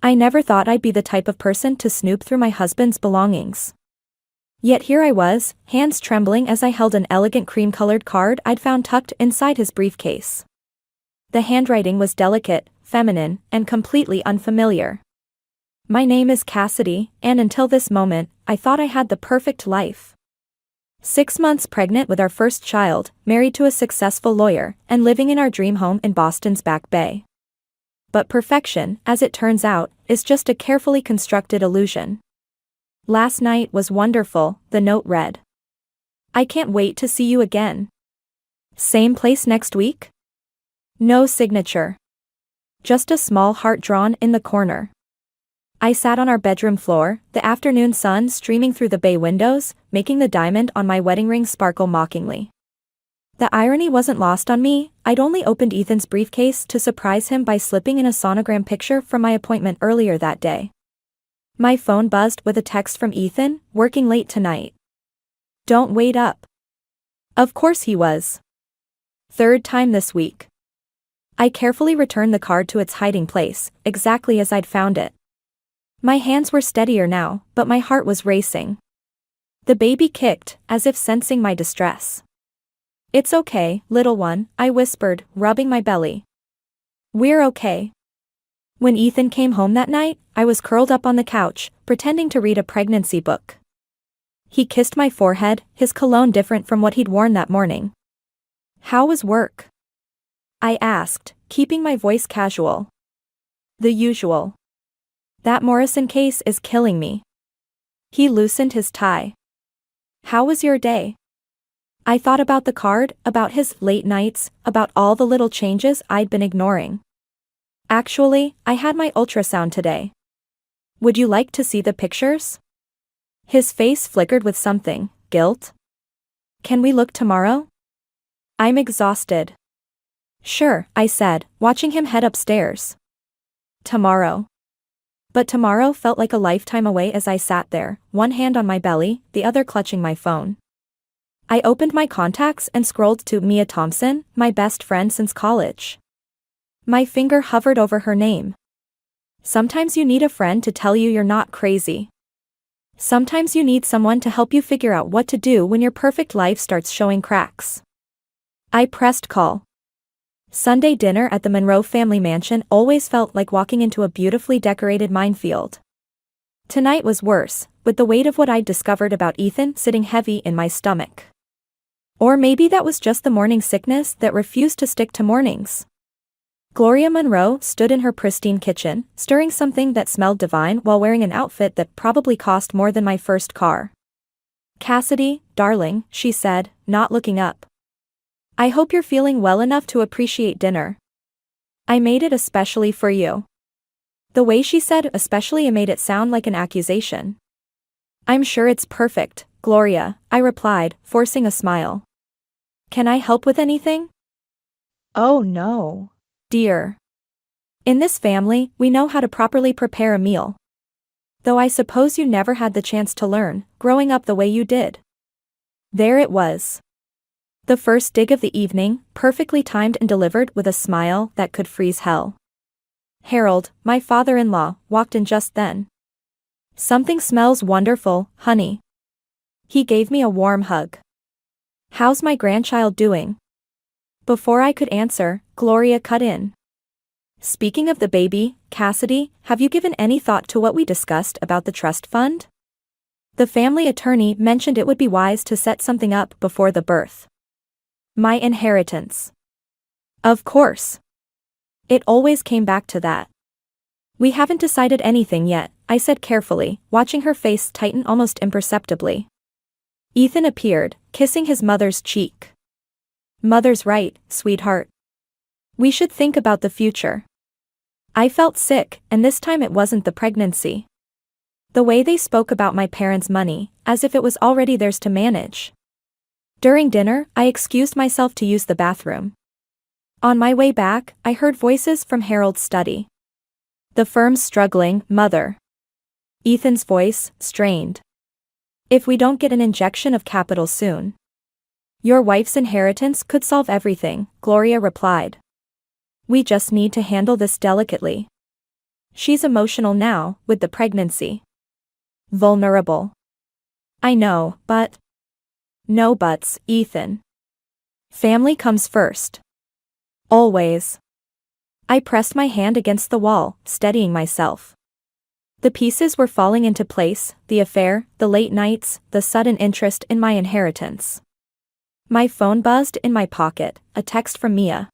I never thought I'd be the type of person to snoop through my husband's belongings. Yet here I was, hands trembling as I held an elegant cream-colored card I'd found tucked inside his briefcase. The handwriting was delicate, feminine, and completely unfamiliar. My name is Cassidy, and until this moment, I thought I had the perfect life. 6 months pregnant with our first child, married to a successful lawyer, and living in our dream home in Boston's Back Bay. But perfection, as it turns out, is just a carefully constructed illusion. Last night was wonderful, the note read. I can't wait to see you again. Same place next week? No signature. Just a small heart drawn in the corner. I sat on our bedroom floor, the afternoon sun streaming through the bay windows, making the diamond on my wedding ring sparkle mockingly. The irony wasn't lost on me. I'd only opened Ethan's briefcase to surprise him by slipping in a sonogram picture from my appointment earlier that day. My phone buzzed with a text from Ethan, working late tonight. Don't wait up. Of course he was. Third time this week. I carefully returned the card to its hiding place, exactly as I'd found it. My hands were steadier now, but my heart was racing. The baby kicked, as if sensing my distress. It's okay, little one, I whispered, rubbing my belly. We're okay. When Ethan came home that night, I was curled up on the couch, pretending to read a pregnancy book. He kissed my forehead, his cologne different from what he'd worn that morning. How was work? I asked, keeping my voice casual. The usual. That Morrison case is killing me. He loosened his tie. How was your day? I thought about the card, about his late nights, about all the little changes I'd been ignoring. Actually, I had my ultrasound today. Would you like to see the pictures? His face flickered with something, guilt. Can we look tomorrow? I'm exhausted. Sure, I said, watching him head upstairs. Tomorrow. But tomorrow felt like a lifetime away as I sat there, one hand on my belly, the other clutching my phone. I opened my contacts and scrolled to Mia Thompson, my best friend since college. My finger hovered over her name. Sometimes you need a friend to tell you you're not crazy. Sometimes you need someone to help you figure out what to do when your perfect life starts showing cracks. I pressed call. Sunday dinner at the Monroe family mansion always felt like walking into a beautifully decorated minefield. Tonight was worse, with the weight of what I'd discovered about Ethan sitting heavy in my stomach. Or maybe that was just the morning sickness that refused to stick to mornings. Gloria Monroe stood in her pristine kitchen, stirring something that smelled divine while wearing an outfit that probably cost more than my first car. Cassidy, darling, she said, not looking up. I hope you're feeling well enough to appreciate dinner. I made it especially for you. The way she said especially made it sound like an accusation. I'm sure it's perfect, Gloria, I replied, forcing a smile. Can I help with anything? Oh no, dear. In this family, we know how to properly prepare a meal. Though I suppose you never had the chance to learn, growing up the way you did. There it was. The first dig of the evening, perfectly timed and delivered with a smile that could freeze hell. Harold, my father-in-law, walked in just then. Something smells wonderful, honey. He gave me a warm hug. How's my grandchild doing? Before I could answer, Gloria cut in. Speaking of the baby, Cassidy, have you given any thought to what we discussed about the trust fund? The family attorney mentioned it would be wise to set something up before the birth. My inheritance. Of course. It always came back to that. We haven't decided anything yet, I said carefully, watching her face tighten almost imperceptibly. Ethan appeared, kissing his mother's cheek. Mother's right, sweetheart. We should think about the future. I felt sick, and this time it wasn't the pregnancy. The way they spoke about my parents' money, as if it was already theirs to manage. During dinner, I excused myself to use the bathroom. On my way back, I heard voices from Harold's study. The firm's struggling, mother. Ethan's voice, strained. If we don't get an injection of capital soon. Your wife's inheritance could solve everything, Gloria replied. We just need to handle this delicately. She's emotional now, with the pregnancy. Vulnerable. I know, but. No buts, Ethan. Family comes first. Always. I pressed my hand against the wall, steadying myself. The pieces were falling into place, the affair, the late nights, the sudden interest in my inheritance. My phone buzzed in my pocket, a text from Mia.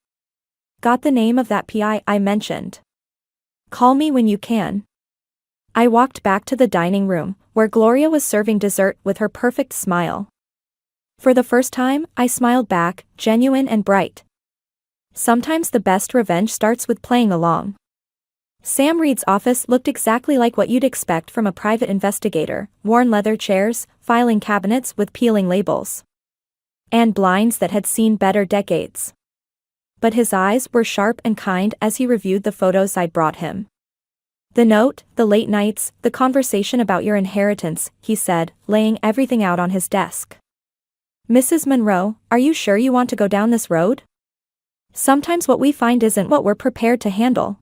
Got the name of that PI I mentioned. Call me when you can. I walked back to the dining room, where Gloria was serving dessert with her perfect smile. For the first time, I smiled back, genuine and bright. Sometimes the best revenge starts with playing along. Sam Reed's office looked exactly like what you'd expect from a private investigator: worn leather chairs, filing cabinets with peeling labels, and blinds that had seen better decades. But his eyes were sharp and kind as he reviewed the photos I'd brought him. The note, the late nights, the conversation about your inheritance, he said, laying everything out on his desk. Mrs. Monroe, are you sure you want to go down this road? Sometimes what we find isn't what we're prepared to handle.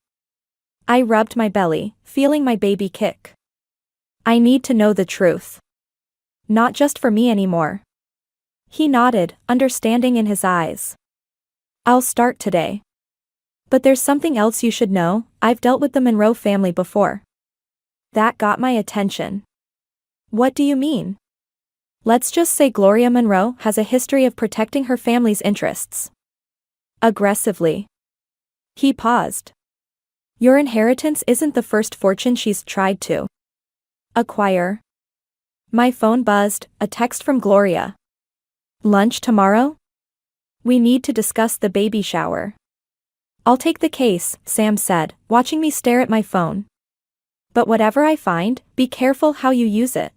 I rubbed my belly, feeling my baby kick. I need to know the truth. Not just for me anymore. He nodded, understanding in his eyes. I'll start today. But there's something else you should know. I've dealt with the Monroe family before. That got my attention. What do you mean? Let's just say Gloria Monroe has a history of protecting her family's interests. Aggressively. He paused. Your inheritance isn't the first fortune she's tried to acquire. My phone buzzed, a text from Gloria. Lunch tomorrow? We need to discuss the baby shower. I'll take the case, Sam said, watching me stare at my phone. But whatever I find, be careful how you use it.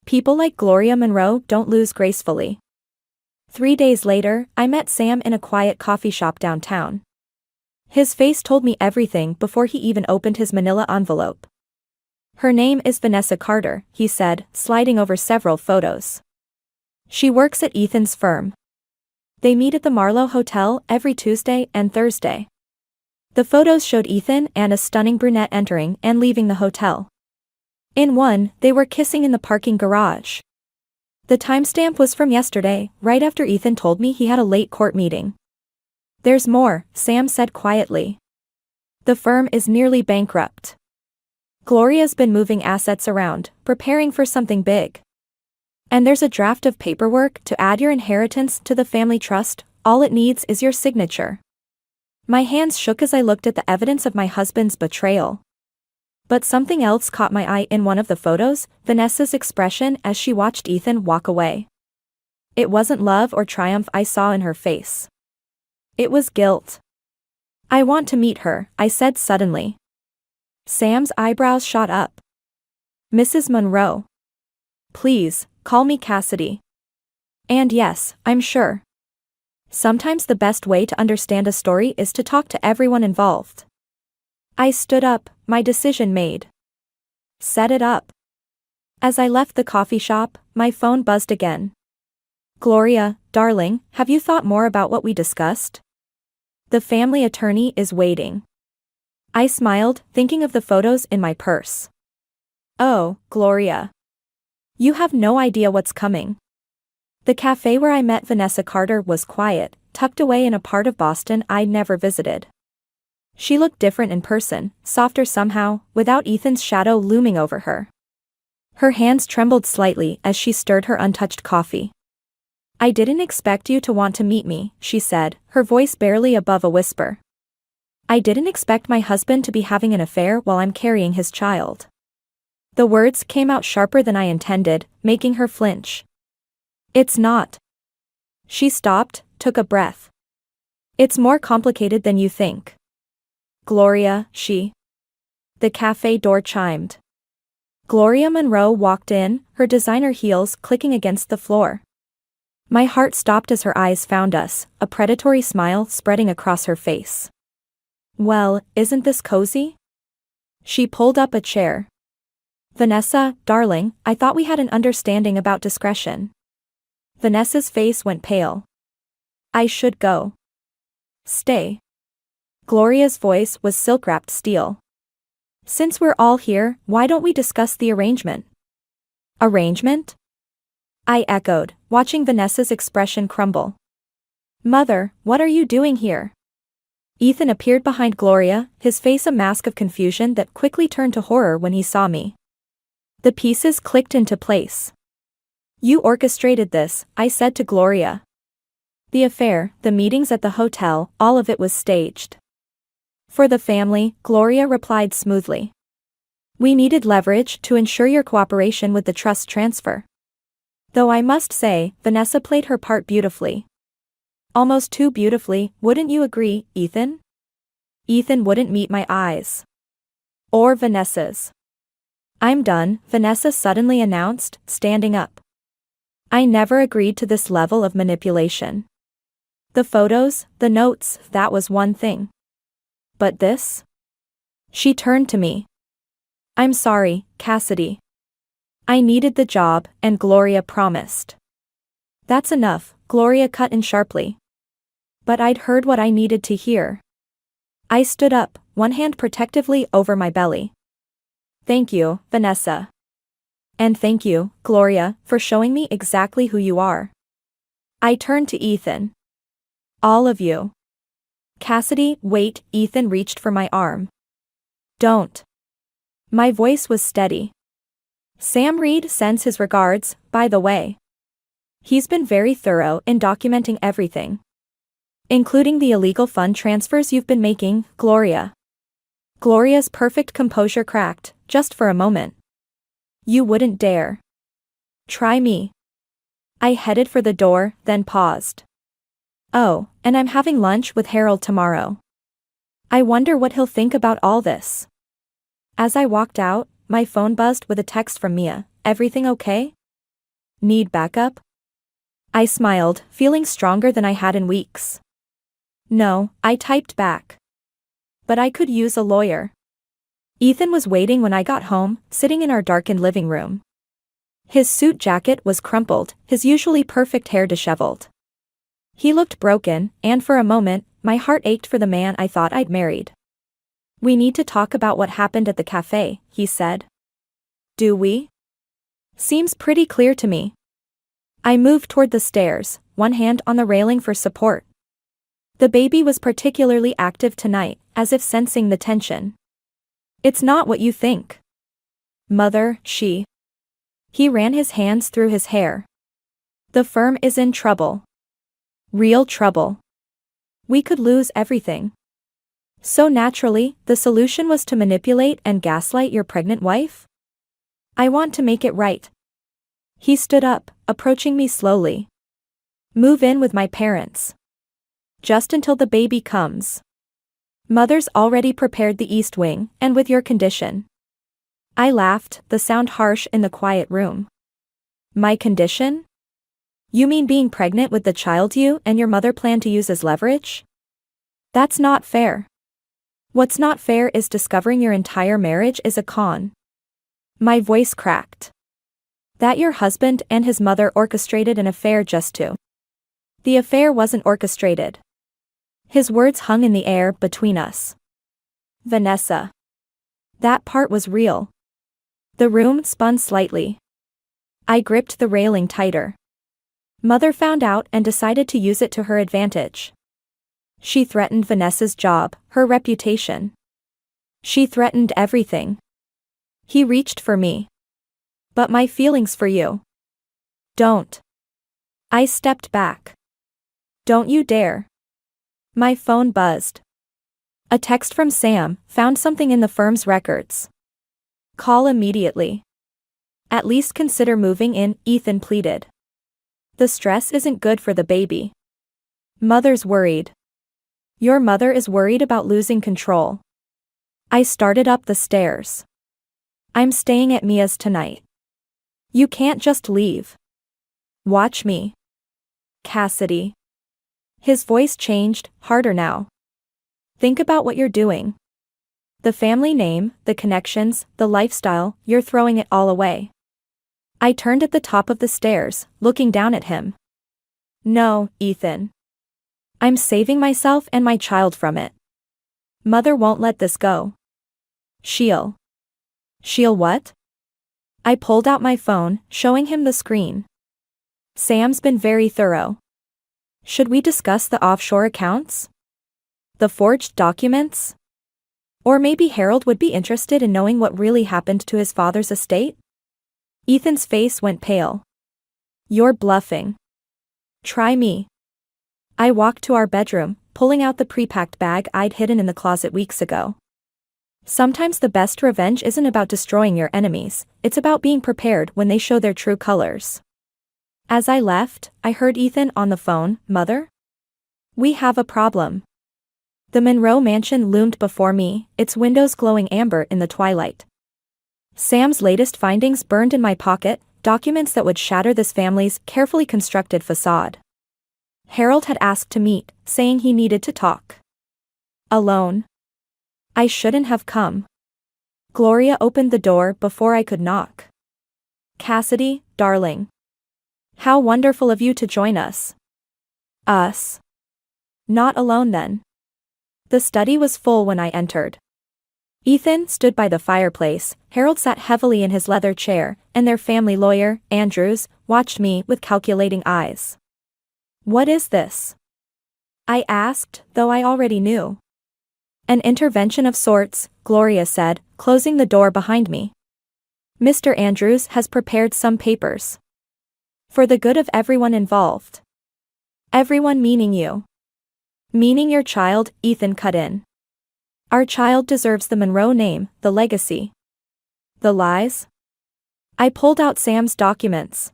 People like Gloria Monroe don't lose gracefully. 3 days later, I met Sam in a quiet coffee shop downtown. His face told me everything before he even opened his manila envelope. Her name is Vanessa Carter, he said, sliding over several photos. She works at Ethan's firm. They meet at the Marlowe Hotel every Tuesday and Thursday. The photos showed Ethan and a stunning brunette entering and leaving the hotel. In one, they were kissing in the parking garage. The timestamp was from yesterday, right after Ethan told me he had a late court meeting. There's more, Sam said quietly. The firm is nearly bankrupt. Gloria's been moving assets around, preparing for something big. And there's a draft of paperwork to add your inheritance to the family trust. All it needs is your signature. My hands shook as I looked at the evidence of my husband's betrayal. But something else caught my eye in one of the photos, Vanessa's expression as she watched Ethan walk away. It wasn't love or triumph I saw in her face. It was guilt. I want to meet her, I said suddenly. Sam's eyebrows shot up. Mrs. Monroe. Please, call me Cassidy. And yes, I'm sure. Sometimes the best way to understand a story is to talk to everyone involved. I stood up, my decision made. Set it up. As I left the coffee shop, my phone buzzed again. Gloria, darling, have you thought more about what we discussed? The family attorney is waiting. I smiled, thinking of the photos in my purse. Oh, Gloria. You have no idea what's coming. The cafe where I met Vanessa Carter was quiet, tucked away in a part of Boston I'd never visited. She looked different in person, softer somehow, without Ethan's shadow looming over her. Her hands trembled slightly as she stirred her untouched coffee. I didn't expect you to want to meet me, she said, her voice barely above a whisper. I didn't expect my husband to be having an affair while I'm carrying his child. The words came out sharper than I intended, making her flinch. It's not. She stopped, took a breath. It's more complicated than you think. Gloria, The cafe door chimed. Gloria Monroe walked in, her designer heels clicking against the floor. My heart stopped as her eyes found us, a predatory smile spreading across her face. Well, isn't this cozy? She pulled up a chair. Vanessa, darling, I thought we had an understanding about discretion. Vanessa's face went pale. I should go. Stay. Gloria's voice was silk-wrapped steel. Since we're all here, why don't we discuss the arrangement? Arrangement? I echoed, watching Vanessa's expression crumble. Mother, what are you doing here? Ethan appeared behind Gloria, his face a mask of confusion that quickly turned to horror when he saw me. The pieces clicked into place. You orchestrated this, I said to Gloria. The affair, the meetings at the hotel, all of it was staged. For the family, Gloria replied smoothly. We needed leverage to ensure your cooperation with the trust transfer. Though I must say, Vanessa played her part beautifully. Almost too beautifully, wouldn't you agree, Ethan? Ethan wouldn't meet my eyes. Or Vanessa's. I'm done, Vanessa suddenly announced, standing up. I never agreed to this level of manipulation. The photos, the notes, that was one thing. But this? She turned to me. I'm sorry, Cassidy. I needed the job, and Gloria promised. That's enough, Gloria cut in sharply. But I'd heard what I needed to hear. I stood up, one hand protectively over my belly. Thank you, Vanessa. And thank you, Gloria, for showing me exactly who you are. I turned to Ethan. All of you. Cassidy, wait, Ethan reached for my arm. Don't. My voice was steady. Sam Reed sends his regards, by the way. He's been very thorough in documenting everything. Including the illegal fund transfers you've been making, Gloria. Gloria's perfect composure cracked, just for a moment. You wouldn't dare. Try me. I headed for the door, then paused. Oh, and I'm having lunch with Harold tomorrow. I wonder what he'll think about all this. As I walked out, my phone buzzed with a text from Mia. Everything okay? Need backup? I smiled, feeling stronger than I had in weeks. No, I typed back. But I could use a lawyer. Ethan was waiting when I got home, sitting in our darkened living room. His suit jacket was crumpled, his usually perfect hair disheveled. He looked broken, and for a moment, my heart ached for the man I thought I'd married. We need to talk about what happened at the cafe, he said. Do we? Seems pretty clear to me. I moved toward the stairs, one hand on the railing for support. The baby was particularly active tonight, as if sensing the tension. It's not what you think. Mother, she. He ran his hands through his hair. The firm is in trouble. Real trouble. We could lose everything. So naturally, the solution was to manipulate and gaslight your pregnant wife? I want to make it right. He stood up, approaching me slowly. Move in with my parents. Just until the baby comes. Mother's already prepared the East Wing, and with your condition. I laughed, the sound harsh in the quiet room. My condition? You mean being pregnant with the child you and your mother plan to use as leverage? That's not fair. What's not fair is discovering your entire marriage is a con. My voice cracked. That your husband and his mother orchestrated an affair just to. The affair wasn't orchestrated. His words hung in the air between us. Vanessa. That part was real. The room spun slightly. I gripped the railing tighter. Mother found out and decided to use it to her advantage. She threatened Vanessa's job, her reputation. She threatened everything. He reached for me. But my feelings for you. Don't. I stepped back. Don't you dare. My phone buzzed. A text from Sam, found something in the firm's records. Call immediately. At least consider moving in, Ethan pleaded. The stress isn't good for the baby. Mother's worried. Your mother is worried about losing control. I started up the stairs. I'm staying at Mia's tonight. You can't just leave. Watch me. Cassidy. His voice changed, harder now. Think about what you're doing. The family name, the connections, the lifestyle, you're throwing it all away. I turned at the top of the stairs, looking down at him. No, Ethan. I'm saving myself and my child from it. Mother won't let this go. She'll. She'll what? I pulled out my phone, showing him the screen. Sam's been very thorough. Should we discuss the offshore accounts? The forged documents? Or maybe Harold would be interested in knowing what really happened to his father's estate? Ethan's face went pale. You're bluffing. Try me. I walked to our bedroom, pulling out the pre-packed bag I'd hidden in the closet weeks ago. Sometimes the best revenge isn't about destroying your enemies, it's about being prepared when they show their true colors. As I left, I heard Ethan on the phone. Mother? We have a problem. The Monroe mansion loomed before me, its windows glowing amber in the twilight. Sam's latest findings burned in my pocket, documents that would shatter this family's carefully constructed facade. Harold had asked to meet, saying he needed to talk. Alone. I shouldn't have come. Gloria opened the door before I could knock. Cassidy, darling. How wonderful of you to join us. Us. Not alone then. The study was full when I entered. Ethan stood by the fireplace, Harold sat heavily in his leather chair, and their family lawyer, Andrews, watched me with calculating eyes. What is this? I asked, though I already knew. An intervention of sorts, Gloria said, closing the door behind me. Mr. Andrews has prepared some papers. For the good of everyone involved. Everyone meaning you. Meaning your child, Ethan cut in. Our child deserves the Monroe name, the legacy. The lies? I pulled out Sam's documents.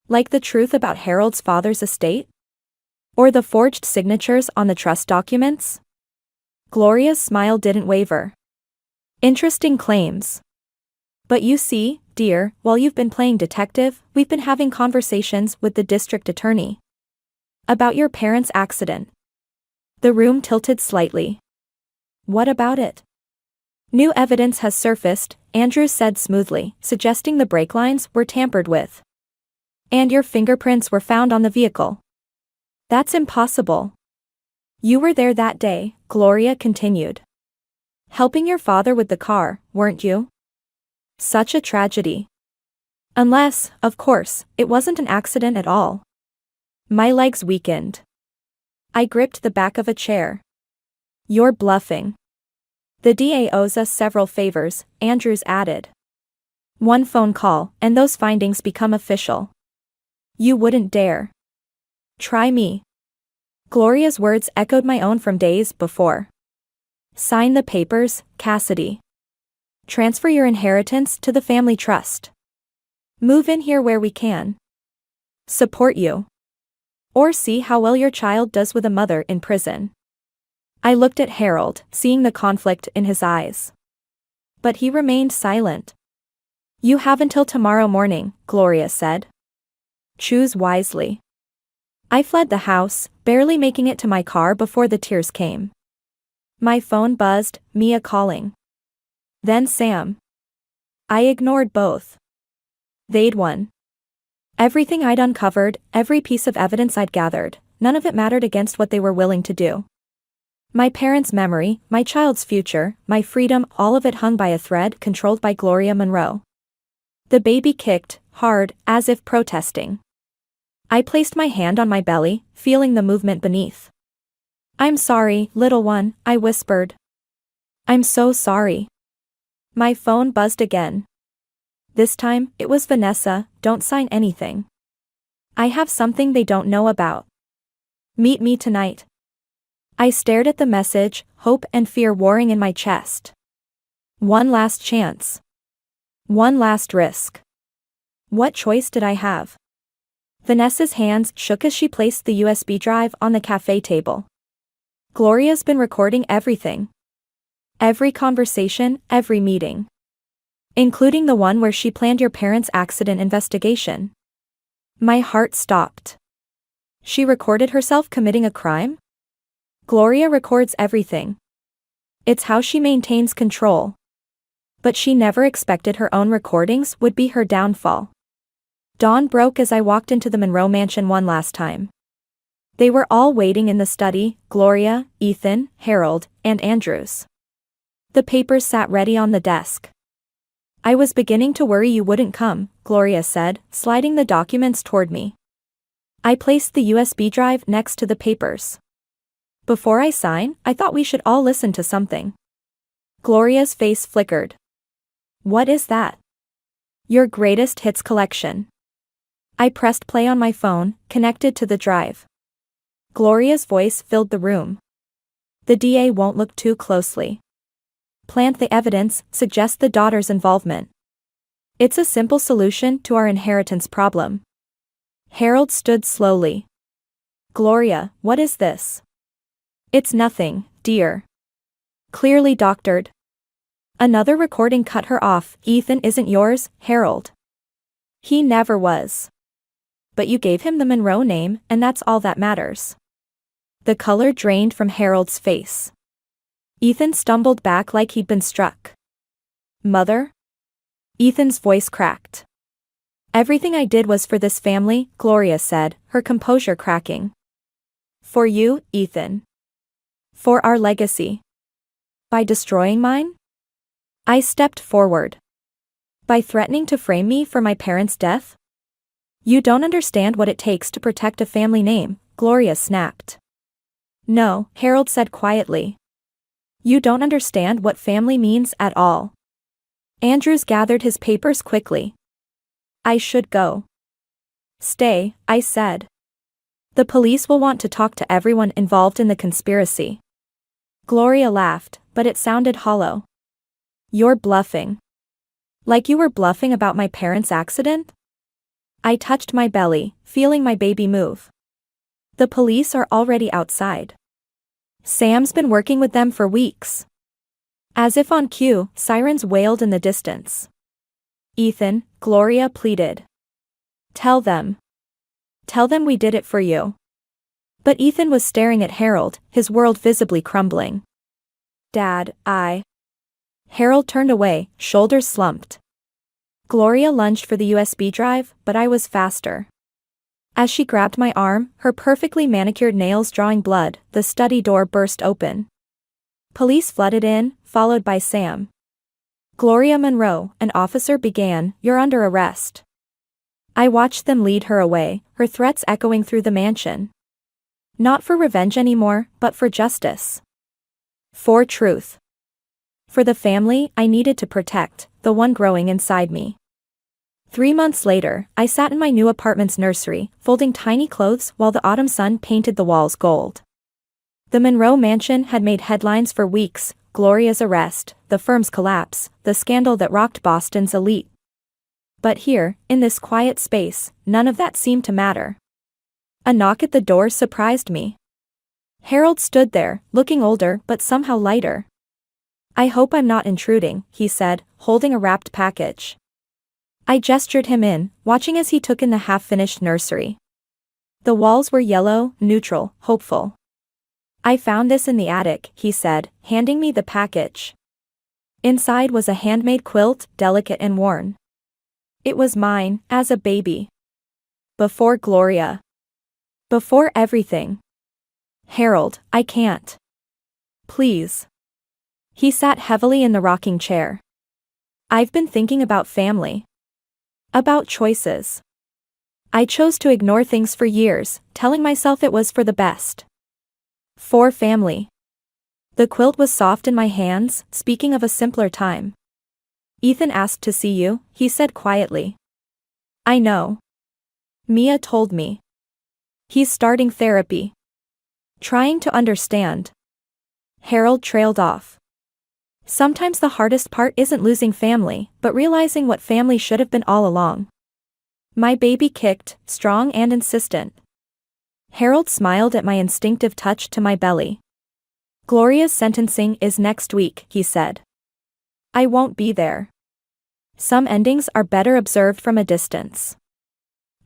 Like the truth about Harold's father's estate? Or the forged signatures on the trust documents? Gloria's smile didn't waver. Interesting claims. But you see, dear, while you've been playing detective, we've been having conversations with the district attorney. About your parents' accident. The room tilted slightly. What about it? New evidence has surfaced, Andrews said smoothly, suggesting the brake lines were tampered with. And your fingerprints were found on the vehicle. That's impossible. You were there that day, Gloria continued. Helping your father with the car, weren't you? Such a tragedy. Unless, of course, it wasn't an accident at all. My legs weakened. I gripped the back of a chair. You're bluffing. The DA owes us several favors, Andrews added. One phone call, and those findings become official. You wouldn't dare. Try me. Gloria's words echoed my own from days before. Sign the papers, Cassidy. Transfer your inheritance to the family trust. Move in here where we can. Support you. Or see how well your child does with a mother in prison. I looked at Harold, seeing the conflict in his eyes. But he remained silent. You have until tomorrow morning, Gloria said. Choose wisely. I fled the house, barely making it to my car before the tears came. My phone buzzed, Mia calling. Then Sam. I ignored both. They'd won. Everything I'd uncovered, every piece of evidence I'd gathered, none of it mattered against what they were willing to do. My parents' memory, my child's future, my freedom, all of it hung by a thread controlled by Gloria Monroe. The baby kicked, hard, as if protesting. I placed my hand on my belly, feeling the movement beneath. I'm sorry, little one, I whispered. I'm so sorry. My phone buzzed again. This time, it was Vanessa. Don't sign anything. I have something they don't know about. Meet me tonight. I stared at the message, hope and fear warring in my chest. One last chance. One last risk. What choice did I have? Vanessa's hands shook as she placed the USB drive on the cafe table. Gloria's been recording everything. Every conversation, every meeting. Including the one where she planned your parents' accident investigation. My heart stopped. She recorded herself committing a crime? Gloria records everything. It's how she maintains control. But she never expected her own recordings would be her downfall. Dawn broke as I walked into the Monroe mansion one last time. They were all waiting in the study, Gloria, Ethan, Harold, and Andrews. The papers sat ready on the desk. I was beginning to worry you wouldn't come, Gloria said, sliding the documents toward me. I placed the USB drive next to the papers. Before I sign, I thought we should all listen to something. Gloria's face flickered. What is that? Your greatest hits collection. I pressed play on my phone, connected to the drive. Gloria's voice filled the room. The DA won't look too closely. Plant the evidence, suggest the daughter's involvement. It's a simple solution to our inheritance problem. Harold stood slowly. Gloria, what is this? It's nothing, dear. Clearly doctored. Another recording cut her off. Ethan isn't yours, Harold. He never was. But you gave him the Monroe name, and that's all that matters. The color drained from Harold's face. Ethan stumbled back like he'd been struck. Mother? Ethan's voice cracked. Everything I did was for this family, Gloria said, her composure cracking. For you, Ethan. For our legacy. By destroying mine? I stepped forward. By threatening to frame me for my parents' death? You don't understand what it takes to protect a family name, Gloria snapped. No, Harold said quietly. You don't understand what family means at all. Andrews gathered his papers quickly. I should go. Stay, I said. The police will want to talk to everyone involved in the conspiracy. Gloria laughed, but it sounded hollow. You're bluffing. Like you were bluffing about my parents' accident? I touched my belly, feeling my baby move. The police are already outside. Sam's been working with them for weeks. As if on cue, sirens wailed in the distance. Ethan, Gloria pleaded. Tell them. Tell them we did it for you. But Ethan was staring at Harold, his world visibly crumbling. Dad, Harold turned away, shoulders slumped. Gloria lunged for the USB drive, but I was faster. As she grabbed my arm, her perfectly manicured nails drawing blood, the study door burst open. Police flooded in, followed by Sam. Gloria Monroe, an officer began, you're under arrest. I watched them lead her away, her threats echoing through the mansion. Not for revenge anymore, but for justice. For truth. For the family I needed to protect, the one growing inside me. 3 months later, I sat in my new apartment's nursery, folding tiny clothes while the autumn sun painted the walls gold. The Monroe mansion had made headlines for weeks, Gloria's arrest, the firm's collapse, the scandal that rocked Boston's elite. But here, in this quiet space, none of that seemed to matter. A knock at the door surprised me. Harold stood there, looking older but somehow lighter. I hope I'm not intruding, he said, holding a wrapped package. I gestured him in, watching as he took in the half-finished nursery. The walls were yellow, neutral, hopeful. I found this in the attic, he said, handing me the package. Inside was a handmade quilt, delicate and worn. It was mine, as a baby. Before Gloria. Before everything. Harold, I can't. Please. He sat heavily in the rocking chair. I've been thinking about family. About choices. I chose to ignore things for years, telling myself it was for the best. For family. The quilt was soft in my hands, speaking of a simpler time. Ethan asked to see you, he said quietly. I know. Mia told me. He's starting therapy. Trying to understand. Harold trailed off. Sometimes the hardest part isn't losing family, but realizing what family should have been all along. My baby kicked, strong and insistent. Harold smiled at my instinctive touch to my belly. Gloria's sentencing is next week, he said. I won't be there. Some endings are better observed from a distance.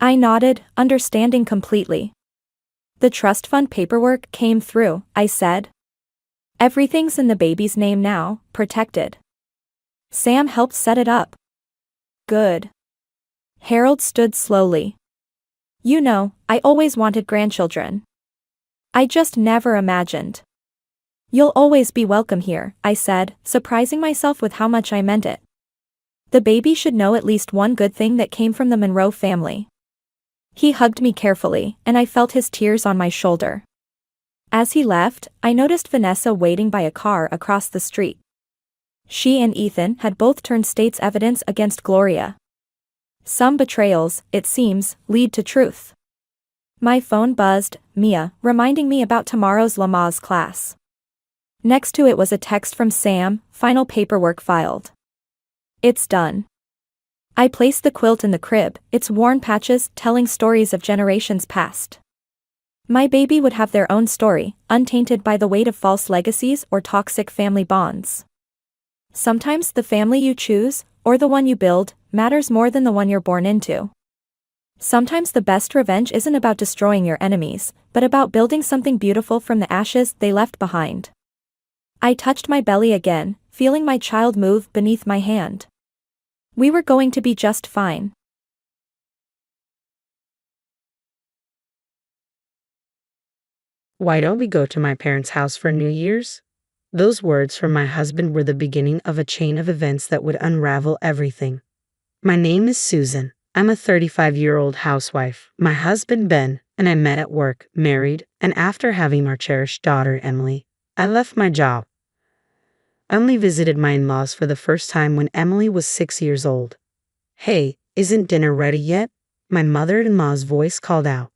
I nodded, understanding completely. The trust fund paperwork came through, I said. Everything's in the baby's name now, protected. Sam helped set it up. Good. Harold stood slowly. You know, I always wanted grandchildren. I just never imagined. You'll always be welcome here, I said, surprising myself with how much I meant it. The baby should know at least one good thing that came from the Monroe family. He hugged me carefully, and I felt his tears on my shoulder. As he left, I noticed Vanessa waiting by a car across the street. She and Ethan had both turned state's evidence against Gloria. Some betrayals, it seems, lead to truth. My phone buzzed, Mia, reminding me about tomorrow's Lamaze class. Next to it was a text from Sam, final paperwork filed. It's done. I placed the quilt in the crib, its worn patches telling stories of generations past. My baby would have their own story, untainted by the weight of false legacies or toxic family bonds. Sometimes the family you choose, or the one you build, matters more than the one you're born into. Sometimes the best revenge isn't about destroying your enemies, but about building something beautiful from the ashes they left behind. I touched my belly again, feeling my child move beneath my hand. We were going to be just fine. Why don't we go to my parents' house for New Year's? Those words from my husband were the beginning of a chain of events that would unravel everything. My name is Susan. I'm a 35-year-old housewife. My husband Ben and I met at work, married, and after having our cherished daughter Emily, I left my job. I only visited my in-laws for the first time when Emily was 6 years old. Hey, isn't dinner ready yet? My mother-in-law's voice called out.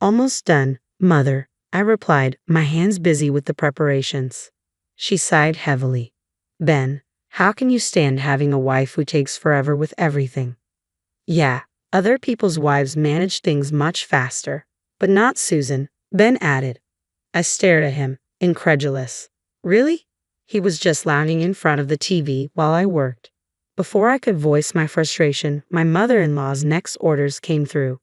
Almost done, Mother, I replied, my hands busy with the preparations. She sighed heavily. Ben, how can you stand having a wife who takes forever with everything? Yeah, other people's wives manage things much faster. But not Susan, Ben added. I stared at him, incredulous. Really? He was just lounging in front of the TV while I worked. Before I could voice my frustration, my mother-in-law's next orders came through.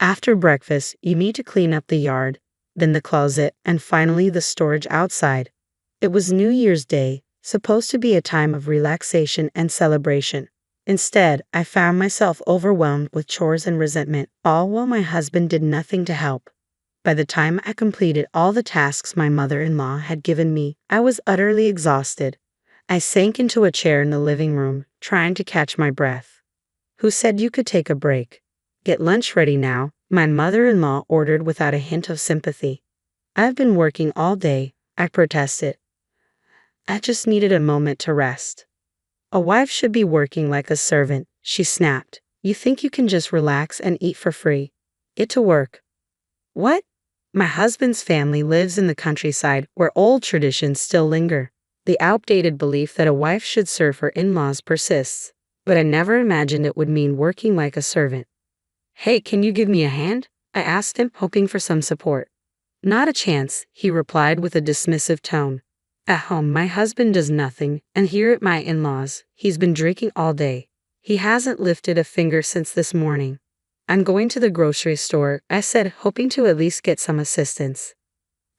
After breakfast, you need to clean up the yard, then the closet, and finally the storage outside. It was New Year's Day, supposed to be a time of relaxation and celebration. Instead, I found myself overwhelmed with chores and resentment, all while my husband did nothing to help. By the time I completed all the tasks my mother-in-law had given me, I was utterly exhausted. I sank into a chair in the living room, trying to catch my breath. Who said you could take a break? Get lunch ready now, my mother-in-law ordered without a hint of sympathy. I've been working all day, I protested. I just needed a moment to rest. A wife should be working like a servant, she snapped. You think you can just relax and eat for free? Get to work. What? My husband's family lives in the countryside where old traditions still linger. The outdated belief that a wife should serve her in-laws persists, but I never imagined it would mean working like a servant. Hey, can you give me a hand? I asked him, hoping for some support. Not a chance, he replied with a dismissive tone. At home, my husband does nothing, and here at my in-laws, he's been drinking all day. He hasn't lifted a finger since this morning. I'm going to the grocery store, I said, hoping to at least get some assistance.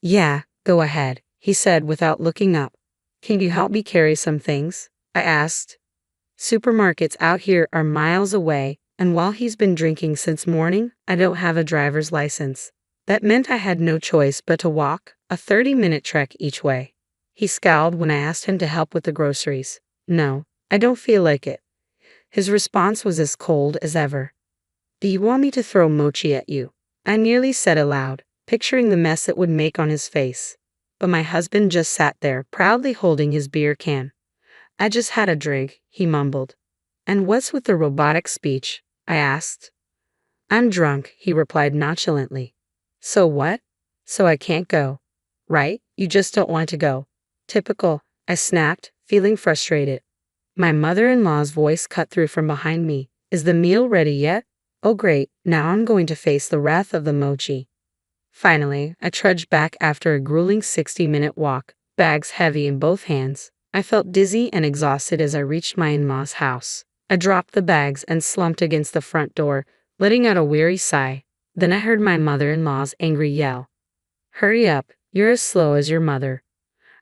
Yeah, go ahead, he said without looking up. Can you help me carry some things? I asked. Supermarkets out here are miles away, and while he's been drinking since morning, I don't have a driver's license. That meant I had no choice but to walk, a 30-minute trek each way. He scowled when I asked him to help with the groceries. No, I don't feel like it. His response was as cold as ever. Do you want me to throw mochi at you? I nearly said aloud, picturing the mess it would make on his face. But my husband just sat there, proudly holding his beer can. I just had a drink, he mumbled. And what's with the robotic speech? I asked. I'm drunk, he replied nonchalantly. So what? So I can't go. Right? You just don't want to go. Typical, I snapped, feeling frustrated. My mother-in-law's voice cut through from behind me. Is the meal ready yet? Oh great, now I'm going to face the wrath of the mochi. Finally, I trudged back after a grueling 60-minute walk, bags heavy in both hands. I felt dizzy and exhausted as I reached my in-law's house. I dropped the bags and slumped against the front door, letting out a weary sigh. Then I heard my mother-in-law's angry yell. Hurry up, you're as slow as your mother.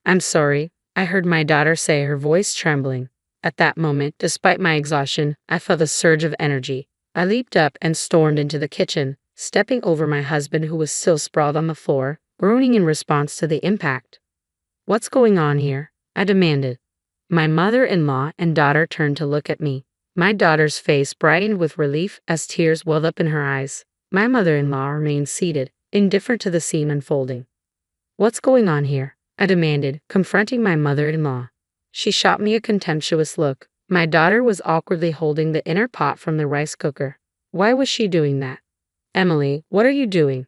I'm sorry, I heard my daughter say, her voice trembling. At that moment, despite my exhaustion, I felt a surge of energy. I leaped up and stormed into the kitchen, stepping over my husband who was still sprawled on the floor, groaning in response to the impact. What's going on here? I demanded. My mother-in-law and daughter turned to look at me. My daughter's face brightened with relief as tears welled up in her eyes. My mother-in-law remained seated, indifferent to the scene unfolding. What's going on here? I demanded, confronting my mother-in-law. She shot me a contemptuous look. My daughter was awkwardly holding the inner pot from the rice cooker. Why was she doing that? Emily, what are you doing?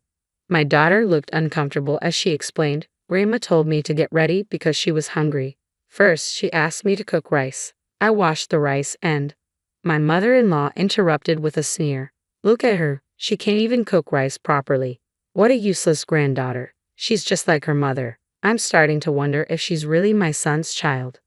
My daughter looked uncomfortable as she explained. Grandma told me to get ready because she was hungry. First, she asked me to cook rice. I washed the rice and... My mother-in-law interrupted with a sneer. Look at her, she can't even cook rice properly. What a useless granddaughter. She's just like her mother. I'm starting to wonder if she's really my son's child.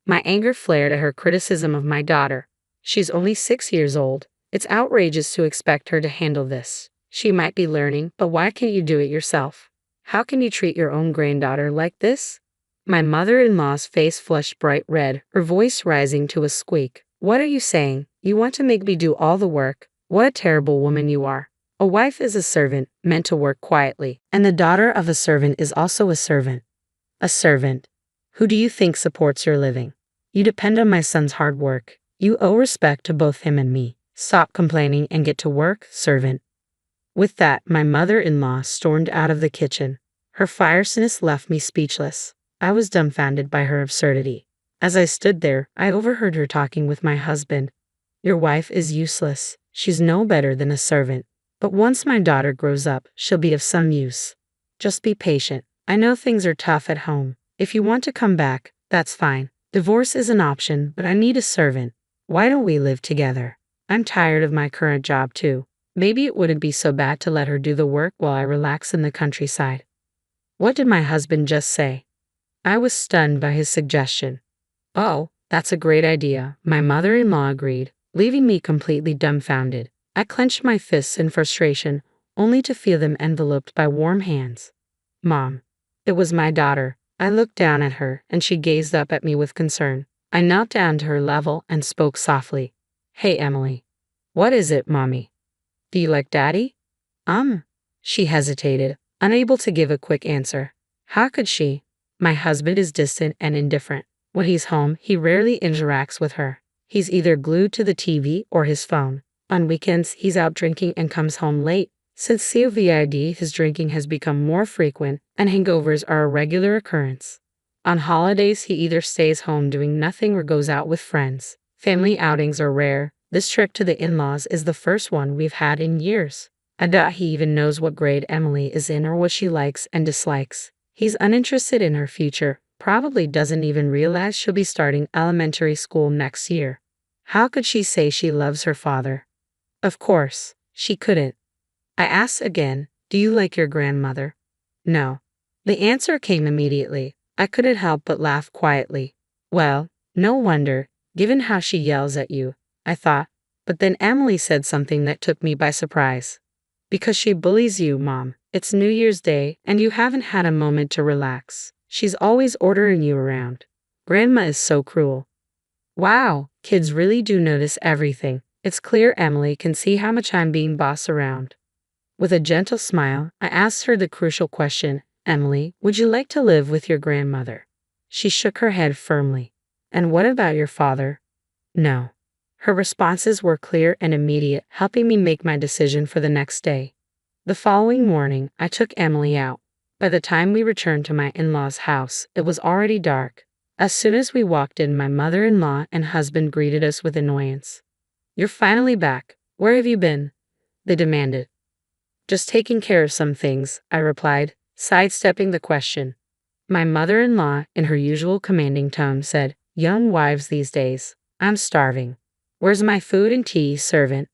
My anger flared at her criticism of my daughter. She's only 6 years old. It's outrageous to expect her to handle this. She might be learning, but why can't you do it yourself? How can you treat your own granddaughter like this? My mother-in-law's face flushed bright red, her voice rising to a squeak. What are you saying? You want to make me do all the work? What a terrible woman you are. A wife is a servant, meant to work quietly, and the daughter of a servant is also a servant. A servant. Who do you think supports your living? You depend on my son's hard work. You owe respect to both him and me. Stop complaining and get to work, servant. With that, my mother-in-law stormed out of the kitchen. Her fierceness left me speechless. I was dumbfounded by her absurdity. As I stood there, I overheard her talking with my husband. Your wife is useless. She's no better than a servant. But once my daughter grows up, she'll be of some use. Just be patient. I know things are tough at home. If you want to come back, that's fine. Divorce is an option, but I need a servant. Why don't we live together? I'm tired of my current job too. Maybe it wouldn't be so bad to let her do the work while I relax in the countryside. What did my husband just say? I was stunned by his suggestion. Oh, that's a great idea, my mother-in-law agreed, leaving me completely dumbfounded. I clenched my fists in frustration, only to feel them enveloped by warm hands. Mom. It was my daughter. I looked down at her, and she gazed up at me with concern. I knelt down to her level and spoke softly. Hey, Emily. What is it, Mommy? Do you like Daddy? She hesitated, unable to give a quick answer. How could she? My husband is distant and indifferent. When he's home, he rarely interacts with her. He's either glued to the TV or his phone. On weekends, he's out drinking and comes home late. Since COVID, his drinking has become more frequent, and hangovers are a regular occurrence. On holidays, he either stays home doing nothing or goes out with friends. Family outings are rare. This trip to the in-laws is the first one we've had in years. I doubt he even knows what grade Emily is in or what she likes and dislikes. He's uninterested in her future, probably doesn't even realize she'll be starting elementary school next year. How could she say she loves her father? Of course, she couldn't. I asked again, do you like your grandmother? No. The answer came immediately. I couldn't help but laugh quietly. Well, no wonder, given how she yells at you, I thought. But then Emily said something that took me by surprise. Because she bullies you, Mom. It's New Year's Day, and you haven't had a moment to relax. She's always ordering you around. Grandma is so cruel. Wow, kids really do notice everything. It's clear Emily can see how much I'm being bossed around. With a gentle smile, I asked her the crucial question, Emily, would you like to live with your grandmother? She shook her head firmly. And what about your father? No. Her responses were clear and immediate, helping me make my decision for the next day. The following morning, I took Emily out. By the time we returned to my in-laws' house, it was already dark. As soon as we walked in, my mother-in-law and husband greeted us with annoyance. You're finally back. Where have you been? They demanded. Just taking care of some things, I replied, sidestepping the question. My mother-in-law, in her usual commanding tone, said, Young wives these days. I'm starving. Where's my food and tea, servant?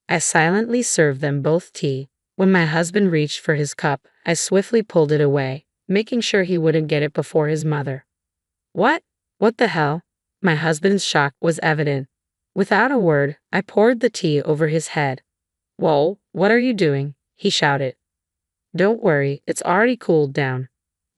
I silently served them both tea. When my husband reached for his cup, I swiftly pulled it away, making sure he wouldn't get it before his mother. What? What the hell? My husband's shock was evident. Without a word, I poured the tea over his head. Whoa, what are you doing? He shouted. Don't worry, it's already cooled down.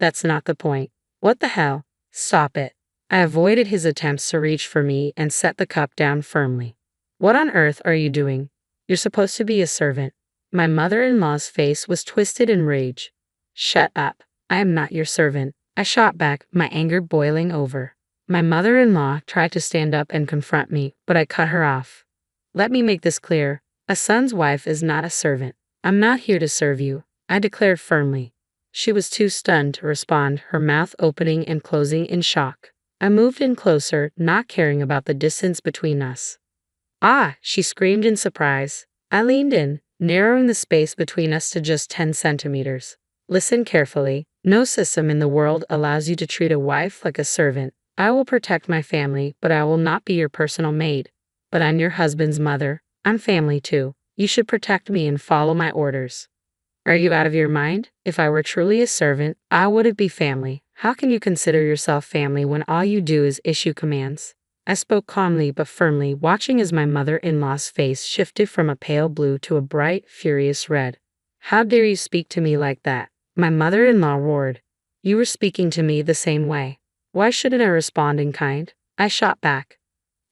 That's not the point. What the hell? Stop it. I avoided his attempts to reach for me and set the cup down firmly. What on earth are you doing? You're supposed to be a servant. My mother-in-law's face was twisted in rage. Shut up. I am not your servant. I shot back, my anger boiling over. My mother-in-law tried to stand up and confront me, but I cut her off. Let me make this clear. A son's wife is not a servant. I'm not here to serve you, I declared firmly. She was too stunned to respond, her mouth opening and closing in shock. I moved in closer, not caring about the distance between us. Ah, she screamed in surprise. I leaned in, narrowing the space between us to just 10 centimeters. Listen carefully. No system in the world allows you to treat a wife like a servant. I will protect my family, but I will not be your personal maid. But I'm your husband's mother. I'm family too. You should protect me and follow my orders. Are you out of your mind? If I were truly a servant, I wouldn't be family. How can you consider yourself family when all you do is issue commands? I spoke calmly but firmly, watching as my mother-in-law's face shifted from a pale blue to a bright, furious red. How dare you speak to me like that? My mother-in-law roared. You were speaking to me the same way. Why shouldn't I respond in kind? I shot back.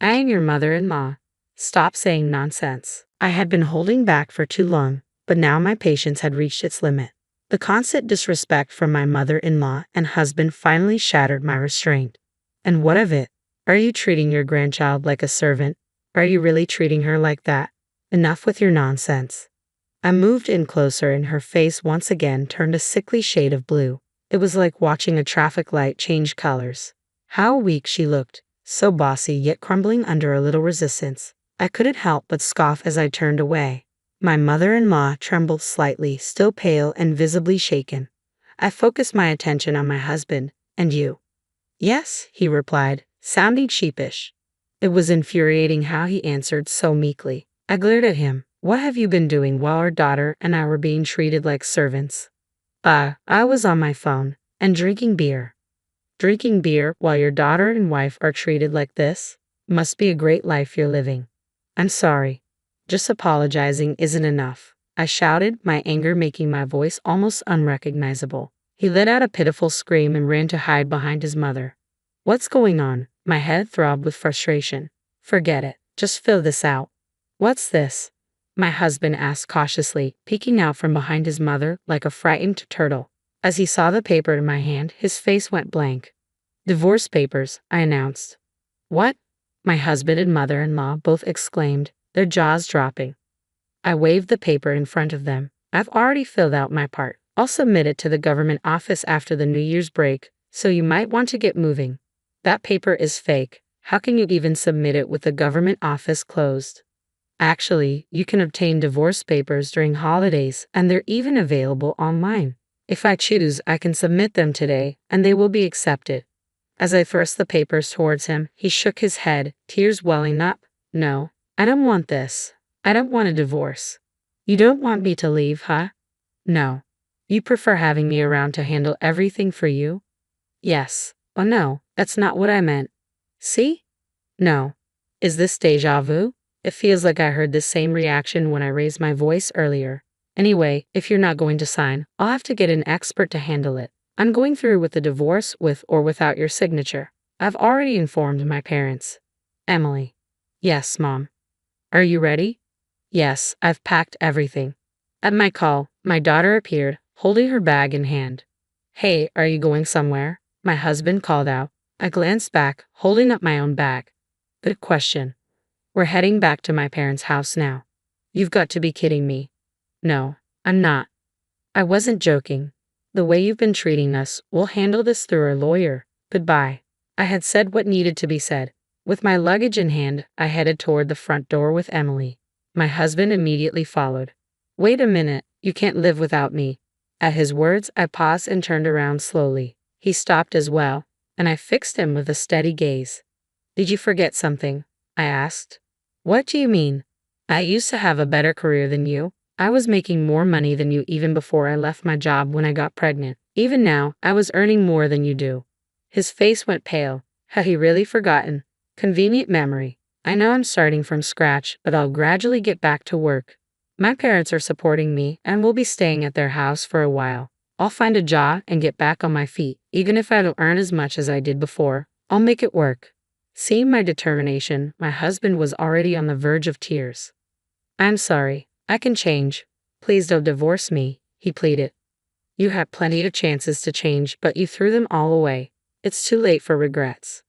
I am your mother-in-law. Stop saying nonsense. I had been holding back for too long, but now my patience had reached its limit. The constant disrespect from my mother-in-law and husband finally shattered my restraint. And what of it? Are you treating your grandchild like a servant? Are you really treating her like that? Enough with your nonsense. I moved in closer and her face once again turned a sickly shade of blue. It was like watching a traffic light change colors. How weak she looked, so bossy yet crumbling under a little resistance. I couldn't help but scoff as I turned away. My mother-in-law trembled slightly, still pale and visibly shaken. I focused my attention on my husband. And you? Yes, he replied, sounding sheepish. It was infuriating how he answered so meekly. I glared at him. What have you been doing while our daughter and I were being treated like servants? I was on my phone and drinking beer. Drinking beer while your daughter and wife are treated like this? Must be a great life you're living. I'm sorry. Just apologizing isn't enough, I shouted, my anger making my voice almost unrecognizable. He let out a pitiful scream and ran to hide behind his mother. What's going on? My head throbbed with frustration. Forget it. Just fill this out. What's this? My husband asked cautiously, peeking out from behind his mother like a frightened turtle. As he saw the paper in my hand, his face went blank. Divorce papers, I announced. What? My husband and mother-in-law both exclaimed, their jaws dropping. I waved the paper in front of them. I've already filled out my part. I'll submit it to the government office after the New Year's break, so you might want to get moving. That paper is fake. How can you even submit it with the government office closed? Actually, you can obtain divorce papers during holidays, and they're even available online. If I choose, I can submit them today, and they will be accepted. As I thrust the papers towards him, he shook his head, tears welling up. No, I don't want this. I don't want a divorce. You don't want me to leave, huh? No. You prefer having me around to handle everything for you? Yes. Oh no, that's not what I meant. See? No. Is this déjà vu? It feels like I heard the same reaction when I raised my voice earlier. Anyway, if you're not going to sign, I'll have to get an expert to handle it. I'm going through with the divorce with or without your signature. I've already informed my parents. Emily. Yes, Mom. Are you ready? Yes, I've packed everything. At my call, my daughter appeared, holding her bag in hand. Hey, are you going somewhere? My husband called out. I glanced back, holding up my own bag. Good question. We're heading back to my parents' house now. You've got to be kidding me. No, I'm not. I wasn't joking. The way you've been treating us, we'll handle this through our lawyer. Goodbye. I had said what needed to be said. With my luggage in hand, I headed toward the front door with Emily. My husband immediately followed. Wait a minute, you can't live without me. At his words, I paused and turned around slowly. He stopped as well, and I fixed him with a steady gaze. Did you forget something? I asked. What do you mean? I used to have a better career than you. I was making more money than you even before I left my job when I got pregnant. Even now, I was earning more than you do. His face went pale. Had he really forgotten? Convenient memory. I know I'm starting from scratch, but I'll gradually get back to work. My parents are supporting me and will be staying at their house for a while. I'll find a job and get back on my feet. Even if I don't earn as much as I did before, I'll make it work. Seeing my determination, my husband was already on the verge of tears. I'm sorry. I can change. Please don't divorce me, he pleaded. You had plenty of chances to change, but you threw them all away. It's too late for regrets.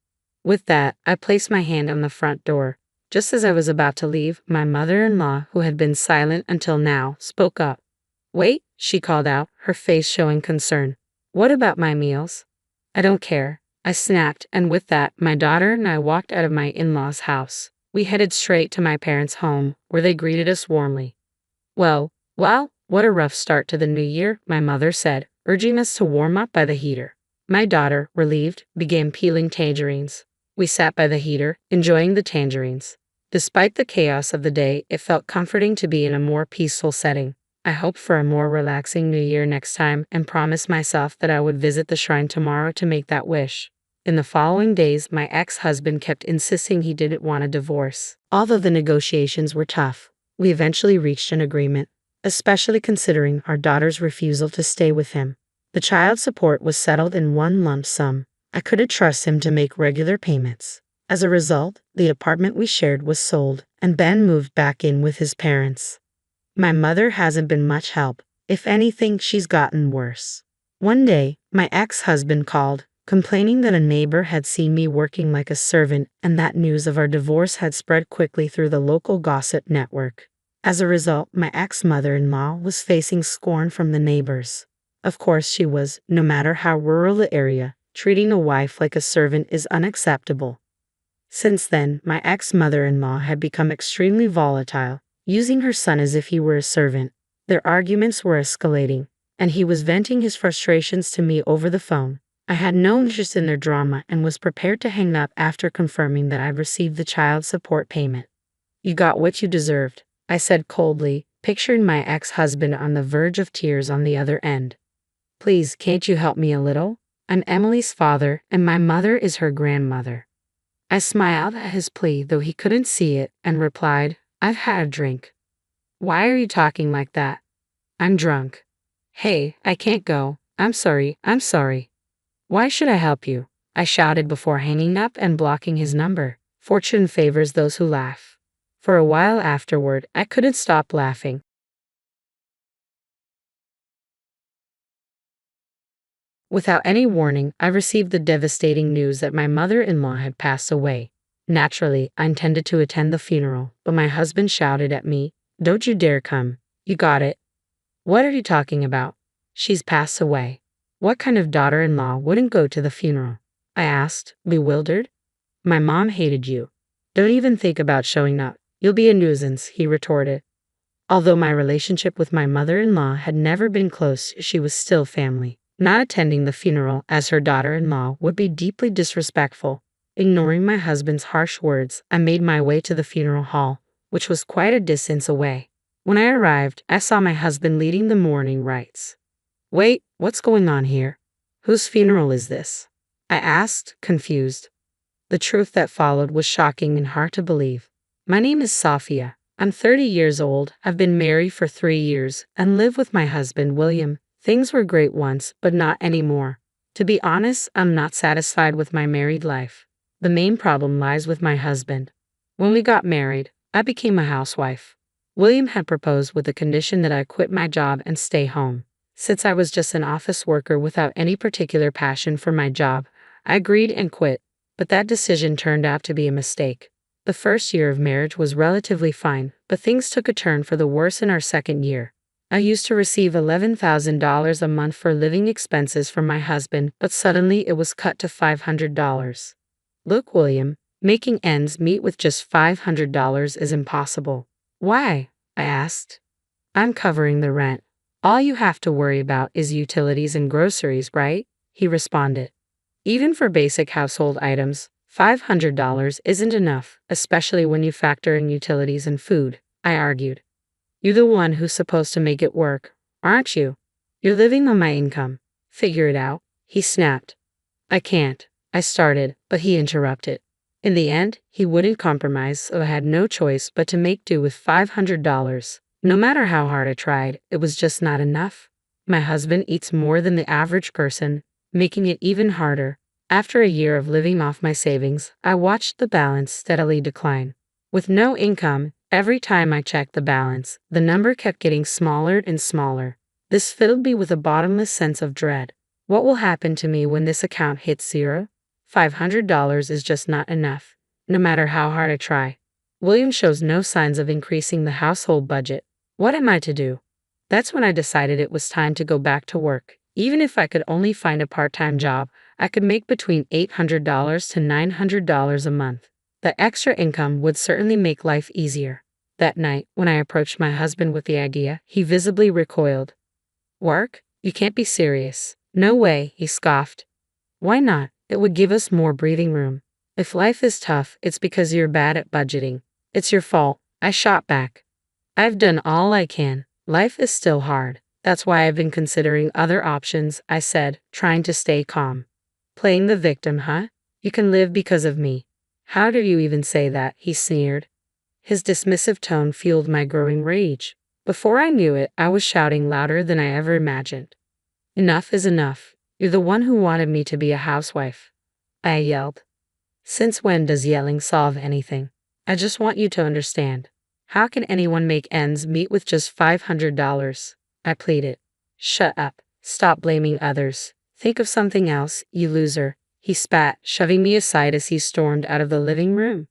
With that, I placed my hand on the front door. Just as I was about to leave, my mother-in-law, who had been silent until now, spoke up. "Wait," she called out, her face showing concern. "What about my meals?" "I don't care," I snapped, and with that, my daughter and I walked out of my in-laws' house. We headed straight to my parents' home, where they greeted us warmly. Well, what a rough start to the new year," my mother said, urging us to warm up by the heater. My daughter, relieved, began peeling tangerines. We sat by the heater, enjoying the tangerines. Despite the chaos of the day, it felt comforting to be in a more peaceful setting. I hoped for a more relaxing new year next time and promised myself that I would visit the shrine tomorrow to make that wish. In the following days, my ex-husband kept insisting he didn't want a divorce. Although the negotiations were tough, we eventually reached an agreement, especially considering our daughter's refusal to stay with him. The child support was settled in one lump sum. I couldn't trust him to make regular payments. As a result, the apartment we shared was sold, and Ben moved back in with his parents. My mother hasn't been much help. If anything, she's gotten worse. One day, my ex-husband called, complaining that a neighbor had seen me working like a servant and that news of our divorce had spread quickly through the local gossip network. As a result, my ex-mother-in-law was facing scorn from the neighbors. Of course she was, no matter how rural the area, treating a wife like a servant is unacceptable. Since then, my ex-mother-in-law had become extremely volatile, using her son as if he were a servant. Their arguments were escalating, and he was venting his frustrations to me over the phone. I had no interest in their drama and was prepared to hang up after confirming that I'd received the child support payment. "You got what you deserved," I said coldly, picturing my ex-husband on the verge of tears on the other end. "Please, can't you help me a little? I'm Emily's father, and my mother is her grandmother." I smiled at his plea, though he couldn't see it, and replied, "I've had a drink." "Why are you talking like that?" "I'm drunk." "Hey, I can't go. I'm sorry. "Why should I help you?" I shouted before hanging up and blocking his number. Fortune favors those who laugh. For a while afterward, I couldn't stop laughing. Without any warning, I received the devastating news that my mother-in-law had passed away. Naturally, I intended to attend the funeral, but my husband shouted at me, "Don't you dare come. You got it." "What are you talking about?" "She's passed away." "What kind of daughter-in-law wouldn't go to the funeral?" I asked, bewildered. "My mom hated you. Don't even think about showing up. You'll be a nuisance," he retorted. Although my relationship with my mother-in-law had never been close, she was still family. Not attending the funeral as her daughter-in-law would be deeply disrespectful. Ignoring my husband's harsh words, I made my way to the funeral hall, which was quite a distance away. When I arrived, I saw my husband leading the mourning rites. "Wait, what's going on here? Whose funeral is this?" I asked, confused. The truth that followed was shocking and hard to believe. "My name is Sophia. I'm 30 years old, I've been married for 3 years, and live with my husband, William. Things were great once, but not anymore. To be honest, I'm not satisfied with my married life. The main problem lies with my husband. When we got married, I became a housewife. William had proposed with the condition that I quit my job and stay home. Since I was just an office worker without any particular passion for my job, I agreed and quit, but that decision turned out to be a mistake. The first year of marriage was relatively fine, but things took a turn for the worse in our second year. I used to receive $11,000 a month for living expenses from my husband, but suddenly it was cut to $500. "Look, William, making ends meet with just $500 is impossible." "Why?" I asked. "I'm covering the rent. All you have to worry about is utilities and groceries, right?" he responded. "Even for basic household items, $500 isn't enough, especially when you factor in utilities and food," I argued. "You're the one who's supposed to make it work, aren't you? You're living on my income. Figure it out," he snapped. "I can't," I started, but he interrupted. In the end, he wouldn't compromise, so I had no choice but to make do with $500. No matter how hard I tried, it was just not enough. My husband eats more than the average person, making it even harder. After a year of living off my savings, I watched the balance steadily decline. With no income, every time I checked the balance, the number kept getting smaller and smaller. This filled me with a bottomless sense of dread. What will happen to me when this account hits zero? $500 is just not enough, no matter how hard I try. William shows no signs of increasing the household budget. What am I to do? That's when I decided it was time to go back to work. Even if I could only find a part-time job, I could make between $800 to $900 a month. The extra income would certainly make life easier. That night, when I approached my husband with the idea, he visibly recoiled. Work? You can't be serious. No way, he scoffed. Why not? It would give us more breathing room. If life is tough, it's because you're bad at budgeting. It's your fault, I shot back. I've done all I can. Life is still hard. That's why I've been considering other options, I said, trying to stay calm. Playing the victim, huh? You can live because of me. How do you even say that? He sneered. His dismissive tone fueled my growing rage. Before I knew it, I was shouting louder than I ever imagined. Enough is enough. You're the one who wanted me to be a housewife, I yelled. Since when does yelling solve anything? I just want you to understand. How can anyone make ends meet with just $500? I pleaded. Shut up. Stop blaming others. Think of something else, you loser, he spat, shoving me aside as he stormed out of the living room.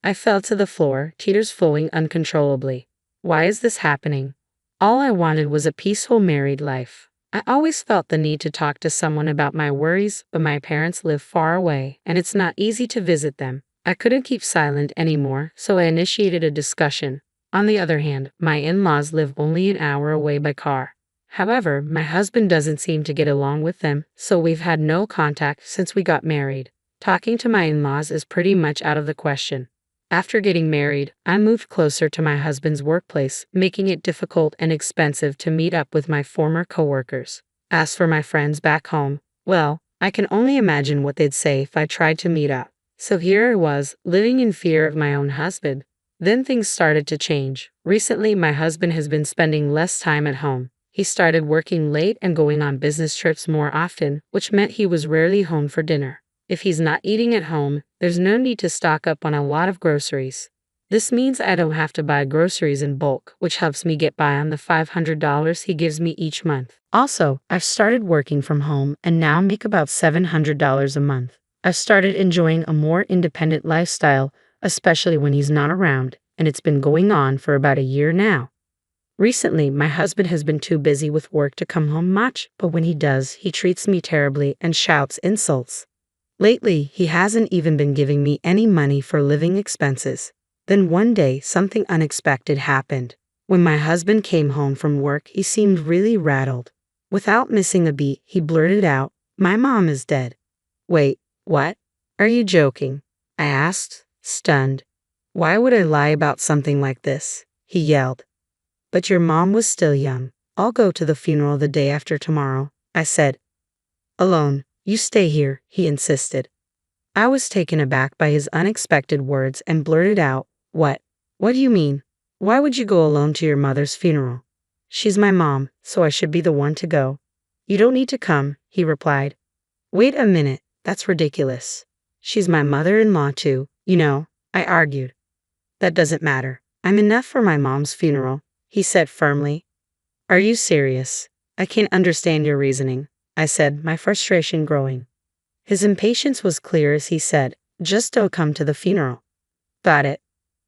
I fell to the floor, tears flowing uncontrollably. Why is this happening? All I wanted was a peaceful married life. I always felt the need to talk to someone about my worries, but my parents live far away, and it's not easy to visit them. I couldn't keep silent anymore, so I initiated a discussion. On the other hand, my in-laws live only an hour away by car. However, my husband doesn't seem to get along with them, so we've had no contact since we got married. Talking to my in-laws is pretty much out of the question. After getting married, I moved closer to my husband's workplace, making it difficult and expensive to meet up with my former coworkers. As for my friends back home, well, I can only imagine what they'd say if I tried to meet up. So here I was, living in fear of my own husband. Then things started to change. Recently, my husband has been spending less time at home. He started working late and going on business trips more often, which meant he was rarely home for dinner. If he's not eating at home, there's no need to stock up on a lot of groceries. This means I don't have to buy groceries in bulk, which helps me get by on the $500 he gives me each month. Also, I've started working from home and now make about $700 a month. I've started enjoying a more independent lifestyle, especially when he's not around, and it's been going on for about a year now. Recently, my husband has been too busy with work to come home much, but when he does, he treats me terribly and shouts insults. Lately, he hasn't even been giving me any money for living expenses. Then one day, something unexpected happened. When my husband came home from work, he seemed really rattled. Without missing a beat, he blurted out, "My mom is dead." Wait, what? Are you joking? I asked, stunned. Why would I lie about something like this? He yelled. But your mom was still young. I'll go to the funeral the day after tomorrow, I said. Alone. You stay here, he insisted. I was taken aback by his unexpected words and blurted out, What? What do you mean? Why would you go alone to your mother's funeral? She's my mom, so I should be the one to go. You don't need to come, he replied. Wait a minute, that's ridiculous. She's my mother-in-law too, you know, I argued. That doesn't matter. I'm enough for my mom's funeral, he said firmly. Are you serious? I can't understand your reasoning, I said, my frustration growing. His impatience was clear as he said, Just don't come to the funeral. Got it.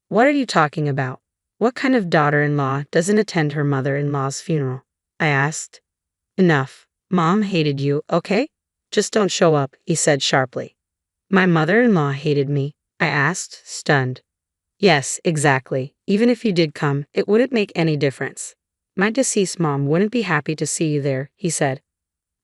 What are you talking about? What kind of daughter-in-law doesn't attend her mother-in-law's funeral? I asked. Enough. Mom hated you, okay? Just don't show up, he said sharply. My mother-in-law hated me, I asked, stunned. Yes, exactly. Even if you did come, it wouldn't make any difference. My deceased mom wouldn't be happy to see you there, he said.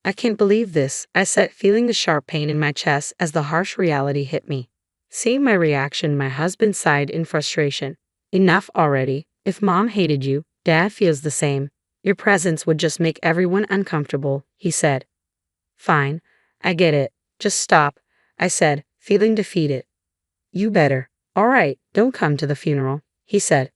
I can't believe this, I said, feeling the sharp pain in my chest as the harsh reality hit me. Seeing my reaction, my husband sighed in frustration. Enough already. If mom hated you, dad feels the same. Your presence would just make everyone uncomfortable, he said. Fine, I get it. Just stop, I said, feeling defeated. You better. All right, don't come to the funeral, he said.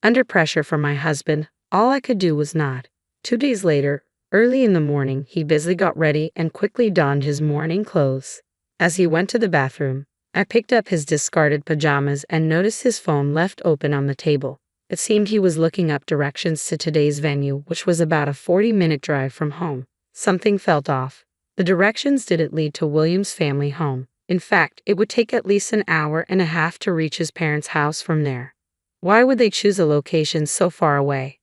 Under pressure from my husband, all I could do was nod. 2 days later, early in the morning, he busily got ready and quickly donned his morning clothes. As he went to the bathroom, I picked up his discarded pajamas and noticed his phone left open on the table. It seemed he was looking up directions to today's venue, which was about a 40-minute drive from home. Something felt off. The directions didn't lead to William's family home. In fact, it would take at least an hour and a half to reach his parents' house from there. Why would they choose a location so far away?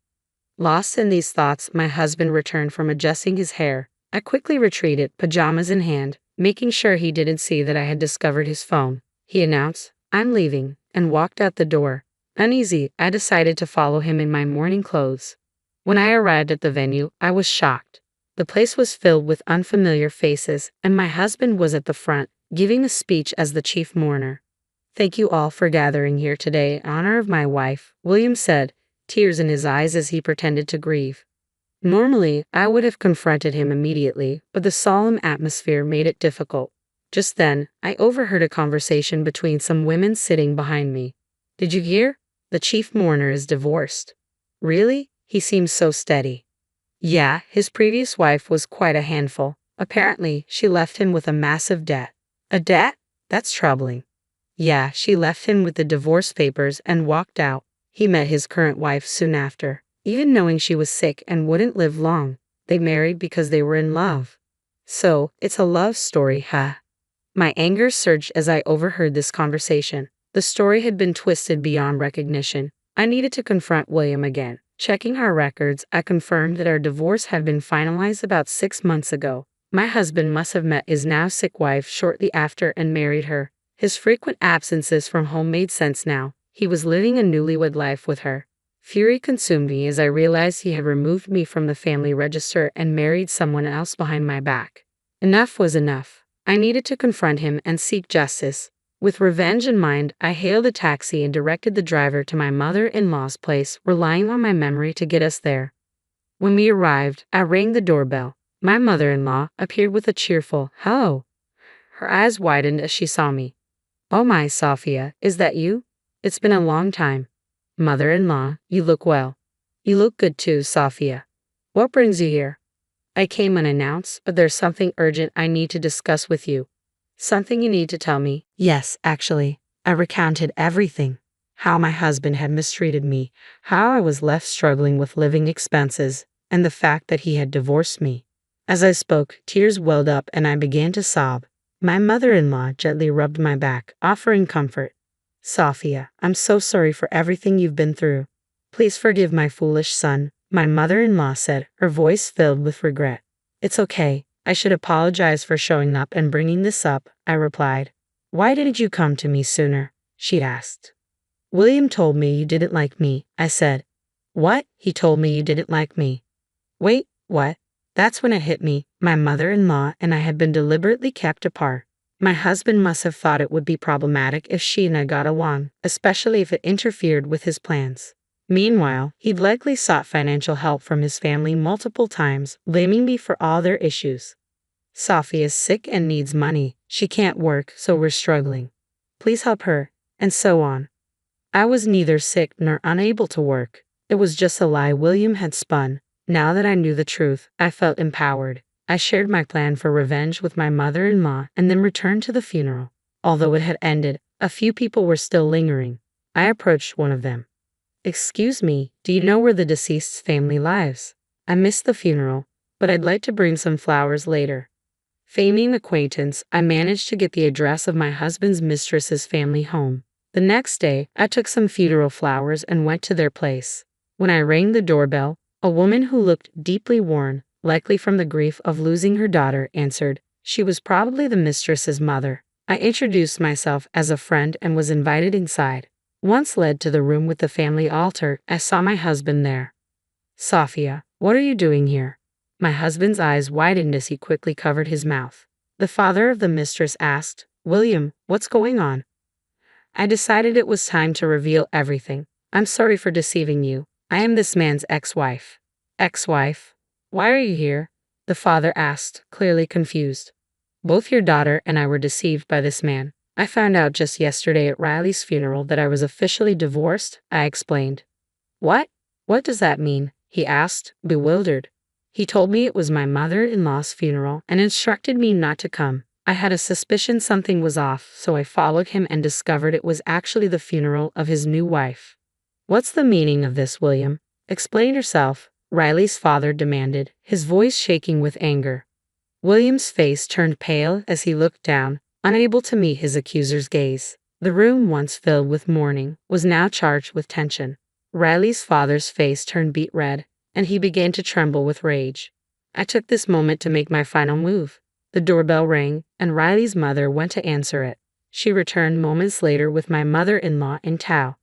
Lost in these thoughts, my husband returned from adjusting his hair. I quickly retreated, pajamas in hand, making sure he didn't see that I had discovered his phone. He announced, "I'm leaving," and walked out the door. Uneasy, I decided to follow him in my morning clothes. When I arrived at the venue, I was shocked. The place was filled with unfamiliar faces, and my husband was at the front, giving a speech as the chief mourner. "Thank you all for gathering here today in honor of my wife," William said, tears in his eyes as he pretended to grieve. Normally, I would have confronted him immediately, but the solemn atmosphere made it difficult. Just then, I overheard a conversation between some women sitting behind me. "Did you hear? The chief mourner is divorced." "Really? He seems so steady." "Yeah, his previous wife was quite a handful. Apparently, she left him with a massive debt." "A debt? That's troubling." "Yeah, she left him with the divorce papers and walked out. He met his current wife soon after. Even knowing she was sick and wouldn't live long, they married because they were in love." "So, it's a love story, huh?" My anger surged as I overheard this conversation. The story had been twisted beyond recognition. I needed to confront William again. Checking our records, I confirmed that our divorce had been finalized about 6 months ago. My husband must have met his now sick wife shortly after and married her. His frequent absences from home made sense now. He was living a newlywed life with her. Fury consumed me as I realized he had removed me from the family register and married someone else behind my back. Enough was enough. I needed to confront him and seek justice. With revenge in mind, I hailed a taxi and directed the driver to my mother-in-law's place, relying on my memory to get us there. When we arrived, I rang the doorbell. My mother-in-law appeared with a cheerful, "Hello." Her eyes widened as she saw me. "Oh my, Sophia, is that you? It's been a long time." "Mother-in-law, you look well." "You look good too, Sophia. What brings you here?" "I came unannounced, but there's something urgent I need to discuss with you." "Something you need to tell me?" Yes, actually. I recounted everything. How my husband had mistreated me, how I was left struggling with living expenses, and the fact that he had divorced me. As I spoke, tears welled up and I began to sob. My mother-in-law gently rubbed my back, offering comfort. "Sophia, I'm so sorry for everything you've been through. Please forgive my foolish son," my mother-in-law said, her voice filled with regret. "It's okay. I should apologize for showing up and bringing this up," I replied. "Why didn't you come to me sooner?" she asked. "William told me you didn't like me," I said. "What? He told me you didn't like me?" "Wait, what?" That's when it hit me. My mother-in-law and I had been deliberately kept apart. My husband must have thought it would be problematic if she and I got along, especially if it interfered with his plans. Meanwhile, he'd likely sought financial help from his family multiple times, blaming me for all their issues. "Sophie is sick and needs money. She can't work, so we're struggling. Please help her," and so on. I was neither sick nor unable to work. It was just a lie William had spun. Now that I knew the truth, I felt empowered. I shared my plan for revenge with my mother-in-law and then returned to the funeral. Although it had ended, a few people were still lingering. I approached one of them. "Excuse me, do you know where the deceased's family lives? I missed the funeral, but I'd like to bring some flowers later." Feigning acquaintance, I managed to get the address of my husband's mistress's family home. The next day, I took some funeral flowers and went to their place. When I rang the doorbell, a woman who looked deeply worn, likely from the grief of losing her daughter, answered. She was probably the mistress's mother. I introduced myself as a friend and was invited inside. Once led to the room with the family altar, I saw my husband there. "Sophia, what are you doing here?" My husband's eyes widened as he quickly covered his mouth. The father of the mistress asked, "William, what's going on?" I decided it was time to reveal everything. "I'm sorry for deceiving you. I am this man's ex-wife." "Ex-wife? Why are you here?" the father asked, clearly confused. "Both your daughter and I were deceived by this man. I found out just yesterday at Riley's funeral that I was officially divorced," I explained. "What? What does that mean?" he asked, bewildered. "He told me it was my mother-in-law's funeral and instructed me not to come. I had a suspicion something was off, so I followed him and discovered it was actually the funeral of his new wife." What's the meaning of this, William? Explain yourself, Riley's father demanded, his voice shaking with anger. William's face turned pale as he looked down, unable to meet his accuser's gaze. The room, once filled with mourning, was now charged with tension. Riley's father's face turned beet red, and he began to tremble with rage. I took this moment to make my final move. The doorbell rang, and Riley's mother went to answer it. She returned moments later with my mother-in-law in tow.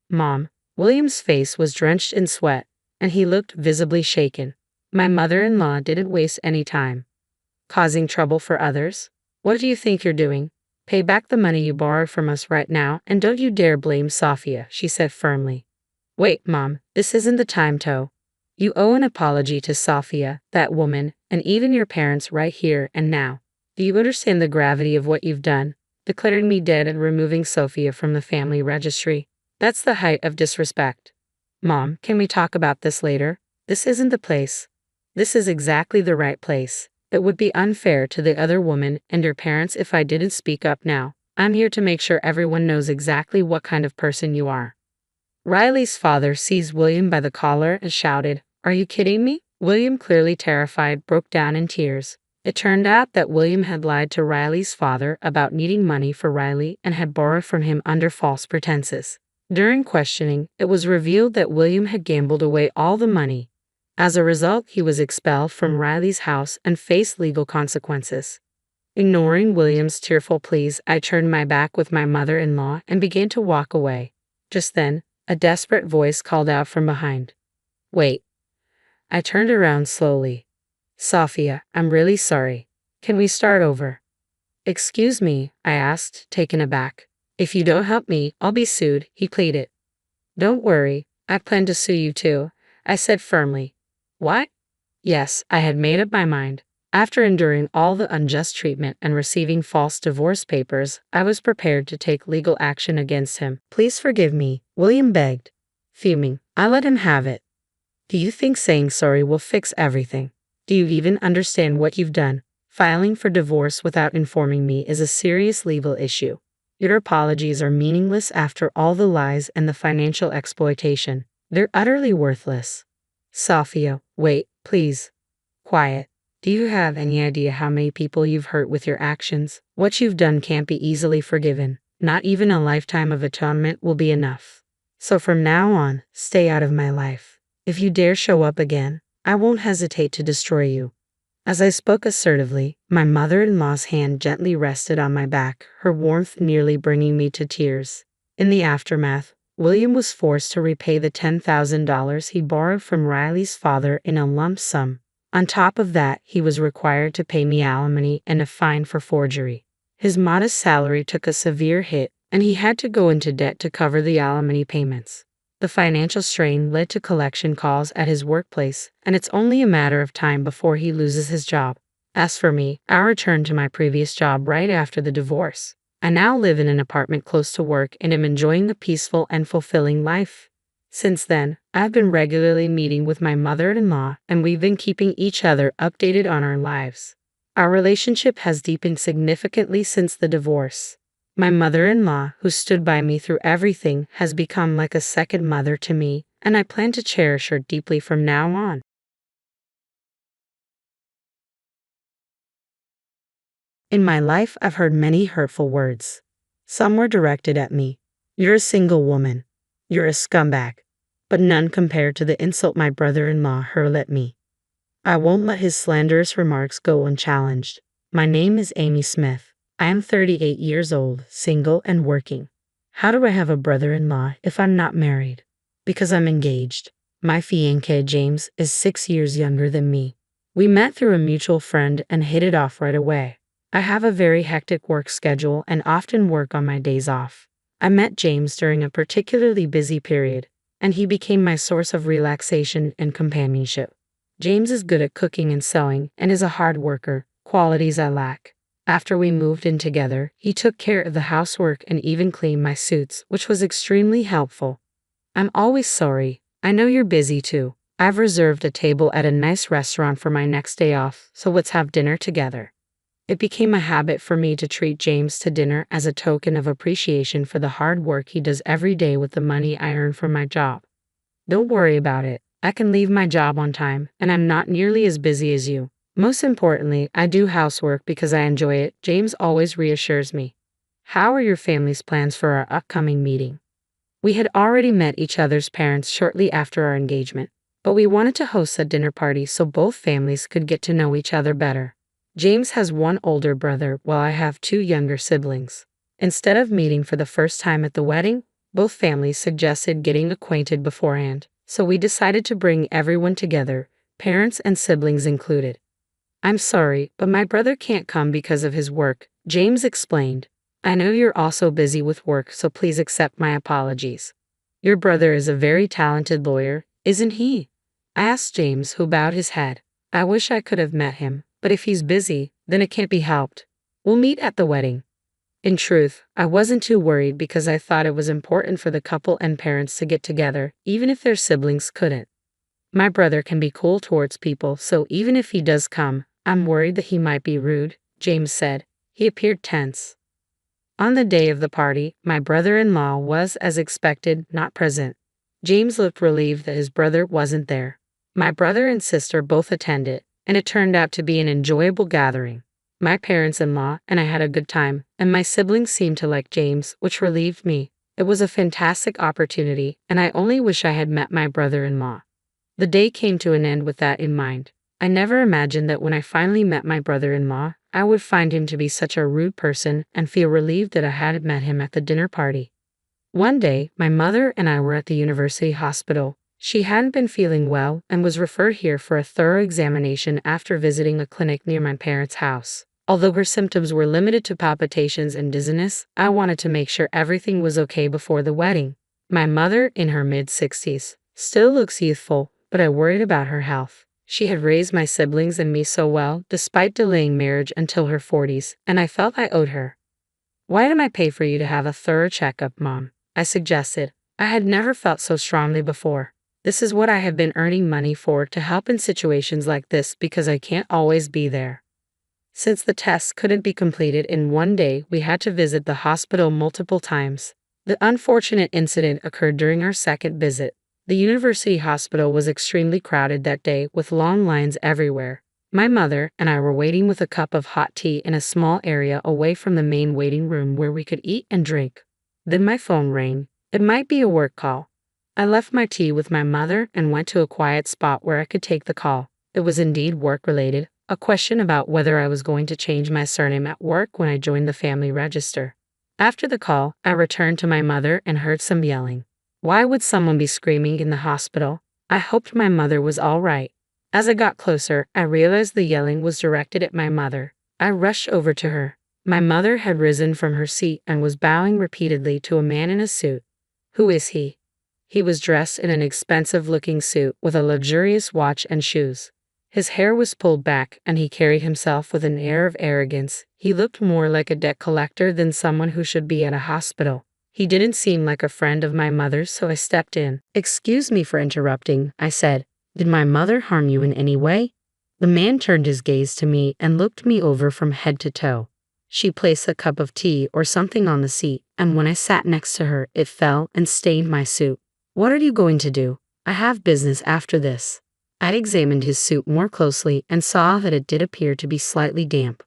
Mom. William's face was drenched in sweat, and he looked visibly shaken. My mother-in-law didn't waste any time. Causing trouble for others? What do you think you're doing? Pay back the money you borrowed from us right now, and don't you dare blame Sophia, she said firmly. Wait, Mom, this isn't the time to. You owe an apology to Sophia, that woman, and even your parents right here and now. Do you understand the gravity of what you've done? Declaring me dead and removing Sophia from the family registry. That's the height of disrespect. Mom, can we talk about this later? This isn't the place. This is exactly the right place. It would be unfair to the other woman and your parents if I didn't speak up now. I'm here to make sure everyone knows exactly what kind of person you are. Riley's father seized William by the collar and shouted, Are you kidding me? William, clearly terrified, broke down in tears. It turned out that William had lied to Riley's father about needing money for Riley and had borrowed from him under false pretenses. During questioning, it was revealed that William had gambled away all the money. As a result, he was expelled from Riley's house and faced legal consequences. Ignoring William's tearful pleas, I turned my back with my mother-in-law and began to walk away. Just then, a desperate voice called out from behind. Wait. I turned around slowly. Sophia, I'm really sorry. Can we start over? Excuse me, I asked, taken aback. If you don't help me, I'll be sued, he pleaded. Don't worry, I plan to sue you too, I said firmly. What? Yes, I had made up my mind. After enduring all the unjust treatment and receiving false divorce papers, I was prepared to take legal action against him. Please forgive me, William begged. Fuming, I let him have it. Do you think saying sorry will fix everything? Do you even understand what you've done? Filing for divorce without informing me is a serious legal issue. Your apologies are meaningless after all the lies and the financial exploitation. They're utterly worthless. Sophia, wait, please. Quiet. Do you have any idea how many people you've hurt with your actions? What you've done can't be easily forgiven. Not even a lifetime of atonement will be enough. So from now on, stay out of my life. If you dare show up again, I won't hesitate to destroy you. As I spoke assertively, my mother-in-law's hand gently rested on my back, her warmth nearly bringing me to tears. In the aftermath, William was forced to repay the $10,000 he borrowed from Riley's father in a lump sum. On top of that, he was required to pay me alimony and a fine for forgery. His modest salary took a severe hit, and he had to go into debt to cover the alimony payments. The financial strain led to collection calls at his workplace, and it's only a matter of time before he loses his job. As for me, I returned to my previous job right after the divorce. I now live in an apartment close to work and am enjoying the peaceful and fulfilling life. Since then, I've been regularly meeting with my mother-in-law, and we've been keeping each other updated on our lives. Our relationship has deepened significantly since the divorce. My mother-in-law, who stood by me through everything, has become like a second mother to me, and I plan to cherish her deeply from now on. In my life, I've heard many hurtful words. Some were directed at me. You're a single woman. You're a scumbag. But none compared to the insult my brother-in-law hurled at me. I won't let his slanderous remarks go unchallenged. My name is Amy Smith. I am 38 years old, single, and working. How do I have a brother-in-law if I'm not married? Because I'm engaged. My fiancé, James, is 6 years younger than me. We met through a mutual friend and hit it off right away. I have a very hectic work schedule and often work on my days off. I met James during a particularly busy period, and he became my source of relaxation and companionship. James is good at cooking and sewing and is a hard worker, qualities I lack. After we moved in together, he took care of the housework and even cleaned my suits, which was extremely helpful. I'm always sorry. I know you're busy too. I've reserved a table at a nice restaurant for my next day off, so let's have dinner together. It became a habit for me to treat James to dinner as a token of appreciation for the hard work he does every day with the money I earn from my job. Don't worry about it. I can leave my job on time, and I'm not nearly as busy as you. Most importantly, I do housework because I enjoy it, James always reassures me. How are your family's plans for our upcoming meeting? We had already met each other's parents shortly after our engagement, but we wanted to host a dinner party so both families could get to know each other better. James has one older brother while I have two younger siblings. Instead of meeting for the first time at the wedding, both families suggested getting acquainted beforehand, so we decided to bring everyone together, parents and siblings included. I'm sorry, but my brother can't come because of his work, James explained. I know you're also busy with work, so please accept my apologies. Your brother is a very talented lawyer, isn't he? I asked James, who bowed his head. I wish I could have met him, but if he's busy, then it can't be helped. We'll meet at the wedding. In truth, I wasn't too worried because I thought it was important for the couple and parents to get together, even if their siblings couldn't. My brother can be cool towards people, so even if he does come, I'm worried that he might be rude, James said. He appeared tense. On the day of the party, my brother-in-law was, as expected, not present. James looked relieved that his brother wasn't there. My brother and sister both attended, and it turned out to be an enjoyable gathering. My parents-in-law and I had a good time, and my siblings seemed to like James, which relieved me. It was a fantastic opportunity, and I only wish I had met my brother-in-law. The day came to an end with that in mind. I never imagined that when I finally met my brother-in-law, I would find him to be such a rude person and feel relieved that I hadn't met him at the dinner party. One day, my mother and I were at the university hospital. She hadn't been feeling well and was referred here for a thorough examination after visiting a clinic near my parents' house. Although her symptoms were limited to palpitations and dizziness, I wanted to make sure everything was okay before the wedding. My mother, in her mid-60s, still looks youthful, but I worried about her health. She had raised my siblings and me so well, despite delaying marriage until her 40s, and I felt I owed her. Why didn't I pay for you to have a thorough checkup, Mom? I suggested. I had never felt so strongly before. This is what I have been earning money for, to help in situations like this because I can't always be there. Since the tests couldn't be completed in one day, we had to visit the hospital multiple times. The unfortunate incident occurred during our second visit. The university hospital was extremely crowded that day with long lines everywhere. My mother and I were waiting with a cup of hot tea in a small area away from the main waiting room where we could eat and drink. Then my phone rang. It might be a work call. I left my tea with my mother and went to a quiet spot where I could take the call. It was indeed work-related, a question about whether I was going to change my surname at work when I joined the family register. After the call, I returned to my mother and heard some yelling. Why would someone be screaming in the hospital? I hoped my mother was all right. As I got closer, I realized the yelling was directed at my mother. I rushed over to her. My mother had risen from her seat and was bowing repeatedly to a man in a suit. Who is he? He was dressed in an expensive-looking suit with a luxurious watch and shoes. His hair was pulled back, and he carried himself with an air of arrogance. He looked more like a debt collector than someone who should be at a hospital. He didn't seem like a friend of my mother's, so I stepped in. "Excuse me for interrupting," I said. "Did my mother harm you in any way?" The man turned his gaze to me and looked me over from head to toe. She placed a cup of tea or something on the seat, and when I sat next to her, it fell and stained my suit. "What are you going to do? I have business after this." I examined his suit more closely and saw that it did appear to be slightly damp.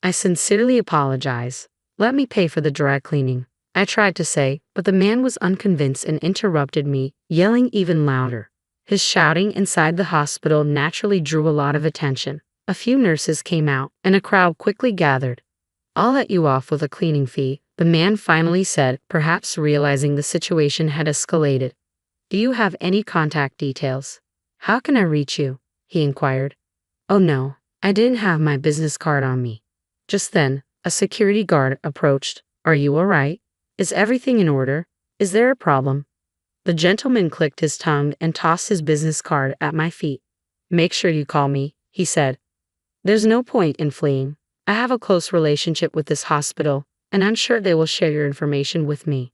"I sincerely apologize. Let me pay for the dry cleaning," I tried to say, but the man was unconvinced and interrupted me, yelling even louder. His shouting inside the hospital naturally drew a lot of attention. A few nurses came out, and a crowd quickly gathered. "I'll let you off with a cleaning fee," the man finally said, perhaps realizing the situation had escalated. "Do you have any contact details? How can I reach you?" he inquired. "Oh no, I didn't have my business card on me." Just then, a security guard approached. "Are you all right? Is everything in order? Is there a problem?" The gentleman clicked his tongue and tossed his business card at my feet. "Make sure you call me," he said. "There's no point in fleeing. I have a close relationship with this hospital, and I'm sure they will share your information with me."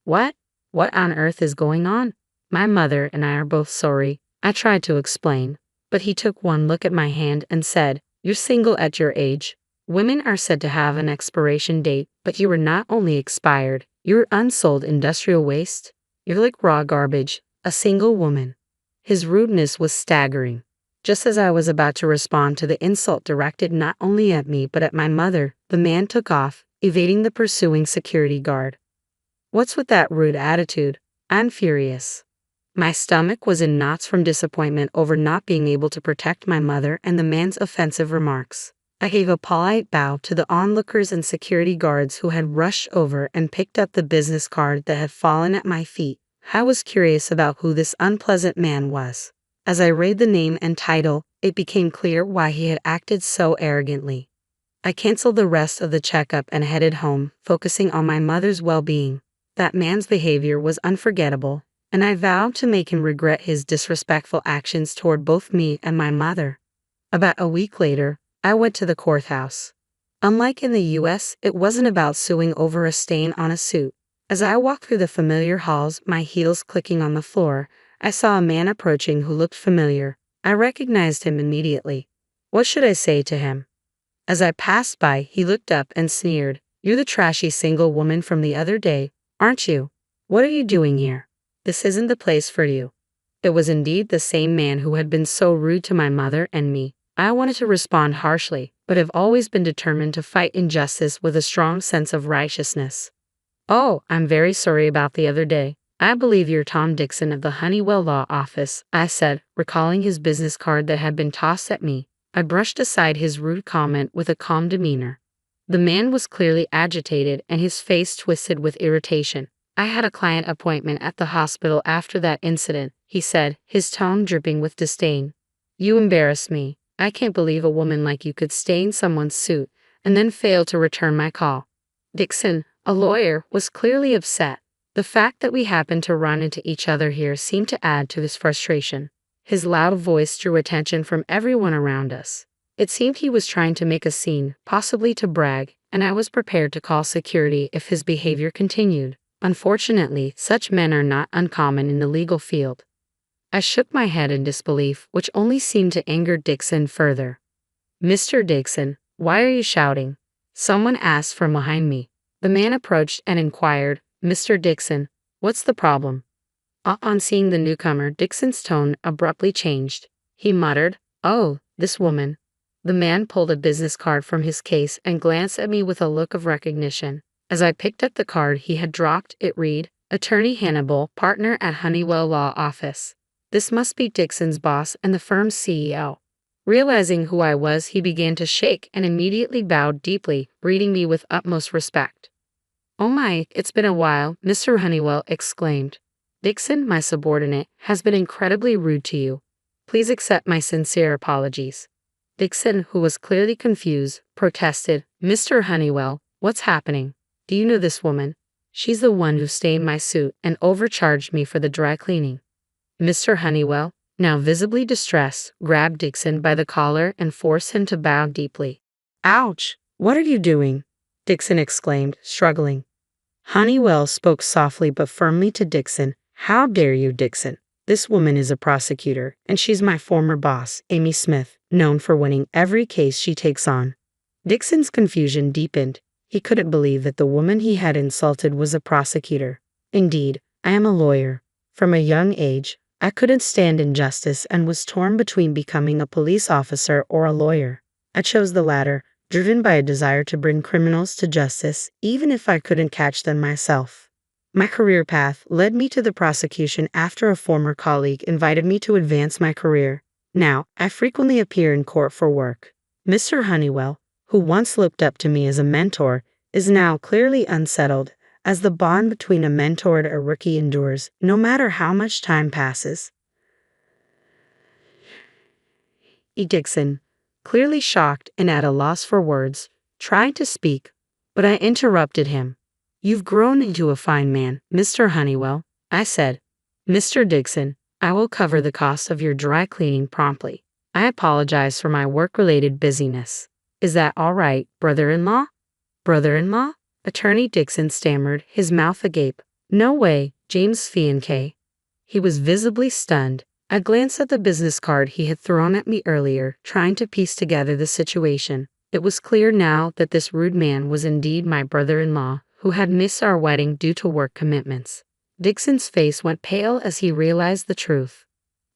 "What? What on earth is going on?" "My mother and I are both sorry," I tried to explain, but he took one look at my hand and said, "You're single at your age. Women are said to have an expiration date, but you were not only expired, you're unsold industrial waste. You're like raw garbage, a single woman. His rudeness was staggering. Just as I was about to respond to the insult directed not only at me but at my mother, the man took off, evading the pursuing security guard. What's with that rude attitude? I'm furious. My stomach was in knots from disappointment over not being able to protect my mother and the man's offensive remarks. I gave a polite bow to the onlookers and security guards who had rushed over and picked up the business card that had fallen at my feet. I was curious about who this unpleasant man was. As I read the name and title, it became clear why he had acted so arrogantly. I canceled the rest of the checkup and headed home, focusing on my mother's well-being. That man's behavior was unforgettable, and I vowed to make him regret his disrespectful actions toward both me and my mother. About a week later, I went to the courthouse. Unlike in the US, it wasn't about suing over a stain on a suit. As I walked through the familiar halls, my heels clicking on the floor, I saw a man approaching who looked familiar. I recognized him immediately. What should I say to him? As I passed by, he looked up and sneered. "You're the trashy single woman from the other day, aren't you? What are you doing here? This isn't the place for you." It was indeed the same man who had been so rude to my mother and me. I wanted to respond harshly, but have always been determined to fight injustice with a strong sense of righteousness. "Oh, I'm very sorry about the other day. I believe you're Tom Dixon of the Honeywell Law Office," I said, recalling his business card that had been tossed at me. I brushed aside his rude comment with a calm demeanor. The man was clearly agitated and his face twisted with irritation. "I had a client appointment at the hospital after that incident," he said, his tone dripping with disdain. "You embarrass me. I can't believe a woman like you could stain someone's suit and then fail to return my call." Dixon, a lawyer, was clearly upset. The fact that we happened to run into each other here seemed to add to his frustration. His loud voice drew attention from everyone around us. It seemed he was trying to make a scene, possibly to brag, and I was prepared to call security if his behavior continued. Unfortunately, such men are not uncommon in the legal field. I shook my head in disbelief, which only seemed to anger Dixon further. "Mr. Dixon, why are you shouting?" someone asked from behind me. The man approached and inquired, "Mr. Dixon, what's the problem?" On seeing the newcomer, Dixon's tone abruptly changed. He muttered, "Oh, this woman." The man pulled a business card from his case and glanced at me with a look of recognition. As I picked up the card he had dropped, it read, "Attorney Hannibal, partner at Honeywell Law Office." This must be Dixon's boss and the firm's CEO. Realizing who I was, he began to shake and immediately bowed deeply, greeting me with utmost respect. "Oh my, it's been a while," Mr. Honeywell exclaimed. "Dixon, my subordinate, has been incredibly rude to you. Please accept my sincere apologies." Dixon, who was clearly confused, protested, "Mr. Honeywell, what's happening? Do you know this woman? She's the one who stained my suit and overcharged me for the dry cleaning." Mr. Honeywell, now visibly distressed, grabbed Dixon by the collar and forced him to bow deeply. "Ouch! What are you doing?" Dixon exclaimed, struggling. Honeywell spoke softly but firmly to Dixon. "How dare you, Dixon? This woman is a prosecutor, and she's my former boss, Amy Smith, known for winning every case she takes on." Dixon's confusion deepened. He couldn't believe that the woman he had insulted was a prosecutor. "Indeed, I am a lawyer. From a young age, I couldn't stand injustice and was torn between becoming a police officer or a lawyer. I chose the latter, driven by a desire to bring criminals to justice, even if I couldn't catch them myself. My career path led me to the prosecution after a former colleague invited me to advance my career. Now, I frequently appear in court for work. Mr. Honeywell, who once looked up to me as a mentor, is now clearly unsettled, as the bond between a mentor and a rookie endures, no matter how much time passes." Dixon, clearly shocked and at a loss for words, tried to speak, but I interrupted him. "You've grown into a fine man, Mr. Honeywell," I said. "Mr. Dixon, I will cover the cost of your dry cleaning promptly. I apologize for my work-related busyness. Is that all right, brother-in-law?" "Brother-in-law?" Attorney Dixon stammered, his mouth agape. "No way, James Fiancay." He was visibly stunned. I glanced at the business card he had thrown at me earlier, trying to piece together the situation. It was clear now that this rude man was indeed my brother-in-law, who had missed our wedding due to work commitments. Dixon's face went pale as he realized the truth.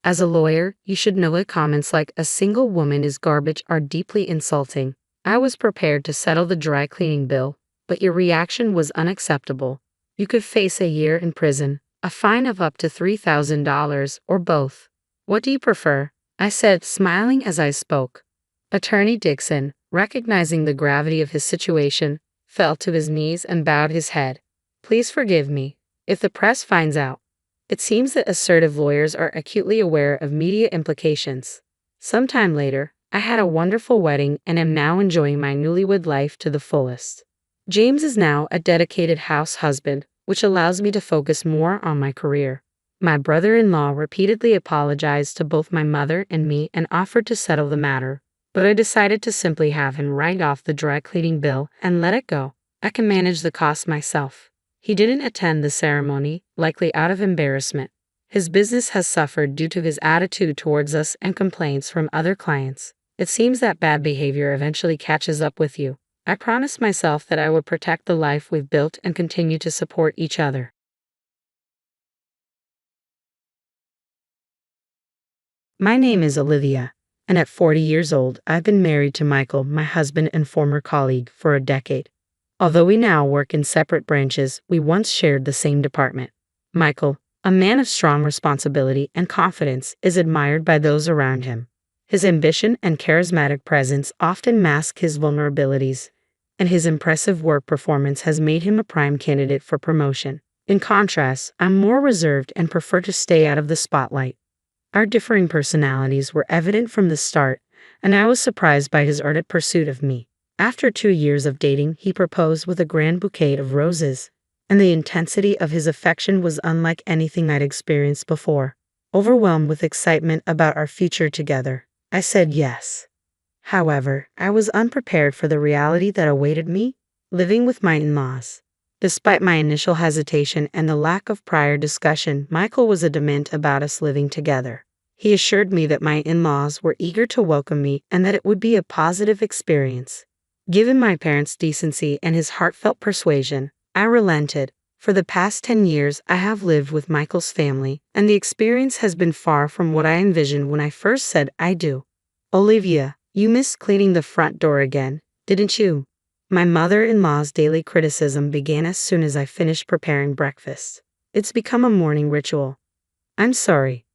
As a lawyer, you should know that comments like "a single woman is garbage" are deeply insulting. I was prepared to settle the dry cleaning bill, but your reaction was unacceptable. You could face a year in prison, a fine of up to $3,000, or both. What do you prefer? I said, smiling as I spoke. Attorney Dixon, recognizing the gravity of his situation, fell to his knees and bowed his head. Please forgive me. If the press finds out. It seems that assertive lawyers are acutely aware of media implications. Sometime later, I had a wonderful wedding and am now enjoying my newlywed life to the fullest. James is now a dedicated house husband, which allows me to focus more on my career. My brother-in-law repeatedly apologized to both my mother and me and offered to settle the matter, but I decided to simply have him write off the dry cleaning bill and let it go. I can manage the cost myself. He didn't attend the ceremony, likely out of embarrassment. His business has suffered due to his attitude towards us and complaints from other clients. It seems that bad behavior eventually catches up with you. I promised myself that I would protect the life we've built and continue to support each other. My name is Olivia, and at 40 years old, I've been married to Michael, my husband and former colleague, for a decade. Although we now work in separate branches, we once shared the same department. Michael, a man of strong responsibility and confidence, is admired by those around him. His ambition and charismatic presence often mask his vulnerabilities, and his impressive work performance has made him a prime candidate for promotion. In contrast, I'm more reserved and prefer to stay out of the spotlight. Our differing personalities were evident from the start, and I was surprised by his ardent pursuit of me. After 2 years of dating, he proposed with a grand bouquet of roses, and the intensity of his affection was unlike anything I'd experienced before. Overwhelmed with excitement about our future together, I said yes. However, I was unprepared for the reality that awaited me, living with my in-laws. Despite my initial hesitation and the lack of prior discussion, Michael was adamant about us living together. He assured me that my in-laws were eager to welcome me and that it would be a positive experience. Given my parents' decency and his heartfelt persuasion, I relented. For the past 10 years, I have lived with Michael's family, and the experience has been far from what I envisioned when I first said I do. Olivia, you missed cleaning the front door again, didn't you? My mother-in-law's daily criticism began as soon as I finished preparing breakfast. It's become a morning ritual. I'm sorry.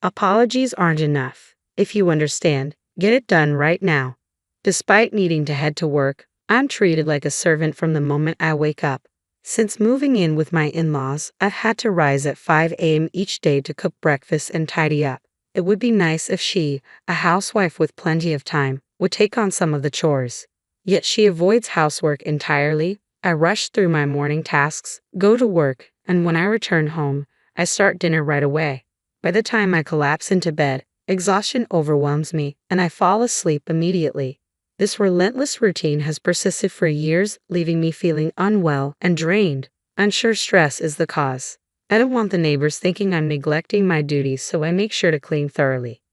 Apologies aren't enough. If you understand, get it done right now. Despite needing to head to work, I'm treated like a servant from the moment I wake up. Since moving in with my in-laws, I've had to rise at 5 a.m. each day to cook breakfast and tidy up. It would be nice if she, a housewife with plenty of time, would take on some of the chores. Yet she avoids housework entirely. I rush through my morning tasks, go to work, and when I return home, I start dinner right away. By the time I collapse into bed, exhaustion overwhelms me, and I fall asleep immediately. This relentless routine has persisted for years, leaving me feeling unwell and drained. I'm sure stress is the cause. I don't want the neighbors thinking I'm neglecting my duties, so I make sure to clean thoroughly.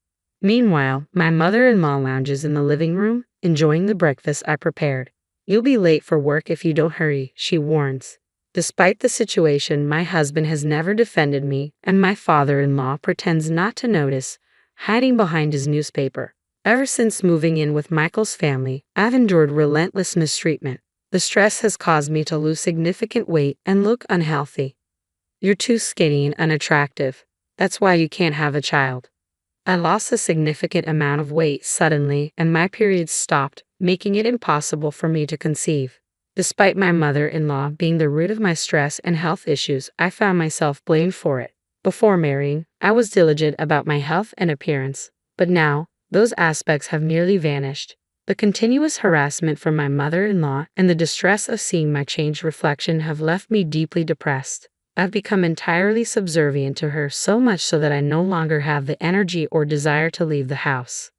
Meanwhile, my mother-in-law lounges in the living room, enjoying the breakfast I prepared. You'll be late for work if you don't hurry, she warns. Despite the situation, my husband has never defended me, and my father-in-law pretends not to notice, hiding behind his newspaper. Ever since moving in with Michael's family, I've endured relentless mistreatment. The stress has caused me to lose significant weight and look unhealthy. You're too skinny and unattractive. That's why you can't have a child. I lost a significant amount of weight suddenly, and my periods stopped, making it impossible for me to conceive. Despite my mother-in-law being the root of my stress and health issues, I found myself blamed for it. Before marrying, I was diligent about my health and appearance, but now, those aspects have nearly vanished. The continuous harassment from my mother-in-law and the distress of seeing my changed reflection have left me deeply depressed. I've become entirely subservient to her, so much so that I no longer have the energy or desire to leave the house.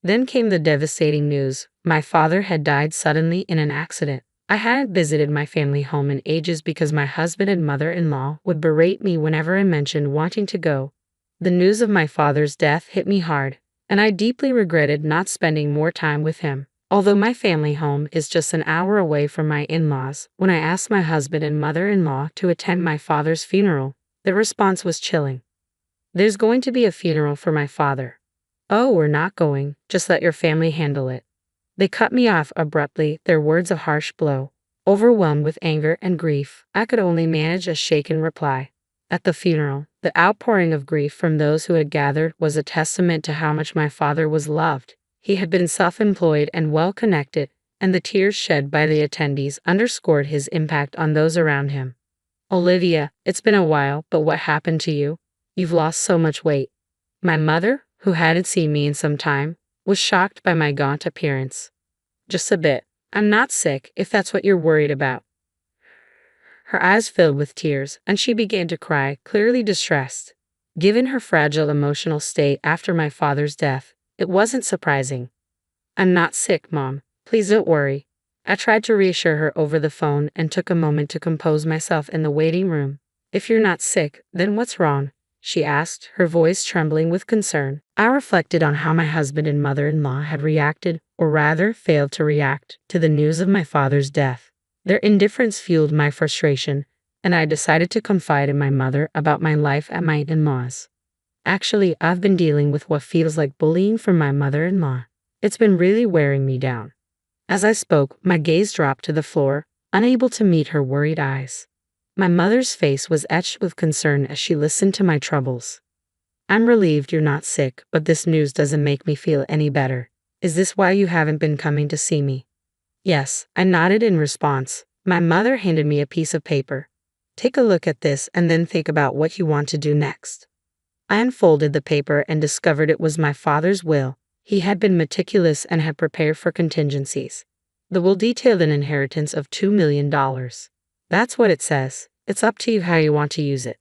Then came the devastating news. My father had died suddenly in an accident. I hadn't visited my family home in ages because my husband and mother-in-law would berate me whenever I mentioned wanting to go. The news of my father's death hit me hard, and I deeply regretted not spending more time with him. Although my family home is just an hour away from my in-laws, when I asked my husband and mother-in-law to attend my father's funeral, the response was chilling. There's going to be a funeral for my father. Oh, we're not going, just let your family handle it. They cut me off abruptly, their words a harsh blow. Overwhelmed with anger and grief, I could only manage a shaken reply. At the funeral, the outpouring of grief from those who had gathered was a testament to how much my father was loved. He had been self-employed and well-connected, and the tears shed by the attendees underscored his impact on those around him. Olivia, it's been a while, but what happened to you? You've lost so much weight. My mother, who hadn't seen me in some time, was shocked by my gaunt appearance. Just a bit. I'm not sick, if that's what you're worried about. Her eyes filled with tears, and she began to cry, clearly distressed. Given her fragile emotional state after my father's death, it wasn't surprising. I'm not sick, Mom. Please don't worry. I tried to reassure her over the phone and took a moment to compose myself in the waiting room. If you're not sick, then what's wrong? She asked, her voice trembling with concern. I reflected on how my husband and mother-in-law had reacted, or rather failed to react, to the news of my father's death. Their indifference fueled my frustration, and I decided to confide in my mother about my life at my in-laws. Actually, I've been dealing with what feels like bullying from my mother-in-law. It's been really wearing me down. As I spoke, my gaze dropped to the floor, unable to meet her worried eyes. My mother's face was etched with concern as she listened to my troubles. I'm relieved you're not sick, but this news doesn't make me feel any better. Is this why you haven't been coming to see me? Yes, I nodded in response. My mother handed me a piece of paper. Take a look at this and then think about what you want to do next. I unfolded the paper and discovered it was my father's will. He had been meticulous and had prepared for contingencies. The will detailed an inheritance of $2 million. That's what it says. It's up to you how you want to use it.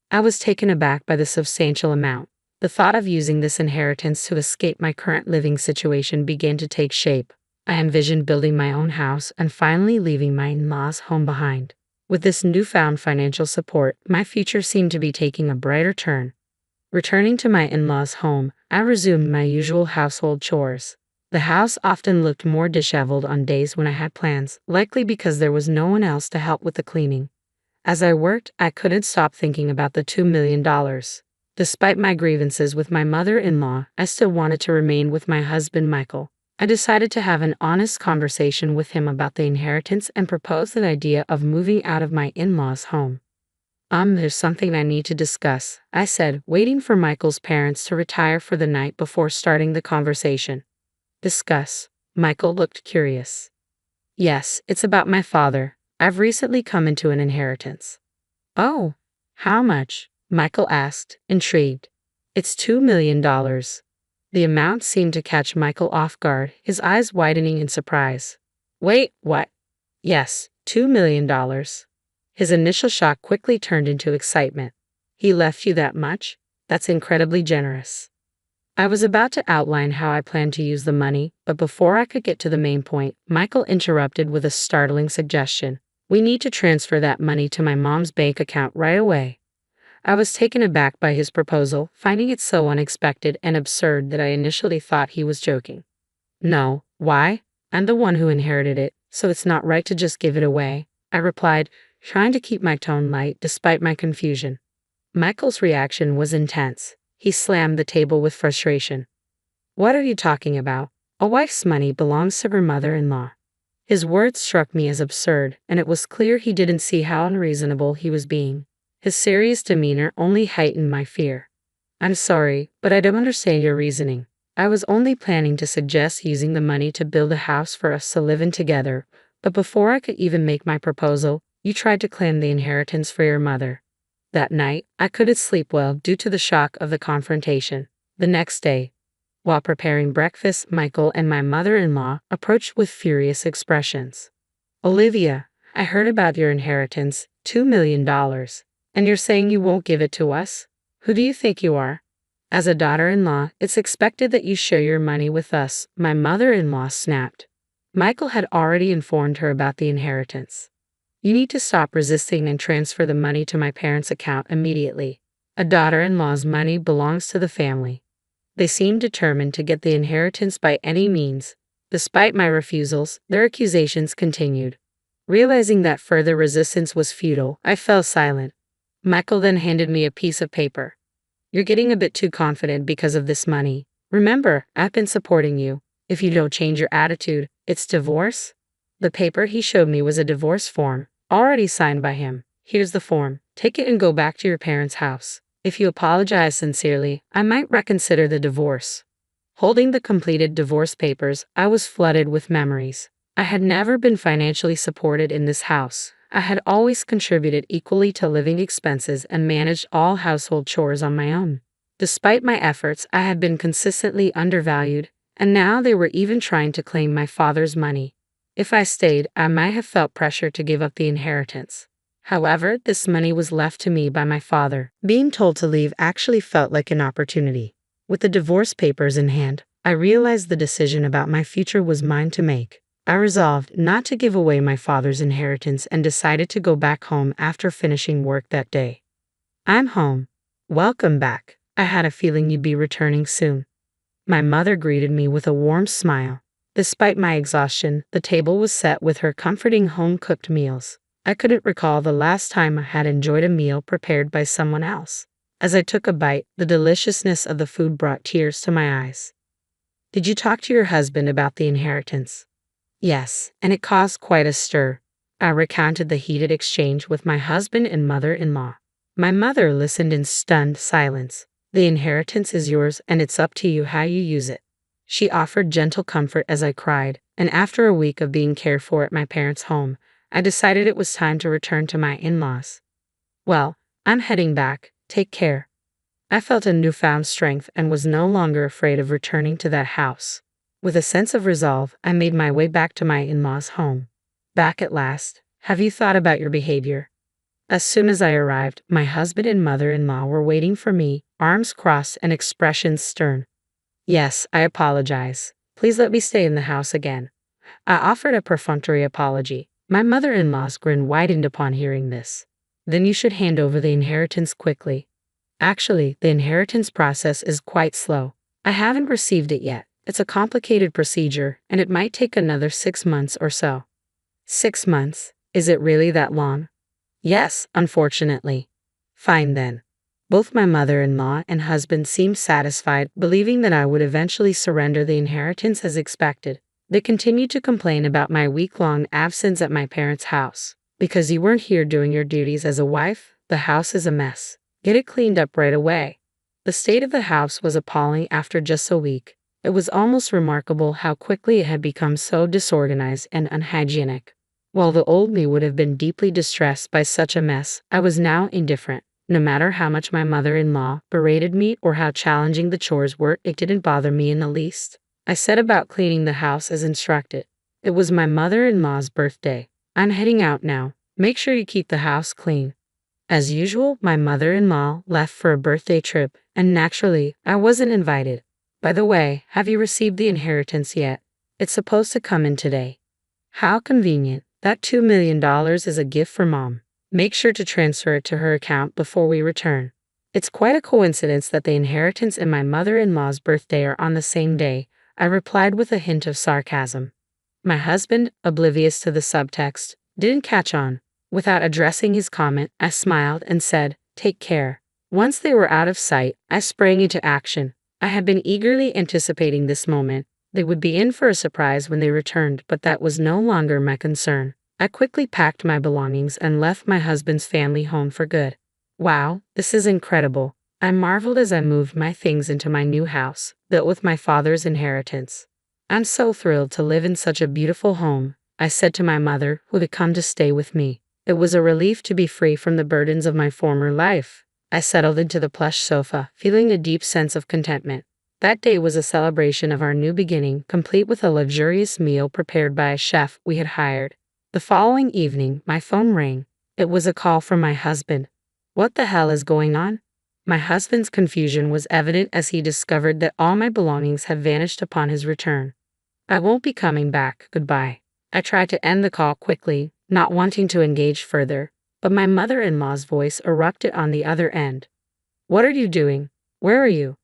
I was taken aback by the substantial amount. The thought of using this inheritance to escape my current living situation began to take shape. I envisioned building my own house and finally leaving my in-laws' home behind. With this newfound financial support, my future seemed to be taking a brighter turn. Returning to my in-laws' home, I resumed my usual household chores. The house often looked more disheveled on days when I had plans, likely because there was no one else to help with the cleaning. As I worked, I couldn't stop thinking about the $2 million. Despite my grievances with my mother-in-law, I still wanted to remain with my husband Michael. I decided to have an honest conversation with him about the inheritance and proposed the idea of moving out of my in-laws' home. There's something I need to discuss, I said, waiting for Michael's parents to retire for the night before starting the conversation. Discuss. Michael looked curious. Yes, it's about my father. I've recently come into an inheritance. Oh, how much? Michael asked, intrigued. It's $2 million. The amount seemed to catch Michael off guard, his eyes widening in surprise. Wait, what? Yes, $2 million. His initial shock quickly turned into excitement. He left you that much? That's incredibly generous. I was about to outline how I planned to use the money, but before I could get to the main point, Michael interrupted with a startling suggestion. We need to transfer that money to my mom's bank account right away. I was taken aback by his proposal, finding it so unexpected and absurd that I initially thought he was joking. No, why? I'm the one who inherited it, so it's not right to just give it away, I replied, trying to keep my tone light despite my confusion. Michael's reaction was intense. He slammed the table with frustration. What are you talking about? A wife's money belongs to her mother-in-law. His words struck me as absurd, and it was clear he didn't see how unreasonable he was being. His serious demeanor only heightened my fear. I'm sorry, but I don't understand your reasoning. I was only planning to suggest using the money to build a house for us to live in together, but before I could even make my proposal, you tried to claim the inheritance for your mother. That night, I couldn't sleep well due to the shock of the confrontation. The next day, while preparing breakfast, Michael and my mother-in-law approached with furious expressions. Olivia, I heard about your inheritance, $2 million, and you're saying you won't give it to us? Who do you think you are? As a daughter-in-law, it's expected that you share your money with us, my mother-in-law snapped. Michael had already informed her about the inheritance. You need to stop resisting and transfer the money to my parents' account immediately. A daughter-in-law's money belongs to the family. They seemed determined to get the inheritance by any means. Despite my refusals, their accusations continued. Realizing that further resistance was futile, I fell silent. Michael then handed me a piece of paper. You're getting a bit too confident because of this money. Remember, I've been supporting you. If you don't change your attitude, it's divorce. The paper he showed me was a divorce form, already signed by him. Here's the form. Take it and go back to your parents' house. If you apologize sincerely, I might reconsider the divorce. Holding the completed divorce papers, I was flooded with memories. I had never been financially supported in this house. I had always contributed equally to living expenses and managed all household chores on my own. Despite my efforts, I had been consistently undervalued, and now they were even trying to claim my father's money. If I stayed, I might have felt pressure to give up the inheritance. However, this money was left to me by my father. Being told to leave actually felt like an opportunity. With the divorce papers in hand, I realized the decision about my future was mine to make. I resolved not to give away my father's inheritance and decided to go back home after finishing work that day. I'm home. Welcome back. I had a feeling you'd be returning soon. My mother greeted me with a warm smile. Despite my exhaustion, the table was set with her comforting home-cooked meals. I couldn't recall the last time I had enjoyed a meal prepared by someone else. As I took a bite, the deliciousness of the food brought tears to my eyes. Did you talk to your husband about the inheritance? Yes, and it caused quite a stir. I recounted the heated exchange with my husband and mother-in-law. My mother listened in stunned silence. The inheritance is yours and it's up to you how you use it. She offered gentle comfort as I cried, and after a week of being cared for at my parents' home, I decided it was time to return to my in-laws. Well, I'm heading back. Take care. I felt a newfound strength and was no longer afraid of returning to that house. With a sense of resolve, I made my way back to my in-laws' home. Back at last. Have you thought about your behavior? As soon as I arrived, my husband and mother-in-law were waiting for me, arms crossed and expressions stern. Yes, I apologize. Please let me stay in the house again. I offered a perfunctory apology. My mother-in-law's grin widened upon hearing this. Then you should hand over the inheritance quickly. Actually, the inheritance process is quite slow. I haven't received it yet. It's a complicated procedure, and it might take another 6 months or so. 6 months? Is it really that long? Yes, unfortunately. Fine then. Both my mother-in-law and husband seemed satisfied, believing that I would eventually surrender the inheritance as expected. They continued to complain about my week-long absence at my parents' house. Because you weren't here doing your duties as a wife, the house is a mess. Get it cleaned up right away. The state of the house was appalling after just a week. It was almost remarkable how quickly it had become so disorganized and unhygienic. While the old me would have been deeply distressed by such a mess, I was now indifferent. No matter how much my mother-in-law berated me or how challenging the chores were, it didn't bother me in the least. I set about cleaning the house as instructed. It was my mother-in-law's birthday. I'm heading out now. Make sure you keep the house clean. As usual, my mother-in-law left for a birthday trip, and naturally, I wasn't invited. By the way, have you received the inheritance yet? It's supposed to come in today. How convenient. That $2 million is a gift for Mom. Make sure to transfer it to her account before we return. It's quite a coincidence that the inheritance and my mother-in-law's birthday are on the same day, I replied with a hint of sarcasm. My husband, oblivious to the subtext, didn't catch on. Without addressing his comment, I smiled and said, "Take care." Once they were out of sight, I sprang into action. I had been eagerly anticipating this moment. They would be in for a surprise when they returned, but that was no longer my concern. I quickly packed my belongings and left my husband's family home for good. Wow, this is incredible. I marveled as I moved my things into my new house, built with my father's inheritance. I'm so thrilled to live in such a beautiful home, I said to my mother, who had come to stay with me. It was a relief to be free from the burdens of my former life. I settled into the plush sofa, feeling a deep sense of contentment. That day was a celebration of our new beginning, complete with a luxurious meal prepared by a chef we had hired. The following evening, my phone rang. It was a call from my husband. What the hell is going on? My husband's confusion was evident as he discovered that all my belongings had vanished upon his return. I won't be coming back, goodbye. I tried to end the call quickly, not wanting to engage further, but my mother-in-law's voice erupted on the other end. What are you doing? Where are you?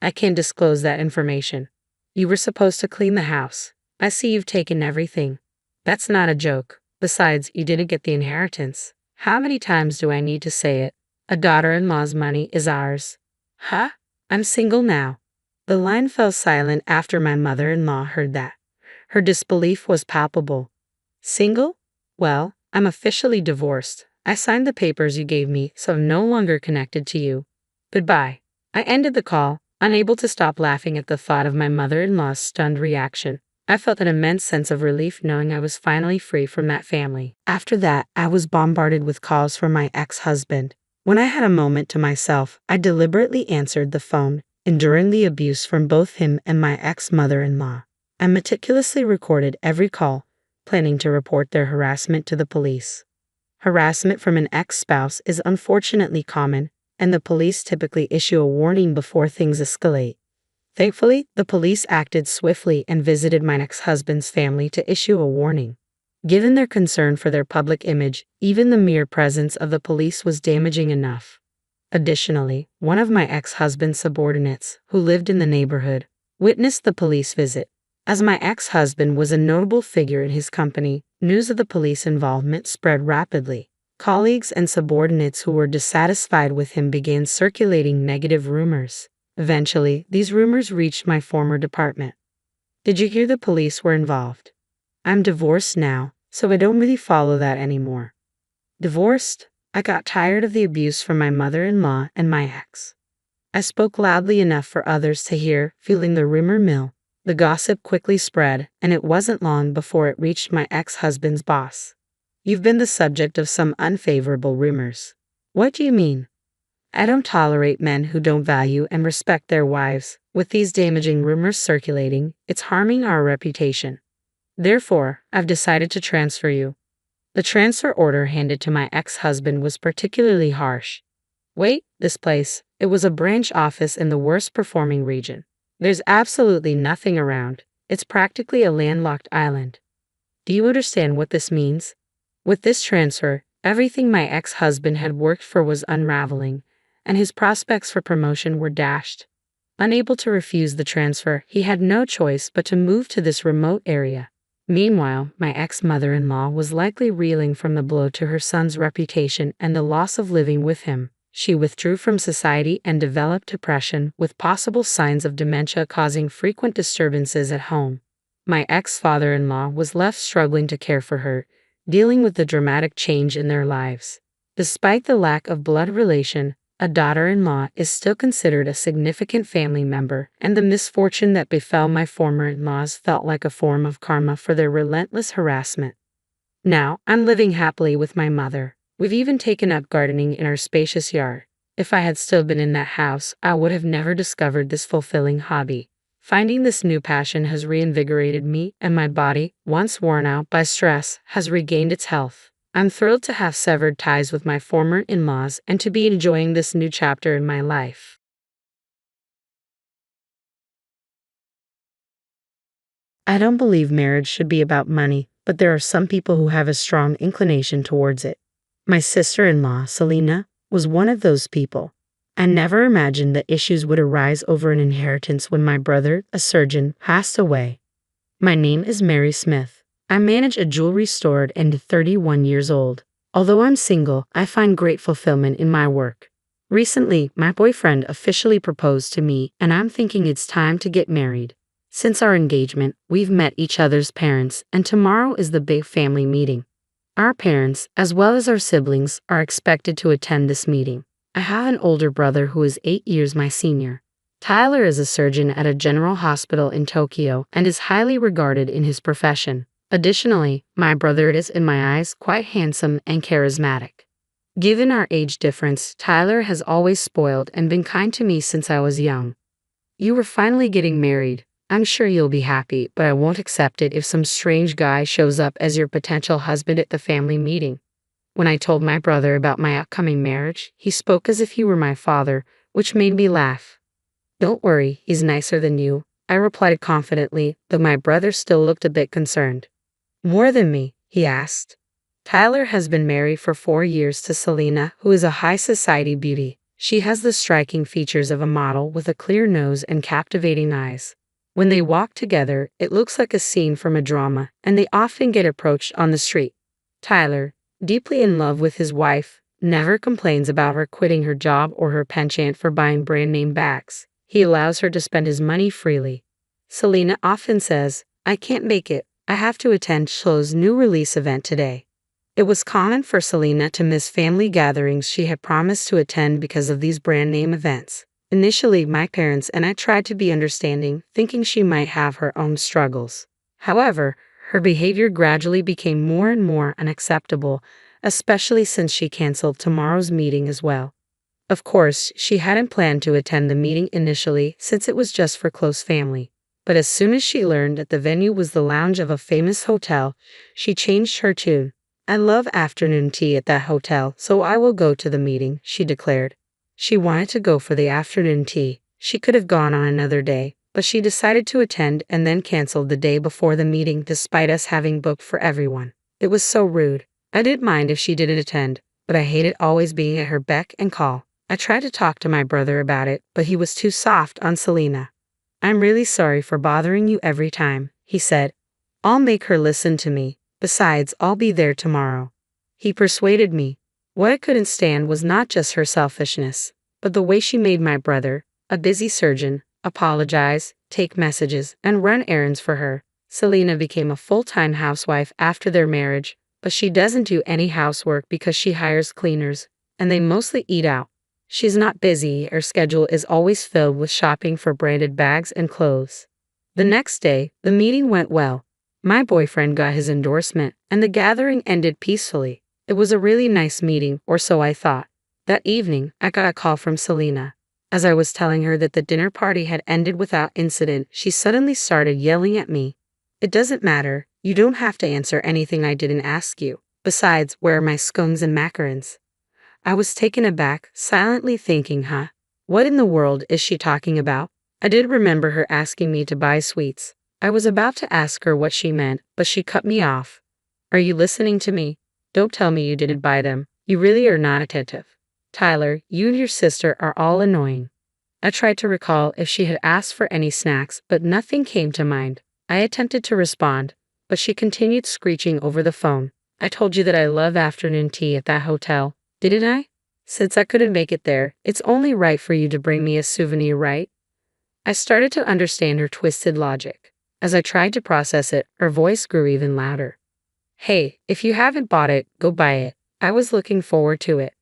I can't disclose that information. You were supposed to clean the house. I see you've taken everything. That's not a joke. Besides, you didn't get the inheritance. How many times do I need to say it? A daughter-in-law's money is ours. Huh? I'm single now. The line fell silent after my mother-in-law heard that. Her disbelief was palpable. Single? Well, I'm officially divorced. I signed the papers you gave me, so I'm no longer connected to you. Goodbye. I ended the call, unable to stop laughing at the thought of my mother-in-law's stunned reaction. I felt an immense sense of relief knowing I was finally free from that family. After that, I was bombarded with calls from my ex-husband. When I had a moment to myself, I deliberately answered the phone, enduring the abuse from both him and my ex-mother-in-law. I meticulously recorded every call, planning to report their harassment to the police. Harassment from an ex-spouse is unfortunately common, and the police typically issue a warning before things escalate. Thankfully, the police acted swiftly and visited my ex-husband's family to issue a warning. Given their concern for their public image, even the mere presence of the police was damaging enough. Additionally, one of my ex-husband's subordinates, who lived in the neighborhood, witnessed the police visit. As my ex-husband was a notable figure in his company, news of the police involvement spread rapidly. Colleagues and subordinates who were dissatisfied with him began circulating negative rumors. Eventually, these rumors reached my former department. Did you hear the police were involved? I'm divorced now, so I don't really follow that anymore. Divorced? I got tired of the abuse from my mother-in-law and my ex. I spoke loudly enough for others to hear, fueling the rumor mill. The gossip quickly spread, and it wasn't long before it reached my ex-husband's boss. You've been the subject of some unfavorable rumors. What do you mean? I don't tolerate men who don't value and respect their wives. With these damaging rumors circulating, it's harming our reputation. Therefore, I've decided to transfer you. The transfer order handed to my ex-husband was particularly harsh. Wait, this place, it was a branch office in the worst performing region. There's absolutely nothing around. It's practically a landlocked island. Do you understand what this means? With this transfer, everything my ex-husband had worked for was unraveling, and his prospects for promotion were dashed. Unable to refuse the transfer, he had no choice but to move to this remote area. Meanwhile, my ex-mother-in-law was likely reeling from the blow to her son's reputation and the loss of living with him. She withdrew from society and developed depression, with possible signs of dementia causing frequent disturbances at home. My ex-father-in-law was left struggling to care for her, dealing with the dramatic change in their lives. Despite the lack of blood relation, a daughter-in-law is still considered a significant family member, and the misfortune that befell my former in-laws felt like a form of karma for their relentless harassment. Now, I'm living happily with my mother. We've even taken up gardening in our spacious yard. If I had still been in that house, I would have never discovered this fulfilling hobby. Finding this new passion has reinvigorated me, and my body, once worn out by stress, has regained its health. I'm thrilled to have severed ties with my former in-laws and to be enjoying this new chapter in my life. I don't believe marriage should be about money, but there are some people who have a strong inclination towards it. My sister-in-law, Selena, was one of those people. I never imagined that issues would arise over an inheritance when my brother, a surgeon, passed away. My name is Mary Smith. I manage a jewelry store and 31 years old. Although I'm single, I find great fulfillment in my work. Recently, my boyfriend officially proposed to me, and I'm thinking it's time to get married. Since our engagement, we've met each other's parents, and tomorrow is the big family meeting. Our parents, as well as our siblings, are expected to attend this meeting. I have an older brother who is 8 years my senior. Tyler is a surgeon at a general hospital in Tokyo and is highly regarded in his profession. Additionally, my brother is, in my eyes, quite handsome and charismatic. Given our age difference, Tyler has always spoiled and been kind to me since I was young. You were finally getting married. I'm sure you'll be happy, but I won't accept it if some strange guy shows up as your potential husband at the family meeting. When I told my brother about my upcoming marriage, he spoke as if he were my father, which made me laugh. Don't worry, he's nicer than you, I replied confidently, though my brother still looked a bit concerned. More than me? He asked. Tyler has been married for 4 years to Selena, who is a high society beauty. She has the striking features of a model with a clear nose and captivating eyes. When they walk together, it looks like a scene from a drama, and they often get approached on the street. Tyler, deeply in love with his wife, never complains about her quitting her job or her penchant for buying brand name bags. He allows her to spend his money freely. Selena often says, "I can't make it. I have to attend Show's new release event today." It was common for Selena to miss family gatherings she had promised to attend because of these brand name events. Initially, my parents and I tried to be understanding, thinking she might have her own struggles. However, her behavior gradually became more and more unacceptable, especially since she canceled tomorrow's meeting as well. Of course, she hadn't planned to attend the meeting initially since it was just for close family. But as soon as she learned that the venue was the lounge of a famous hotel, she changed her tune. "I love afternoon tea at that hotel, so I will go to the meeting," she declared. She wanted to go for the afternoon tea. She could have gone on another day, but she decided to attend and then canceled the day before the meeting despite us having booked for everyone. It was so rude. I didn't mind if she didn't attend, but I hated always being at her beck and call. I tried to talk to my brother about it, but he was too soft on Selena. "I'm really sorry for bothering you every time," he said. "I'll make her listen to me. Besides, I'll be there tomorrow." He persuaded me. What I couldn't stand was not just her selfishness, but the way she made my brother, a busy surgeon, apologize, take messages, and run errands for her. Selena became a full-time housewife after their marriage, but she doesn't do any housework because she hires cleaners, and they mostly eat out. She's not busy, her schedule is always filled with shopping for branded bags and clothes. The next day, the meeting went well. My boyfriend got his endorsement, and the gathering ended peacefully. It was a really nice meeting, or so I thought. That evening, I got a call from Selena. As I was telling her that the dinner party had ended without incident, she suddenly started yelling at me. "It doesn't matter. You don't have to answer anything I didn't ask you. Besides, where are my scones and macarons?" I was taken aback, silently thinking, what in the world is she talking about? I did remember her asking me to buy sweets. I was about to ask her what she meant, but she cut me off. "Are you listening to me? Don't tell me you didn't buy them. You really are not attentive. Tyler, you and your sister are all annoying." I tried to recall if she had asked for any snacks, but nothing came to mind. I attempted to respond, but she continued screeching over the phone. "I told you that I love afternoon tea at that hotel, didn't I? Since I couldn't make it there, it's only right for you to bring me a souvenir, right?" I started to understand her twisted logic. As I tried to process it, her voice grew even louder. "Hey, if you haven't bought it, go buy it. I was looking forward to it.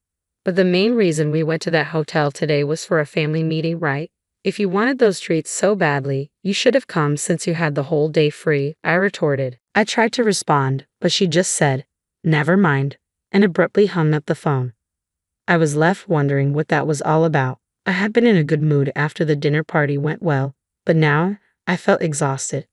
But the main reason we went to that hotel today was for a family meeting, right? If you wanted those treats so badly, you should have come since you had the whole day free," I retorted. I tried to respond, but she just said, "Never mind," and abruptly hung up the phone. I was left wondering what that was all about. I had been in a good mood after the dinner party went well, but now I felt exhausted.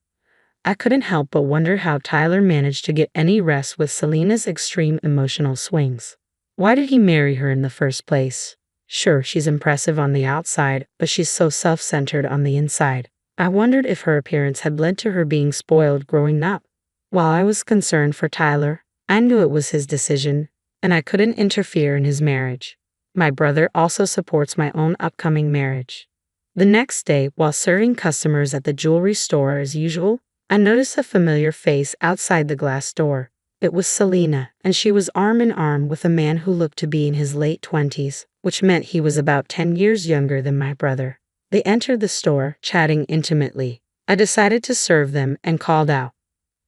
I couldn't help but wonder how Tyler managed to get any rest with Selena's extreme emotional swings. Why did he marry her in the first place? Sure, she's impressive on the outside, but she's so self-centered on the inside. I wondered if her appearance had led to her being spoiled growing up. While I was concerned for Tyler, I knew it was his decision, and I couldn't interfere in his marriage. My brother also supports my own upcoming marriage. The next day, while serving customers at the jewelry store as usual, I noticed a familiar face outside the glass door. It was Selena, and she was arm in arm with a man who looked to be in his late 20s, which meant he was about 10 years younger than my brother. They entered the store, chatting intimately. I decided to serve them and called out.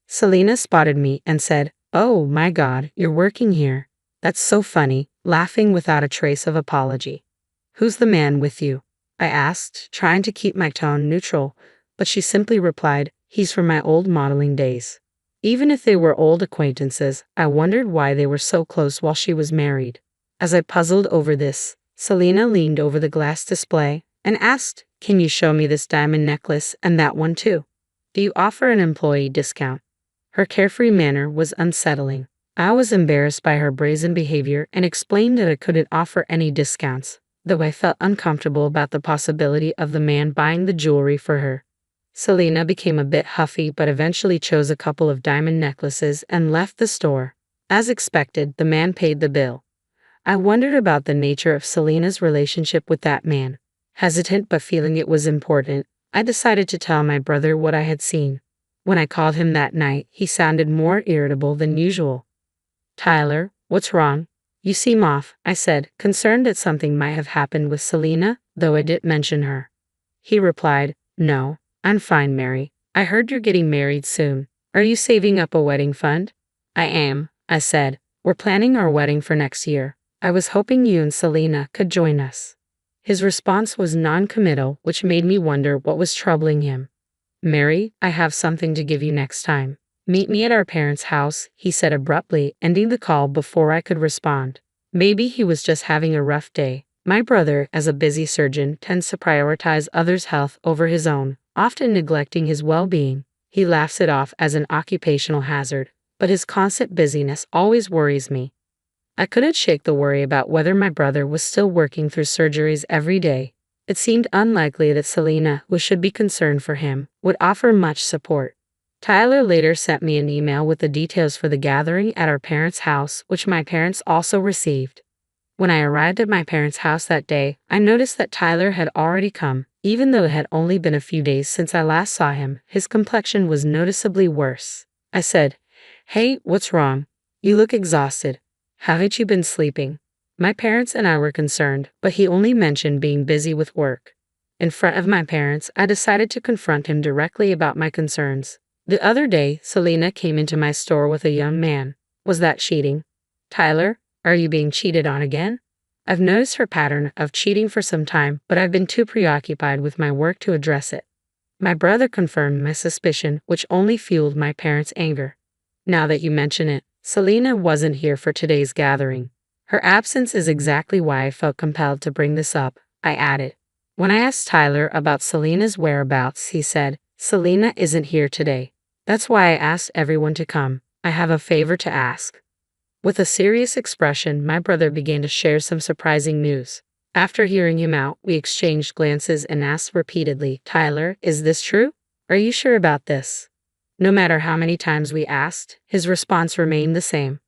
Selena spotted me and said, "Oh my God, you're working here. That's so funny," laughing without a trace of apology. "Who's the man with you?" I asked, trying to keep my tone neutral, but she simply replied, "He's from my old modeling days." Even if they were old acquaintances, I wondered why they were so close while she was married. As I puzzled over this, Selena leaned over the glass display and asked, "Can you show me this diamond necklace and that one too? Do you offer an employee discount?" Her carefree manner was unsettling. I was embarrassed by her brazen behavior and explained that I couldn't offer any discounts, though I felt uncomfortable about the possibility of the man buying the jewelry for her. Selena became a bit huffy but eventually chose a couple of diamond necklaces and left the store. As expected, the man paid the bill. I wondered about the nature of Selena's relationship with that man. Hesitant but feeling it was important, I decided to tell my brother what I had seen. When I called him that night, he sounded more irritable than usual. Tyler, what's wrong? You seem off, I said, concerned that something might have happened with Selena, though I didn't mention her. He replied, No, I'm fine, Mary. I heard you're getting married soon. Are you saving up a wedding fund? I am, I said. We're planning our wedding for next year. I was hoping you and Selena could join us. His response was non-committal, which made me wonder what was troubling him. Mary, I have something to give you next time. Meet me at our parents' house, he said abruptly, ending the call before I could respond. Maybe he was just having a rough day. My brother, as a busy surgeon, tends to prioritize others' health over his own, often neglecting his well-being. He laughs it off as an occupational hazard, but his constant busyness always worries me. I couldn't shake the worry about whether my brother was still working through surgeries every day. It seemed unlikely that Selena, who should be concerned for him, would offer much support. Tyler later sent me an email with the details for the gathering at our parents' house, which my parents also received. When I arrived at my parents' house that day, I noticed that Tyler had already come. Even though it had only been a few days since I last saw him, his complexion was noticeably worse. I said, Hey, what's wrong? You look exhausted. Haven't you been sleeping? My parents and I were concerned, but he only mentioned being busy with work. In front of my parents, I decided to confront him directly about my concerns. The other day, Selena came into my store with a young man. Was that cheating? Tyler, are you being cheated on again? I've noticed her pattern of cheating for some time, but I've been too preoccupied with my work to address it. My brother confirmed my suspicion, which only fueled my parents' anger. Now that you mention it, Selena wasn't here for today's gathering. Her absence is exactly why I felt compelled to bring this up, I added. When I asked Tyler about Selena's whereabouts, he said, Selena isn't here today. That's why I asked everyone to come. I have a favor to ask. With a serious expression, my brother began to share some surprising news. After hearing him out, we exchanged glances and asked repeatedly, Tyler, is this true? Are you sure about this? No matter how many times we asked, his response remained the same.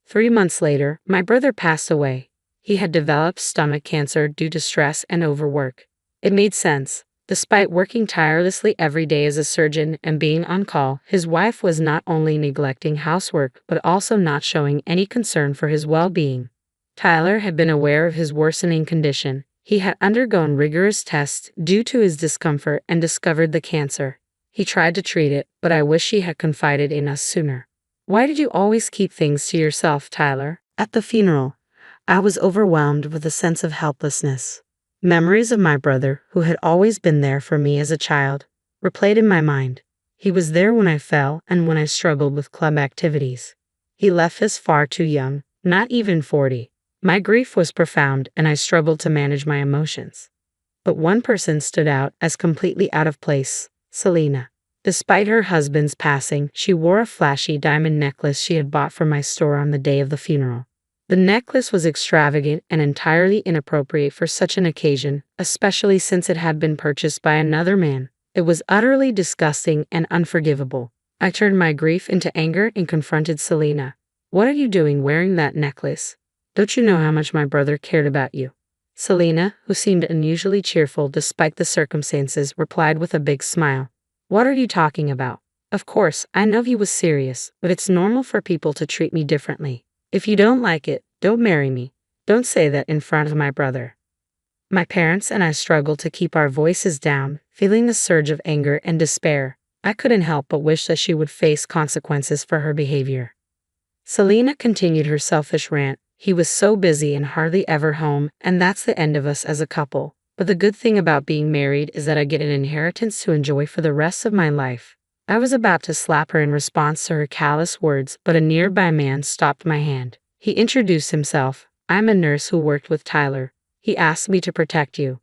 3 months later, my brother passed away. He had developed stomach cancer due to stress and overwork. It made sense. Despite working tirelessly every day as a surgeon and being on call, his wife was not only neglecting housework but also not showing any concern for his well-being. Tyler had been aware of his worsening condition. He had undergone rigorous tests due to his discomfort and discovered the cancer. He tried to treat it, but I wish he had confided in us sooner. Why did you always keep things to yourself, Tyler? At the funeral, I was overwhelmed with a sense of helplessness. Memories of my brother, who had always been there for me as a child, replayed in my mind. He was there when I fell and when I struggled with club activities. He left us far too young, not even 40. My grief was profound and I struggled to manage my emotions. But one person stood out as completely out of place, Selena. Despite her husband's passing, she wore a flashy diamond necklace she had bought from my store on the day of the funeral. The necklace was extravagant and entirely inappropriate for such an occasion, especially since it had been purchased by another man. It was utterly disgusting and unforgivable. I turned my grief into anger and confronted Selena. What are you doing wearing that necklace? Don't you know how much my brother cared about you? Selena, who seemed unusually cheerful despite the circumstances, replied with a big smile. What are you talking about? Of course, I know he was serious, but it's normal for people to treat me differently. If you don't like it, don't marry me. Don't say that in front of my brother. My parents and I struggled to keep our voices down, feeling the surge of anger and despair. I couldn't help but wish that she would face consequences for her behavior. Selena continued her selfish rant. He was so busy and hardly ever home, and that's the end of us as a couple. But the good thing about being married is that I get an inheritance to enjoy for the rest of my life. I was about to slap her in response to her callous words, but a nearby man stopped my hand. He introduced himself. I'm a nurse who worked with Tyler. He asked me to protect you.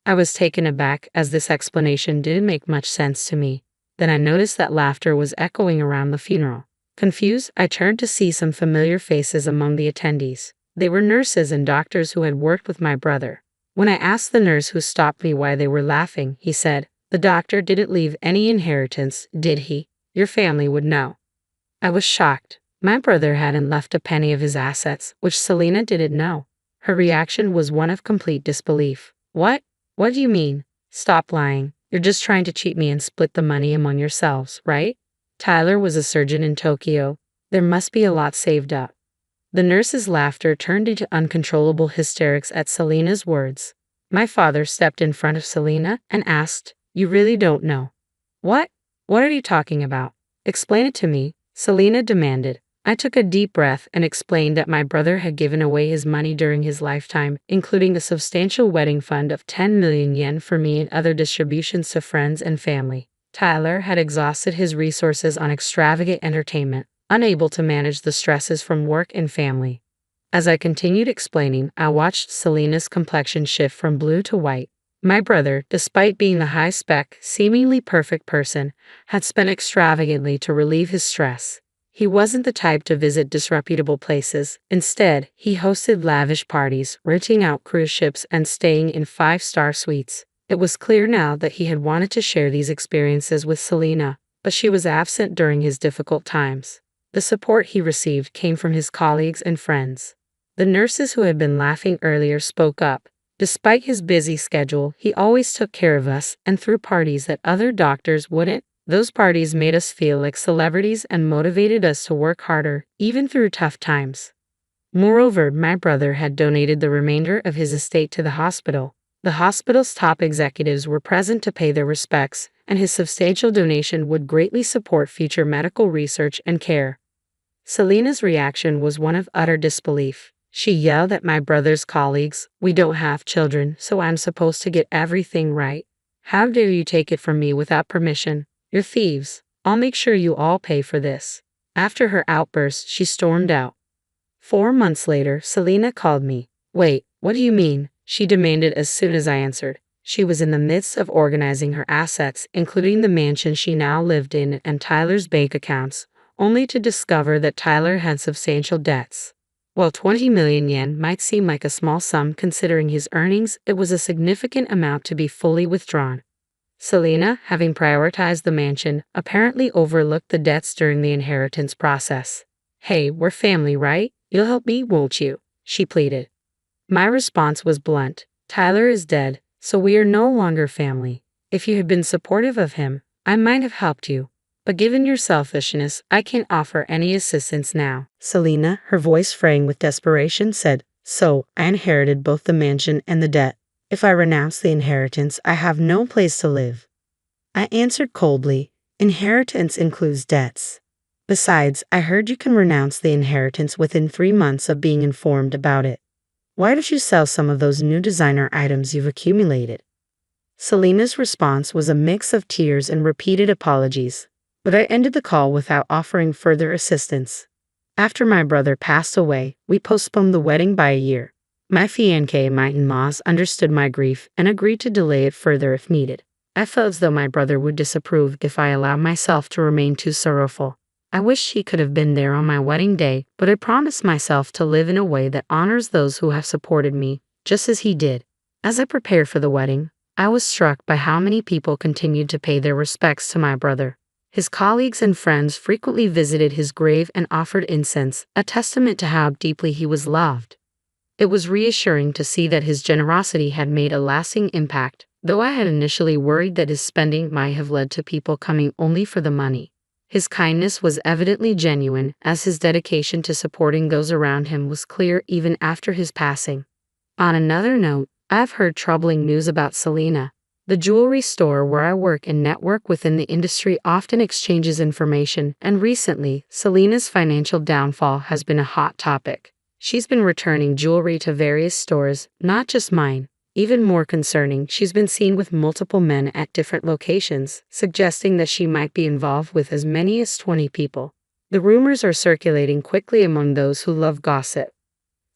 I was taken aback as this explanation didn't make much sense to me. Then I noticed that laughter was echoing around the funeral. Confused, I turned to see some familiar faces among the attendees. They were nurses and doctors who had worked with my brother. When I asked the nurse who stopped me why they were laughing, he said, The doctor didn't leave any inheritance, did he? Your family would know. I was shocked. My brother hadn't left a penny of his assets, which Selena didn't know. Her reaction was one of complete disbelief. What? What do you mean? Stop lying. You're just trying to cheat me and split the money among yourselves, right? Tyler was a surgeon in Tokyo. There must be a lot saved up. The nurse's laughter turned into uncontrollable hysterics at Selena's words. My father stepped in front of Selena and asked, "You really don't know?" "What? What are you talking about? Explain it to me," Selena demanded. I took a deep breath and explained that my brother had given away his money during his lifetime, including a substantial wedding fund of 10 million yen for me and other distributions to friends and family. Tyler had exhausted his resources on extravagant entertainment, unable to manage the stresses from work and family. As I continued explaining, I watched Selena's complexion shift from blue to white. My brother, despite being the high-spec, seemingly perfect person, had spent extravagantly to relieve his stress. He wasn't the type to visit disreputable places. Instead, he hosted lavish parties, renting out cruise ships and staying in five-star suites. It was clear now that he had wanted to share these experiences with Selena, but she was absent during his difficult times. The support he received came from his colleagues and friends. The nurses who had been laughing earlier spoke up. Despite his busy schedule, he always took care of us and threw parties that other doctors wouldn't. Those parties made us feel like celebrities and motivated us to work harder, even through tough times. Moreover, my brother had donated the remainder of his estate to the hospital. The hospital's top executives were present to pay their respects, and his substantial donation would greatly support future medical research and care. Selena's reaction was one of utter disbelief. She yelled at my brother's colleagues, "We don't have children, so I'm supposed to get everything right. How dare you take it from me without permission? You're thieves. I'll make sure you all pay for this." After her outburst, she stormed out. 4 months later, Selena called me. "Wait, what do you mean?" she demanded as soon as I answered. She was in the midst of organizing her assets, including the mansion she now lived in and Tyler's bank accounts, only to discover that Tyler had substantial debts. While 20 million yen might seem like a small sum considering his earnings, it was a significant amount to be fully withdrawn. Selena, having prioritized the mansion, apparently overlooked the debts during the inheritance process. "Hey, we're family, right? You'll help me, won't you?" she pleaded. My response was blunt. "Tyler is dead, so we are no longer family. If you had been supportive of him, I might have helped you. But given your selfishness, I can't offer any assistance now." Selena, her voice fraying with desperation, said, "So, I inherited both the mansion and the debt. If I renounce the inheritance, I have no place to live." I answered coldly, "Inheritance includes debts. Besides, I heard you can renounce the inheritance within 3 months of being informed about it. Why don't you sell some of those new designer items you've accumulated?" Selena's response was a mix of tears and repeated apologies, but I ended the call without offering further assistance. After my brother passed away, we postponed the wedding by a year. My fiancé and my in-laws understood my grief and agreed to delay it further if needed. I felt as though my brother would disapprove if I allowed myself to remain too sorrowful. I wished he could have been there on my wedding day, but I promised myself to live in a way that honors those who have supported me, just as he did. As I prepared for the wedding, I was struck by how many people continued to pay their respects to my brother. His colleagues and friends frequently visited his grave and offered incense, a testament to how deeply he was loved. It was reassuring to see that his generosity had made a lasting impact, though I had initially worried that his spending might have led to people coming only for the money. His kindness was evidently genuine, as his dedication to supporting those around him was clear even after his passing. On another note, I've heard troubling news about Selena. The jewelry store where I work and network within the industry often exchanges information, and recently, Selena's financial downfall has been a hot topic. She's been returning jewelry to various stores, not just mine. Even more concerning, she's been seen with multiple men at different locations, suggesting that she might be involved with as many as 20 people. The rumors are circulating quickly among those who love gossip.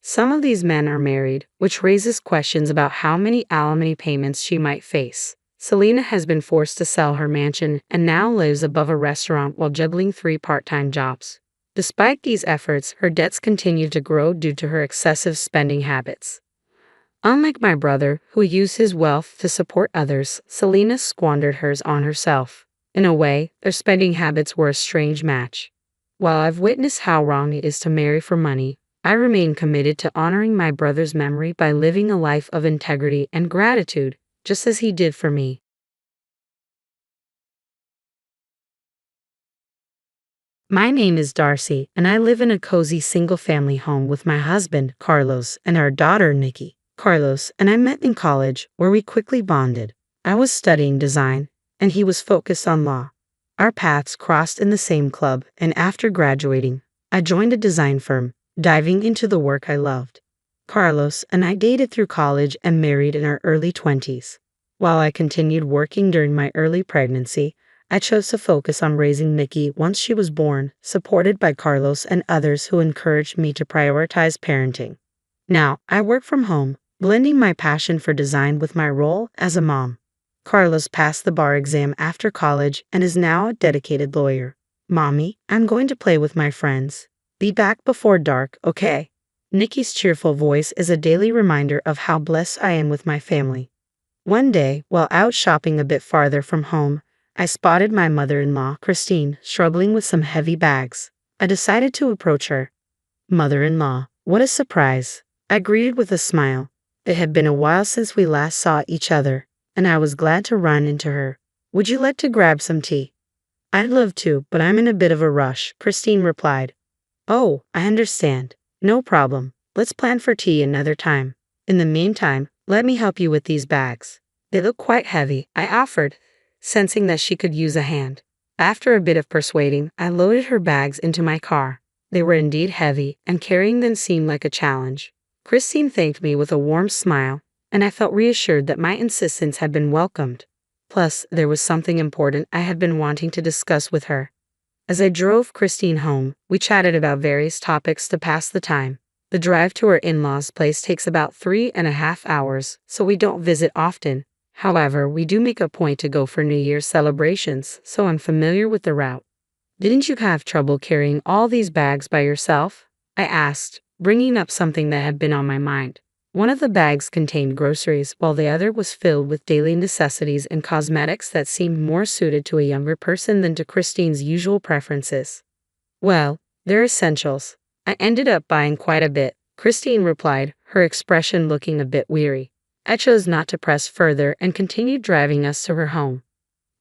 Some of these men are married, which raises questions about how many alimony payments she might face. Selena has been forced to sell her mansion and now lives above a restaurant while juggling 3 part-time jobs. Despite these efforts, her debts continue to grow due to her excessive spending habits. Unlike my brother, who used his wealth to support others, Selena squandered hers on herself. In a way, their spending habits were a strange match. While I've witnessed how wrong it is to marry for money, I remain committed to honoring my brother's memory by living a life of integrity and gratitude, just as he did for me. My name is Darcy, and I live in a cozy single-family home with my husband, Carlos, and our daughter, Nikki. Carlos and I met in college, where we quickly bonded. I was studying design, and he was focused on law. Our paths crossed in the same club, and after graduating, I joined a design firm, diving into the work I loved. Carlos and I dated through college and married in our early 20s. While I continued working during my early pregnancy, I chose to focus on raising Nikki once she was born, supported by Carlos and others who encouraged me to prioritize parenting. Now, I work from home, blending my passion for design with my role as a mom. Carlos passed the bar exam after college and is now a dedicated lawyer. Mommy, I'm going to play with my friends. Be back before dark, okay? Nikki's cheerful voice is a daily reminder of how blessed I am with my family. One day, while out shopping a bit farther from home, I spotted my mother-in-law, Christine, struggling with some heavy bags. I decided to approach her. Mother-in-law, what a surprise. I greeted with a smile. It had been a while since we last saw each other, and I was glad to run into her. Would you like to grab some tea? I'd love to, but I'm in a bit of a rush, Christine replied. Oh, I understand. No problem. Let's plan for tea another time. In the meantime, let me help you with these bags. They look quite heavy, I offered, sensing that she could use a hand. After a bit of persuading, I loaded her bags into my car. They were indeed heavy, and carrying them seemed like a challenge. Christine thanked me with a warm smile, and I felt reassured that my insistence had been welcomed. Plus, there was something important I had been wanting to discuss with her. As I drove Christine home, we chatted about various topics to pass the time. The drive to her in-laws' place takes about 3.5 hours, so we don't visit often. However, we do make a point to go for New Year's celebrations, so I'm familiar with the route. Didn't you have trouble carrying all these bags by yourself? I asked, bringing up something that had been on my mind. One of the bags contained groceries, while the other was filled with daily necessities and cosmetics that seemed more suited to a younger person than to Christine's usual preferences. Well, they're essentials. I ended up buying quite a bit, Christine replied, her expression looking a bit weary. I chose not to press further and continued driving us to her home.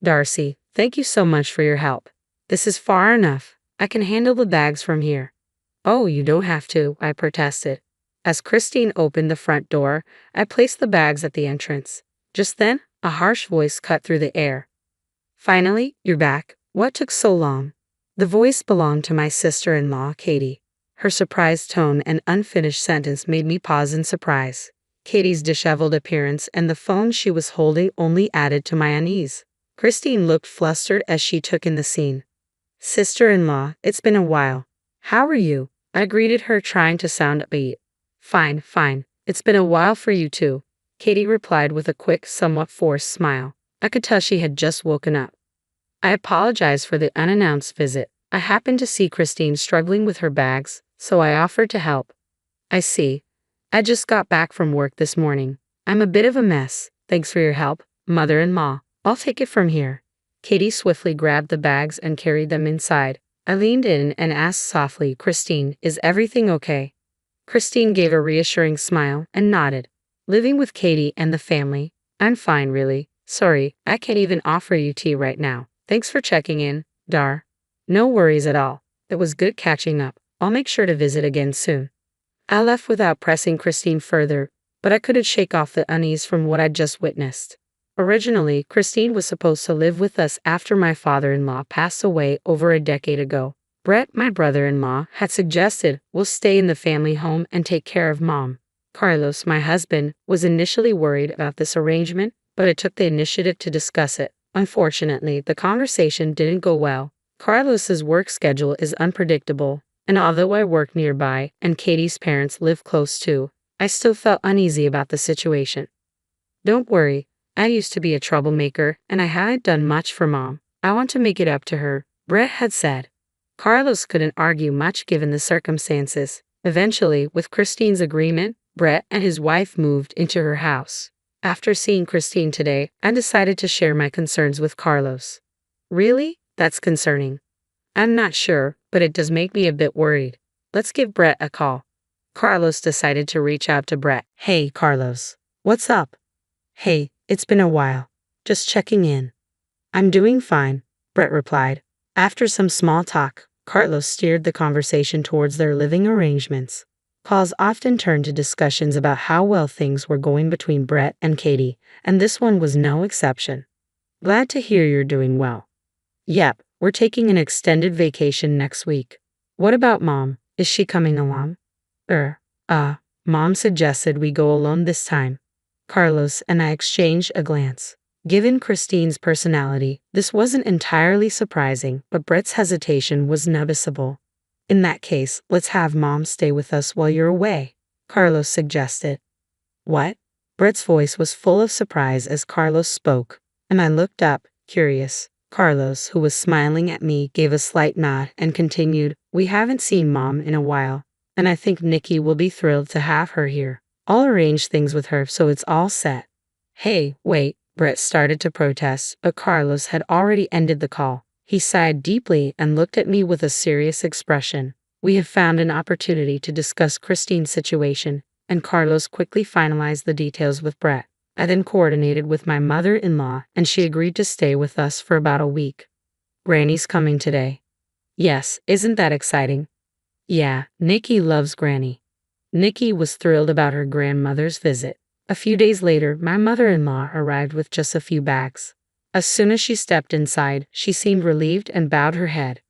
Darcy, thank you so much for your help. This is far enough. I can handle the bags from here. Oh, you don't have to, I protested. As Christine opened the front door, I placed the bags at the entrance. Just then, a harsh voice cut through the air. Finally, you're back. What took so long? The voice belonged to my sister-in-law, Katie. Her surprised tone and unfinished sentence made me pause in surprise. Katie's disheveled appearance and the phone she was holding only added to my unease. Christine looked flustered as she took in the scene. Sister-in-law, it's been a while. How are you? I greeted her, trying to sound upbeat. Fine. It's been a while for you too, Katie replied with a quick, somewhat forced smile. I could tell she had just woken up. I apologized for the unannounced visit. I happened to see Christine struggling with her bags, so I offered to help. I see. I just got back from work this morning. I'm a bit of a mess. Thanks for your help, mother-in-law. I'll take it from here. Katie swiftly grabbed the bags and carried them inside. I leaned in and asked softly, Christine, is everything okay? Christine gave a reassuring smile and nodded. Living with Katie and the family, I'm fine really. Sorry, I can't even offer you tea right now. Thanks for checking in, Dar. No worries at all. It was good catching up. I'll make sure to visit again soon. I left without pressing Christine further, but I couldn't shake off the unease from what I'd just witnessed. Originally, Christine was supposed to live with us after my father-in-law passed away over a decade ago. Brett, my brother-in-law, had suggested we'll stay in the family home and take care of Mom. Carlos, my husband, was initially worried about this arrangement, but I took the initiative to discuss it. Unfortunately, the conversation didn't go well. Carlos's work schedule is unpredictable, and although I work nearby and Katie's parents live close too, I still felt uneasy about the situation. Don't worry, I used to be a troublemaker, and I hadn't done much for Mom. I want to make it up to her, Brett had said. Carlos couldn't argue much given the circumstances. Eventually, with Christine's agreement, Brett and his wife moved into her house. After seeing Christine today, I decided to share my concerns with Carlos. Really? That's concerning. I'm not sure, but it does make me a bit worried. Let's give Brett a call. Carlos decided to reach out to Brett. Hey, Carlos. What's up? Hey, it's been a while. Just checking in. I'm doing fine, Brett replied. After some small talk, Carlos steered the conversation towards their living arrangements. Calls often turned to discussions about how well things were going between Brett and Katie, and this one was no exception. Glad to hear you're doing well. Yep, we're taking an extended vacation next week. What about Mom? Is she coming along? Er, Mom suggested we go alone this time. Carlos and I exchanged a glance. Given Christine's personality, this wasn't entirely surprising, but Brett's hesitation was noticeable. In that case, let's have Mom stay with us while you're away, Carlos suggested. What? Brett's voice was full of surprise as Carlos spoke, and I looked up, curious. Carlos, who was smiling at me, gave a slight nod and continued, we haven't seen Mom in a while, and I think Nikki will be thrilled to have her here. I'll arrange things with her so it's all set. Hey, wait, Brett started to protest, but Carlos had already ended the call. He sighed deeply and looked at me with a serious expression. We have found an opportunity to discuss Christine's situation, and Carlos quickly finalized the details with Brett. I then coordinated with my mother-in-law, and she agreed to stay with us for about a week. Granny's coming today. Yes, isn't that exciting? Yeah, Nikki loves Granny. Nikki was thrilled about her grandmother's visit. A few days later, my mother-in-law arrived with just a few bags. As soon as she stepped inside, she seemed relieved and bowed her head.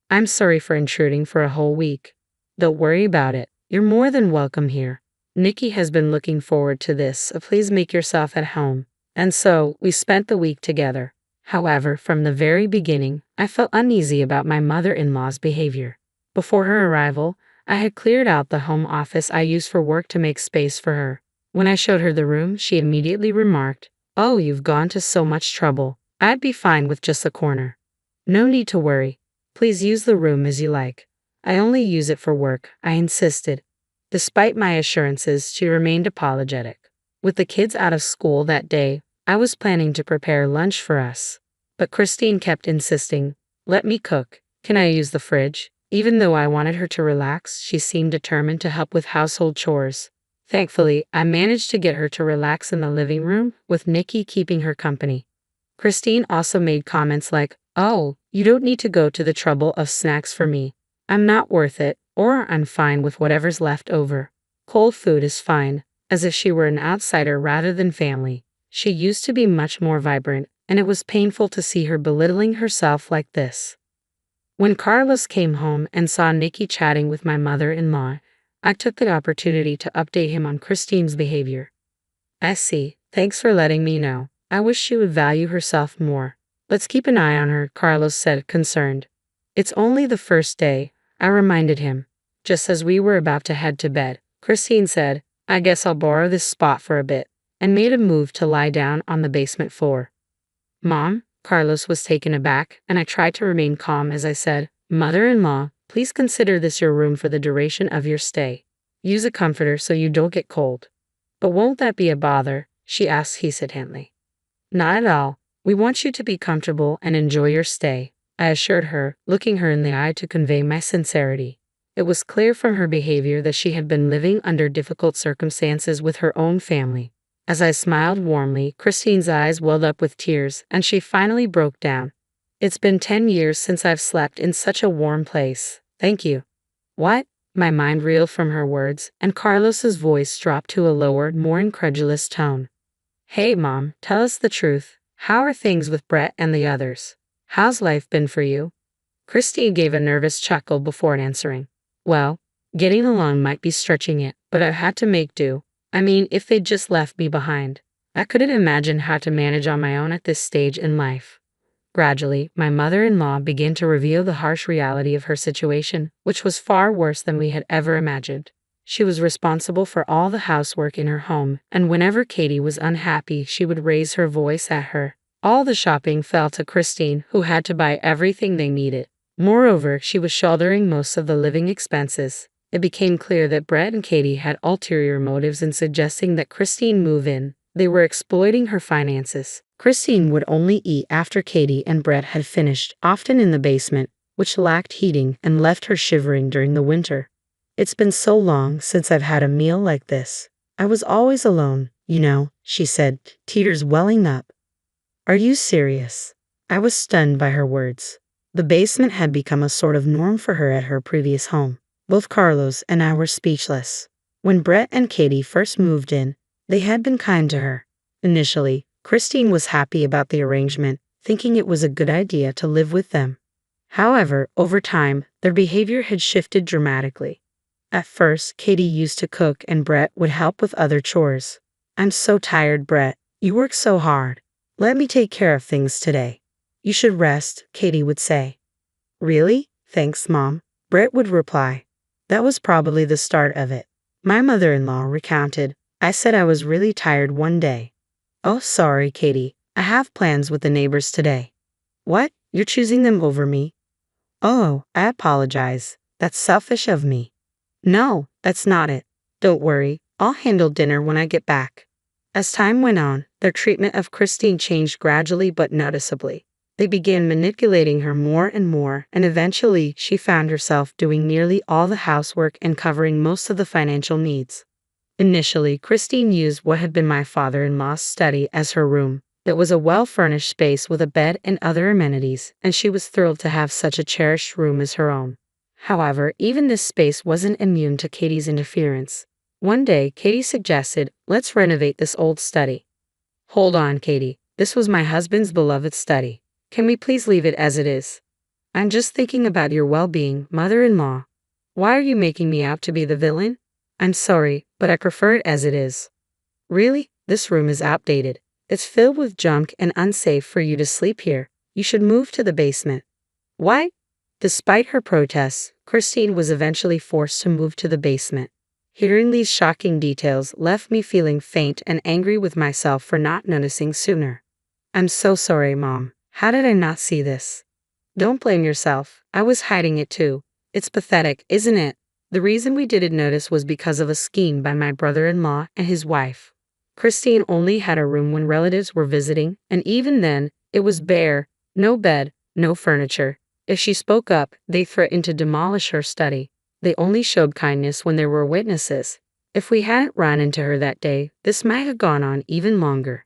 I'm sorry for intruding for a whole week. Don't worry about it. You're more than welcome here. Nikki has been looking forward to this, so please make yourself at home. And so, we spent the week together. However, from the very beginning, I felt uneasy about my mother-in-law's behavior. Before her arrival, I had cleared out the home office I used for work to make space for her. When I showed her the room, she immediately remarked, "Oh, you've gone to so much trouble. I'd be fine with just a corner." No need to worry. Please use the room as you like. I only use it for work, I insisted. Despite my assurances, she remained apologetic. With the kids out of school that day, I was planning to prepare lunch for us. But Christine kept insisting, "Let me cook. Can I use the fridge?" Even though I wanted her to relax, she seemed determined to help with household chores. Thankfully, I managed to get her to relax in the living room, with Nikki keeping her company. Christine also made comments like, "Oh, you don't need to go to the trouble of snacks for me. I'm not worth it, or I'm fine with whatever's left over. Cold food is fine," as if she were an outsider rather than family. She used to be much more vibrant, and it was painful to see her belittling herself like this. When Carlos came home and saw Nikki chatting with my mother-in-law, I took the opportunity to update him on Christine's behavior. "I see. Thanks for letting me know. I wish she would value herself more. Let's keep an eye on her," Carlos said, concerned. "It's only the first day," I reminded him. Just as we were about to head to bed, Christine said, "I guess I'll borrow this spot for a bit," and made a move to lie down on the basement floor. "Mom?" Carlos was taken aback, and I tried to remain calm as I said, "Mother-in-law, please consider this your room for the duration of your stay. Use a comforter so you don't get cold." "But won't that be a bother?" she asked hesitantly. "Not at all. We want you to be comfortable and enjoy your stay," I assured her, looking her in the eye to convey my sincerity. It was clear from her behavior that she had been living under difficult circumstances with her own family. As I smiled warmly, Christine's eyes welled up with tears, and she finally broke down. "It's been 10 years since I've slept in such a warm place. Thank you." "What?" My mind reeled from her words, and Carlos's voice dropped to a lower, more incredulous tone. "Hey, Mom, tell us the truth. How are things with Brett and the others? How's life been for you?" Christine gave a nervous chuckle before answering. "Well, getting along might be stretching it, but I've had to make do. I mean, if they'd just left me behind. I couldn't imagine how to manage on my own at this stage in life." Gradually, my mother-in-law began to reveal the harsh reality of her situation, which was far worse than we had ever imagined. She was responsible for all the housework in her home, and whenever Katie was unhappy, she would raise her voice at her. All the shopping fell to Christine, who had to buy everything they needed. Moreover, she was shouldering most of the living expenses. It became clear that Brett and Katie had ulterior motives in suggesting that Christine move in. They were exploiting her finances. Christine would only eat after Katie and Brett had finished, often in the basement, which lacked heating and left her shivering during the winter. "It's been so long since I've had a meal like this. I was always alone, you know," she said, tears welling up. "Are you serious?" I was stunned by her words. The basement had become a sort of norm for her at her previous home. Both Carlos and I were speechless. When Brett and Katie first moved in, they had been kind to her. Initially, Christine was happy about the arrangement, thinking it was a good idea to live with them. However, over time, their behavior had shifted dramatically. At first, Katie used to cook and Brett would help with other chores. "I'm so tired, Brett. You work so hard. Let me take care of things today. You should rest," Katie would say. "Really? Thanks, Mom," Brett would reply. That was probably the start of it. My mother-in-law recounted, "I said I was really tired one day. 'Oh, sorry, Katie. I have plans with the neighbors today.' 'What? You're choosing them over me?' 'Oh, I apologize. That's selfish of me.' 'No, that's not it. Don't worry. I'll handle dinner when I get back.'" As time went on, their treatment of Christine changed gradually but noticeably. They began manipulating her more and more, and eventually she found herself doing nearly all the housework and covering most of the financial needs. Initially, Christine used what had been my father-in-law's study as her room. It was a well-furnished space with a bed and other amenities, and she was thrilled to have such a cherished room as her own. However, even this space wasn't immune to Katie's interference. One day, Katie suggested, "Let's renovate this old study." "Hold on, Katie. This was my husband's beloved study. Can we please leave it as it is?" "I'm just thinking about your well-being, mother-in-law. Why are you making me out to be the villain?" "I'm sorry, but I prefer it as it is." "Really? This room is outdated. It's filled with junk and unsafe for you to sleep here. You should move to the basement." "What?" Despite her protests, Christine was eventually forced to move to the basement. Hearing these shocking details left me feeling faint and angry with myself for not noticing sooner. "I'm so sorry, Mom. How did I not see this?" "Don't blame yourself. I was hiding it too. It's pathetic, isn't it? The reason we didn't notice was because of a scheme by my brother-in-law and his wife. Christine only had a room when relatives were visiting, and even then, it was bare, no bed, no furniture. If she spoke up, they threatened to demolish her study. They only showed kindness when there were witnesses. If we hadn't run into her that day, this might have gone on even longer."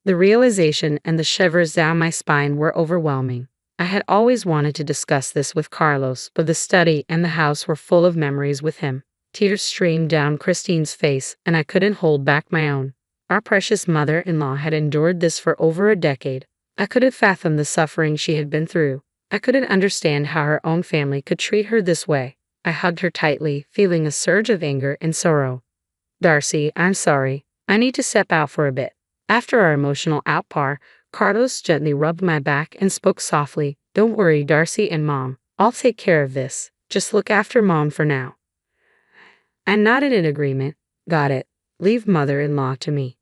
The realization and the shivers down my spine were overwhelming. I had always wanted to discuss this with Carlos, but the study and the house were full of memories with him. Tears streamed down Christine's face, and I couldn't hold back my own. Our precious mother-in-law had endured this for over a decade. I couldn't fathom the suffering she had been through. I couldn't understand how her own family could treat her this way. I hugged her tightly, feeling a surge of anger and sorrow. "Darcy, I'm sorry. I need to step out for a bit." After our emotional outpour, Carlos gently rubbed my back and spoke softly. "Don't worry, Darcy and Mom. I'll take care of this. Just look after Mom for now." I nodded in agreement. "Got it. Leave mother-in-law to me."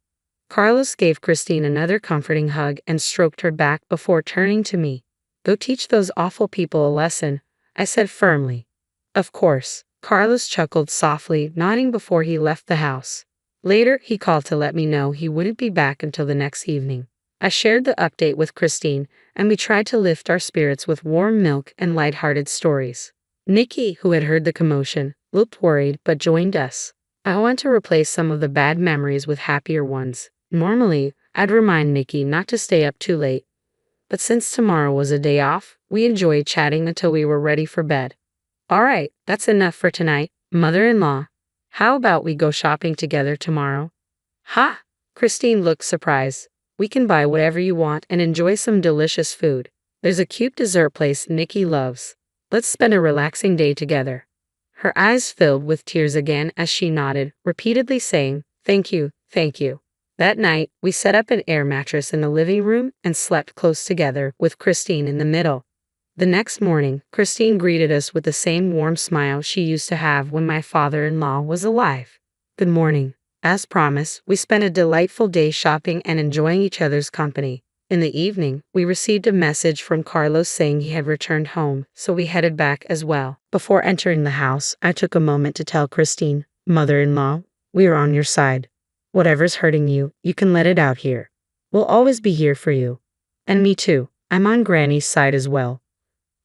Carlos gave Christine another comforting hug and stroked her back before turning to me. "Go teach those awful people a lesson," I said firmly. "Of course." Carlos chuckled softly, nodding before he left the house. Later, he called to let me know he wouldn't be back until the next evening. I shared the update with Christine, and we tried to lift our spirits with warm milk and lighthearted stories. Nikki, who had heard the commotion, looked worried but joined us. I want to replace some of the bad memories with happier ones. Normally, I'd remind Nikki not to stay up too late. But since tomorrow was a day off, we enjoyed chatting until we were ready for bed. "All right, that's enough for tonight, mother-in-law. How about we go shopping together tomorrow?" "Ha!" Christine looked surprised. "We can buy whatever you want and enjoy some delicious food. There's a cute dessert place Nikki loves. Let's spend a relaxing day together." Her eyes filled with tears again as she nodded, repeatedly saying, "Thank you, thank you." That night, we set up an air mattress in the living room and slept close together, with Christine in the middle. The next morning, Christine greeted us with the same warm smile she used to have when my father-in-law was alive. "Good morning." As promised, we spent a delightful day shopping and enjoying each other's company. In the evening, we received a message from Carlos saying he had returned home, so we headed back as well. Before entering the house, I took a moment to tell Christine, "Mother-in-law, we are on your side. Whatever's hurting you, you can let it out here. We'll always be here for you." "And me too. I'm on Granny's side as well."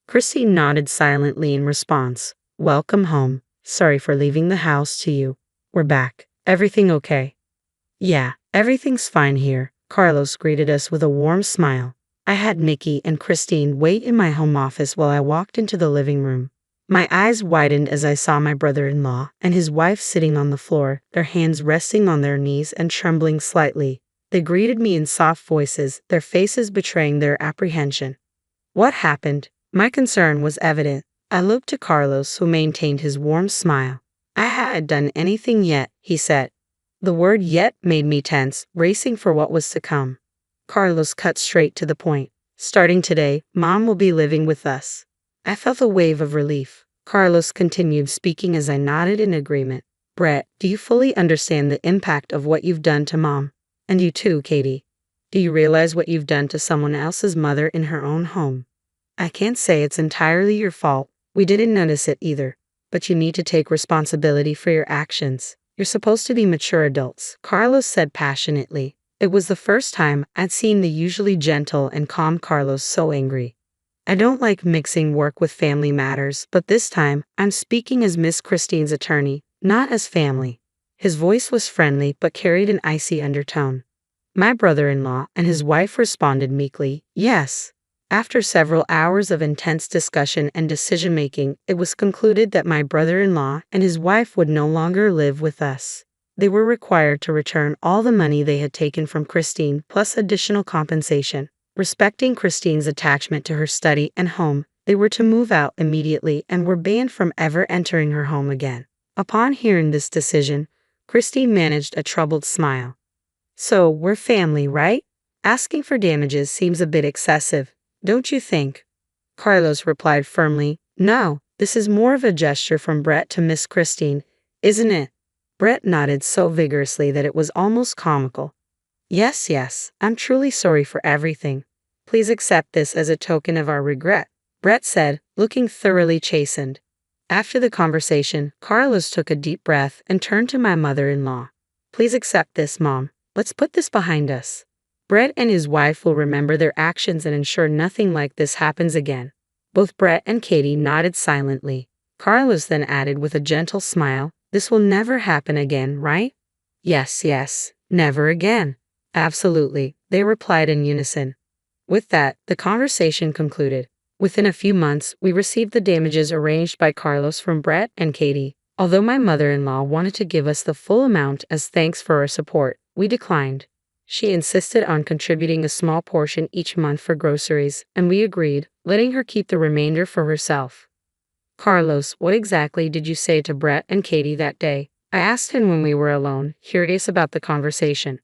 Christine nodded silently in response. "Welcome home. Sorry for leaving the house to you. We're back. Everything okay?" "Yeah, everything's fine here." Carlos greeted us with a warm smile. I had Nikki and Christine wait in my home office while I walked into the living room. My eyes widened as I saw my brother-in-law and his wife sitting on the floor, their hands resting on their knees and trembling slightly. They greeted me in soft voices, their faces betraying their apprehension. What happened? My concern was evident. I looked to Carlos, who maintained his warm smile. I hadn't done anything yet, he said. The word yet made me tense, racing for what was to come. Carlos cut straight to the point. Starting today, Mom will be living with us. I felt a wave of relief. Carlos continued speaking as I nodded in agreement. Brett, do you fully understand the impact of what you've done to Mom? And you too, Katie. Do you realize what you've done to someone else's mother in her own home? I can't say it's entirely your fault. We didn't notice it either. But you need to take responsibility for your actions. You're supposed to be mature adults, Carlos said passionately. It was the first time I'd seen the usually gentle and calm Carlos so angry. I don't like mixing work with family matters, but this time, I'm speaking as Miss Christine's attorney, not as family. His voice was friendly but carried an icy undertone. My brother-in-law and his wife responded meekly, yes. After several hours of intense discussion and decision-making, it was concluded that my brother-in-law and his wife would no longer live with us. They were required to return all the money they had taken from Christine, plus additional compensation. Respecting Christine's attachment to her study and home, they were to move out immediately and were banned from ever entering her home again. Upon hearing this decision, Christine managed a troubled smile. So, we're family, right? Asking for damages seems a bit excessive, don't you think? Carlos replied firmly, no, this is more of a gesture from Brett to Miss Christine, isn't it? Brett nodded so vigorously that it was almost comical. Yes, I'm truly sorry for everything. Please accept this as a token of our regret, Brett said, looking thoroughly chastened. After the conversation, Carlos took a deep breath and turned to my mother-in-law. Please accept this, Mom. Let's put this behind us. Brett and his wife will remember their actions and ensure nothing like this happens again. Both Brett and Katie nodded silently. Carlos then added with a gentle smile, this will never happen again, right? Yes, never again. Absolutely, they replied in unison. With that, the conversation concluded. Within a few months, we received the damages arranged by Carlos from Brett and Katie. Although my mother-in-law wanted to give us the full amount as thanks for our support, we declined. She insisted on contributing a small portion each month for groceries, and we agreed, letting her keep the remainder for herself. Carlos, what exactly did you say to Brett and Katie that day? I asked him when we were alone, curious about the conversation.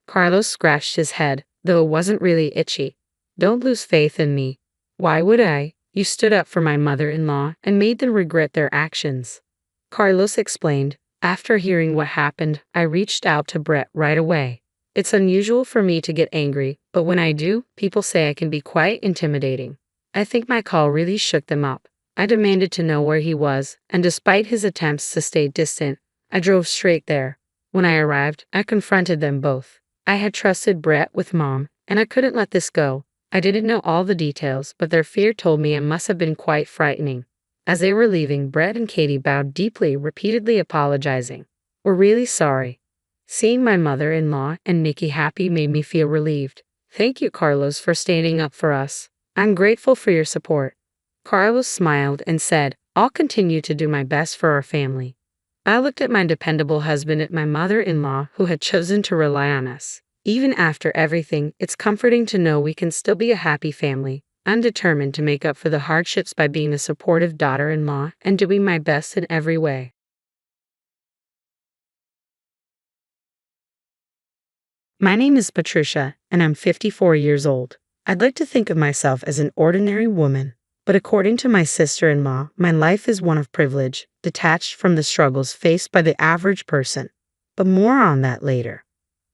Carlos scratched his head, though it wasn't really itchy. Don't lose faith in me. Why would I? You stood up for my mother-in-law and made them regret their actions. Carlos explained, after hearing what happened, I reached out to Brett right away. It's unusual for me to get angry, but when I do, people say I can be quite intimidating. I think my call really shook them up. I demanded to know where he was, and despite his attempts to stay distant, I drove straight there. When I arrived, I confronted them both. I had trusted Brett with Mom, and I couldn't let this go. I didn't know all the details, but their fear told me it must have been quite frightening. As they were leaving, Brett and Katie bowed deeply, repeatedly apologizing. We're really sorry. Seeing my mother-in-law and Nikki happy made me feel relieved. Thank you, Carlos, for standing up for us. I'm grateful for your support. Carlos smiled and said, I'll continue to do my best for our family. I looked at my dependable husband and my mother-in-law who had chosen to rely on us. Even after everything, it's comforting to know we can still be a happy family. I'm determined to make up for the hardships by being a supportive daughter-in-law and doing my best in every way. My name is Patricia, and I'm 54 years old. I'd like to think of myself as an ordinary woman, but according to my sister-in-law, my life is one of privilege, detached from the struggles faced by the average person. But more on that later.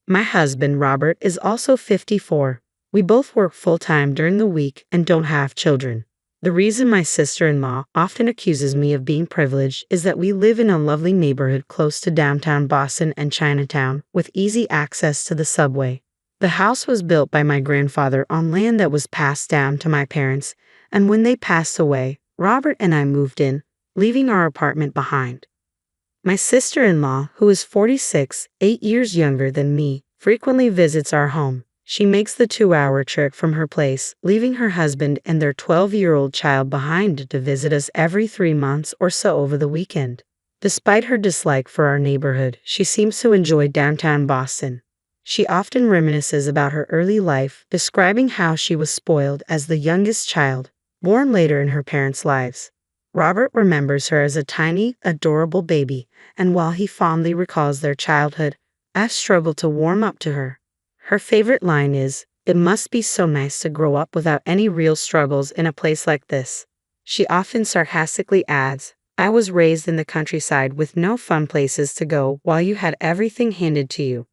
My husband, Robert, is also 54. We both work full-time during the week and don't have children. The reason my sister-in-law often accuses me of being privileged is that we live in a lovely neighborhood close to downtown Boston and Chinatown, with easy access to the subway. The house was built by my grandfather on land that was passed down to my parents, and when they passed away, Robert and I moved in, leaving our apartment behind. My sister-in-law, who is 46, 8 years younger than me, frequently visits our home. She makes the 2-hour trip from her place, leaving her husband and their 12-year-old child behind to visit us every 3 months or so over the weekend. Despite her dislike for our neighborhood, she seems to enjoy downtown Boston. She often reminisces about her early life, describing how she was spoiled as the youngest child, born later in her parents' lives. Robert remembers her as a tiny, adorable baby, and while he fondly recalls their childhood, I've struggled to warm up to her. Her favorite line is, "It must be so nice to grow up without any real struggles in a place like this." She often sarcastically adds, "I was raised in the countryside with no fun places to go while you had everything handed to you."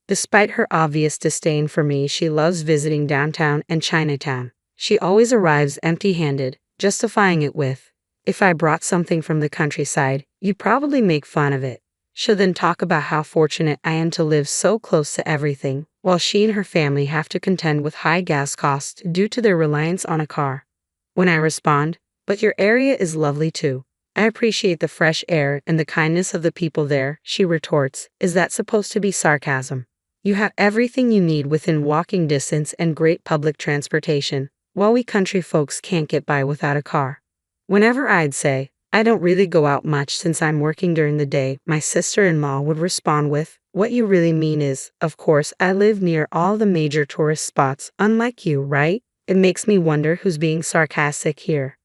Despite her obvious disdain for me, she loves visiting downtown and Chinatown. She always arrives empty-handed, justifying it with, "If I brought something from the countryside, you'd probably make fun of it." She'll then talk about how fortunate I am to live so close to everything, while she and her family have to contend with high gas costs due to their reliance on a car. When I respond, "But your area is lovely too. I appreciate the fresh air and the kindness of the people there," she retorts, "Is that supposed to be sarcasm? You have everything you need within walking distance and great public transportation, while we country folks can't get by without a car." Whenever I'd say, "I don't really go out much since I'm working during the day," my sister-in-law would respond with, "What you really mean is, of course, I live near all the major tourist spots, unlike you, right?" It makes me wonder who's being sarcastic here.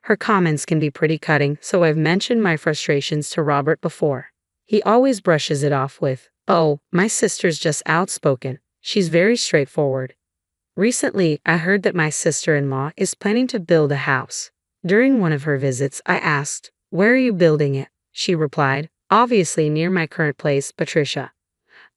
Her comments can be pretty cutting, so I've mentioned my frustrations to Robert before. He always brushes it off with, "Oh, my sister's just outspoken. She's very straightforward." Recently, I heard that my sister-in-law is planning to build a house. During one of her visits, I asked, "Where are you building it?" She replied, "Obviously near my current place, Patricia.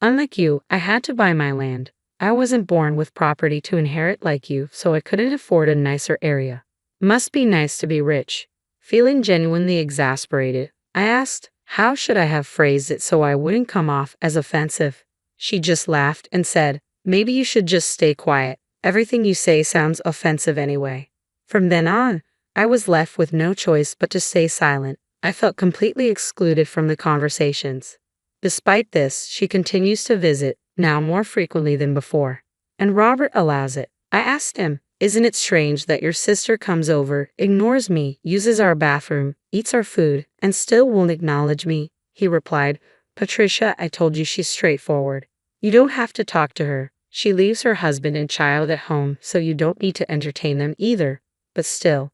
Unlike you, I had to buy my land. I wasn't born with property to inherit like you, so I couldn't afford a nicer area. Must be nice to be rich." Feeling genuinely exasperated, I asked, how should I have phrased it so I wouldn't come off as offensive? She just laughed and said, "Maybe you should just stay quiet. Everything you say sounds offensive anyway." From then on, I was left with no choice but to stay silent. I felt completely excluded from the conversations. Despite this, she continues to visit, now more frequently than before. And Robert allows it. I asked him, "Isn't it strange that your sister comes over, ignores me, uses our bathroom, eats our food, and still won't acknowledge me?" He replied, "Patricia, I told you she's straightforward. You don't have to talk to her. She leaves her husband and child at home, so you don't need to entertain them either. But still."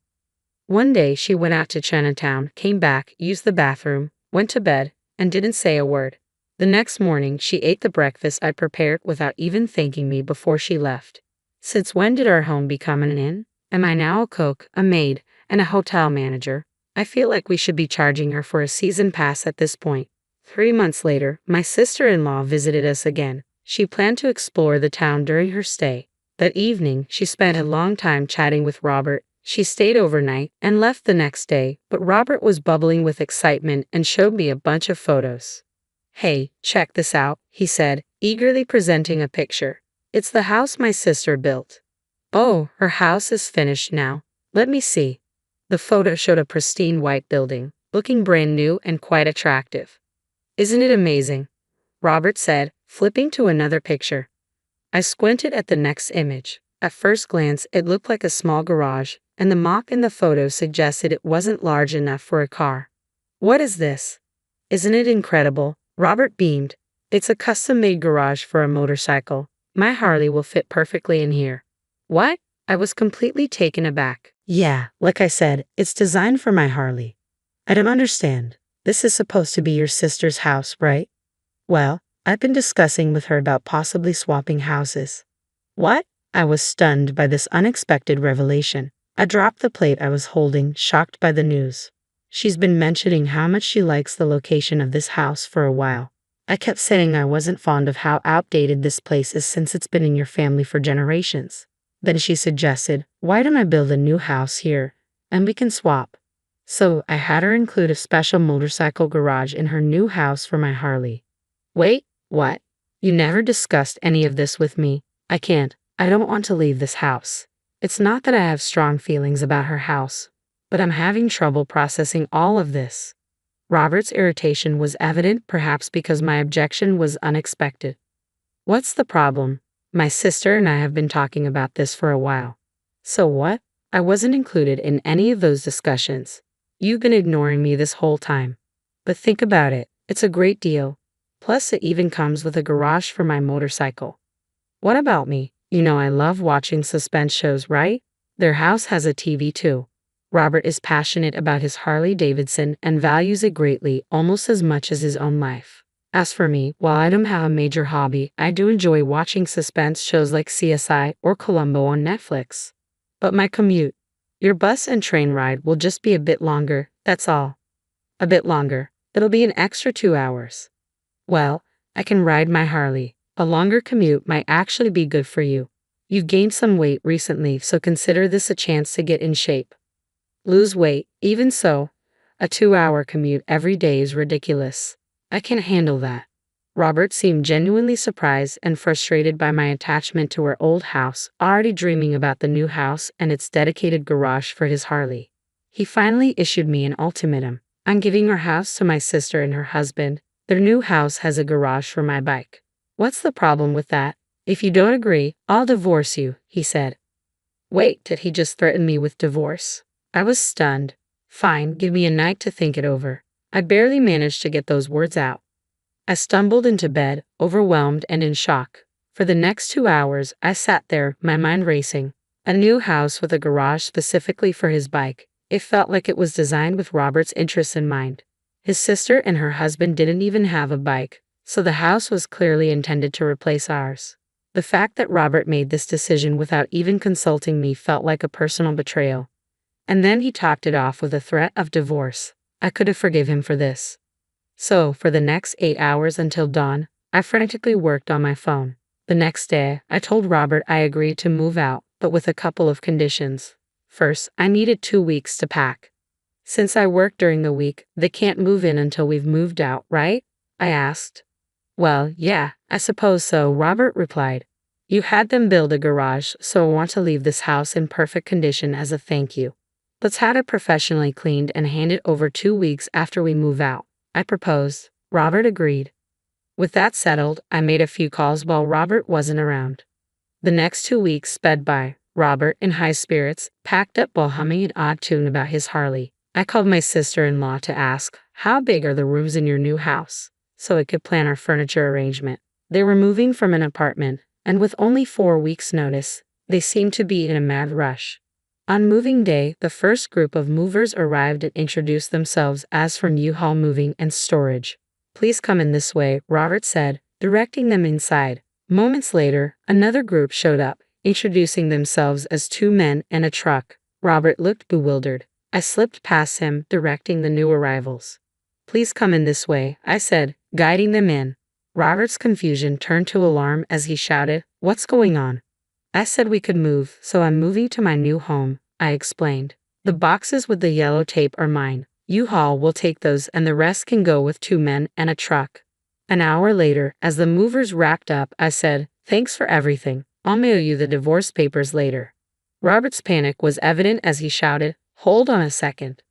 One day she went out to Chinatown, came back, used the bathroom, went to bed, and didn't say a word. The next morning she ate the breakfast I prepared without even thanking me before she left. Since when did our home become an inn? Am I now a cook, a maid, and a hotel manager? I feel like we should be charging her for a season pass at this point. 3 months later, my sister-in-law visited us again. She planned to explore the town during her stay. That evening, she spent a long time chatting with Robert. She stayed overnight and left the next day, but Robert was bubbling with excitement and showed me a bunch of photos. "Hey, check this out," he said, eagerly presenting a picture. "It's the house my sister built." "Oh, her house is finished now. Let me see." The photo showed a pristine white building, looking brand new and quite attractive. "Isn't it amazing?" Robert said, flipping to another picture. I squinted at the next image. At first glance, it looked like a small garage, and the mock in the photo suggested it wasn't large enough for a car. "What is this? Isn't it incredible?" Robert beamed. "It's a custom-made garage for a motorcycle. My Harley will fit perfectly in here." "What?" I was completely taken aback. "Yeah, like I said, it's designed for my Harley. I don't understand. This is supposed to be your sister's house, right?" "Well, I've been discussing with her about possibly swapping houses." "What?" I was stunned by this unexpected revelation. I dropped the plate I was holding, shocked by the news. She's been mentioning how much she likes the location of this house for a while. I kept saying I wasn't fond of how outdated this place is since it's been in your family for generations. Then she suggested, "Why don't I build a new house here, and we can swap?" So I had her include a special motorcycle garage in her new house for my Harley. "Wait, what? You never discussed any of this with me." "I can't. I don't want to leave this house. It's not that I have strong feelings about her house, but I'm having trouble processing all of this." Robert's irritation was evident, perhaps because my objection was unexpected. "What's the problem?" My sister and I have been talking about this for a while. So what? I wasn't included in any of those discussions. You've been ignoring me this whole time. But think about it, it's a great deal. Plus, it even comes with a garage for my motorcycle. What about me? You know I love watching suspense shows, right? Their house has a TV too. Robert is passionate about his Harley Davidson and values it greatly, almost as much as his own life. As for me, while I don't have a major hobby, I do enjoy watching suspense shows like CSI or Columbo on Netflix. But my commute, your bus and train ride will just be a bit longer, that's all. A bit longer. It'll be an extra 2 hours. Well, I can ride my Harley. A longer commute might actually be good for you. You've gained some weight recently, so consider this a chance to get in shape. Lose weight, even so. A 2-hour commute every day is ridiculous. I can't handle that. Robert seemed genuinely surprised and frustrated by my attachment to our old house, already dreaming about the new house and its dedicated garage for his Harley. He finally issued me an ultimatum. I'm giving our house to my sister and her husband. Their new house has a garage for my bike. What's the problem with that? If you don't agree, I'll divorce you, he said. Wait, did he just threaten me with divorce? I was stunned. Fine, give me a night to think it over. I barely managed to get those words out. I stumbled into bed, overwhelmed and in shock. For the next 2 hours, I sat there, my mind racing. A new house with a garage specifically for his bike. It felt like it was designed with Robert's interests in mind. His sister and her husband didn't even have a bike, so the house was clearly intended to replace ours. The fact that Robert made this decision without even consulting me felt like a personal betrayal. And then he topped it off with a threat of divorce. I could have forgive him for this. So, for the next 8 hours until dawn, I frantically worked on my phone. The next day, I told Robert I agreed to move out, but with a couple of conditions. First, I needed 2 weeks to pack. Since I work during the week, they can't move in until we've moved out, right? I asked. Well, yeah, I suppose so, Robert replied. You had them build a garage, so I want to leave this house in perfect condition as a thank you. Let's have it professionally cleaned and handed over 2 weeks after we move out, I proposed. Robert agreed. With that settled, I made a few calls while Robert wasn't around. The next 2 weeks sped by. Robert, in high spirits, packed up while humming an odd tune about his Harley. I called my sister-in-law to ask, how big are the rooms in your new house, so I could plan our furniture arrangement. They were moving from an apartment, and with only 4 weeks' notice, they seemed to be in a mad rush. On moving day, the first group of movers arrived and introduced themselves as from U-Haul Moving and Storage. Please come in this way, Robert said, directing them inside. Moments later, another group showed up, introducing themselves as 2 men and a truck. Robert looked bewildered. I slipped past him, directing the new arrivals. Please come in this way, I said, guiding them in. Robert's confusion turned to alarm as he shouted, what's going on? I said we could move, so I'm moving to my new home, I explained. The boxes with the yellow tape are mine. U-Haul will take those and the rest can go with 2 men and a truck. An hour later, as the movers wrapped up, I said, thanks for everything. I'll mail you the divorce papers later. Robert's panic was evident as he shouted, hold on a second.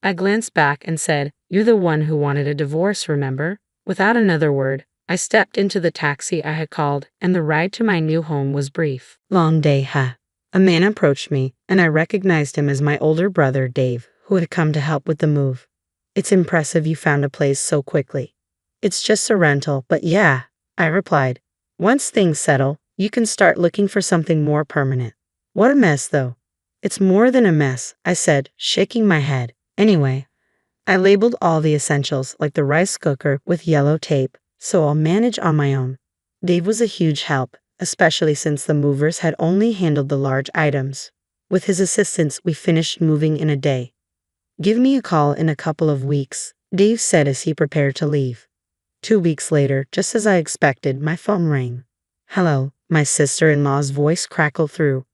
I glanced back and said, you're the one who wanted a divorce, remember? Without another word, I stepped into the taxi I had called, and the ride to my new home was brief. Long day, huh? A man approached me, and I recognized him as my older brother, Dave, who had come to help with the move. It's impressive you found a place so quickly. It's just a rental, but yeah, I replied. Once things settle, you can start looking for something more permanent. What a mess, though. It's more than a mess, I said, shaking my head. Anyway, I labeled all the essentials, like the rice cooker, with yellow tape, so I'll manage on my own. Dave was a huge help, especially since the movers had only handled the large items. With his assistance, we finished moving in a day. Give me a call in a couple of weeks, Dave said as he prepared to leave. 2 weeks later, just as I expected, my phone rang. Hello, my sister-in-law's voice crackled through.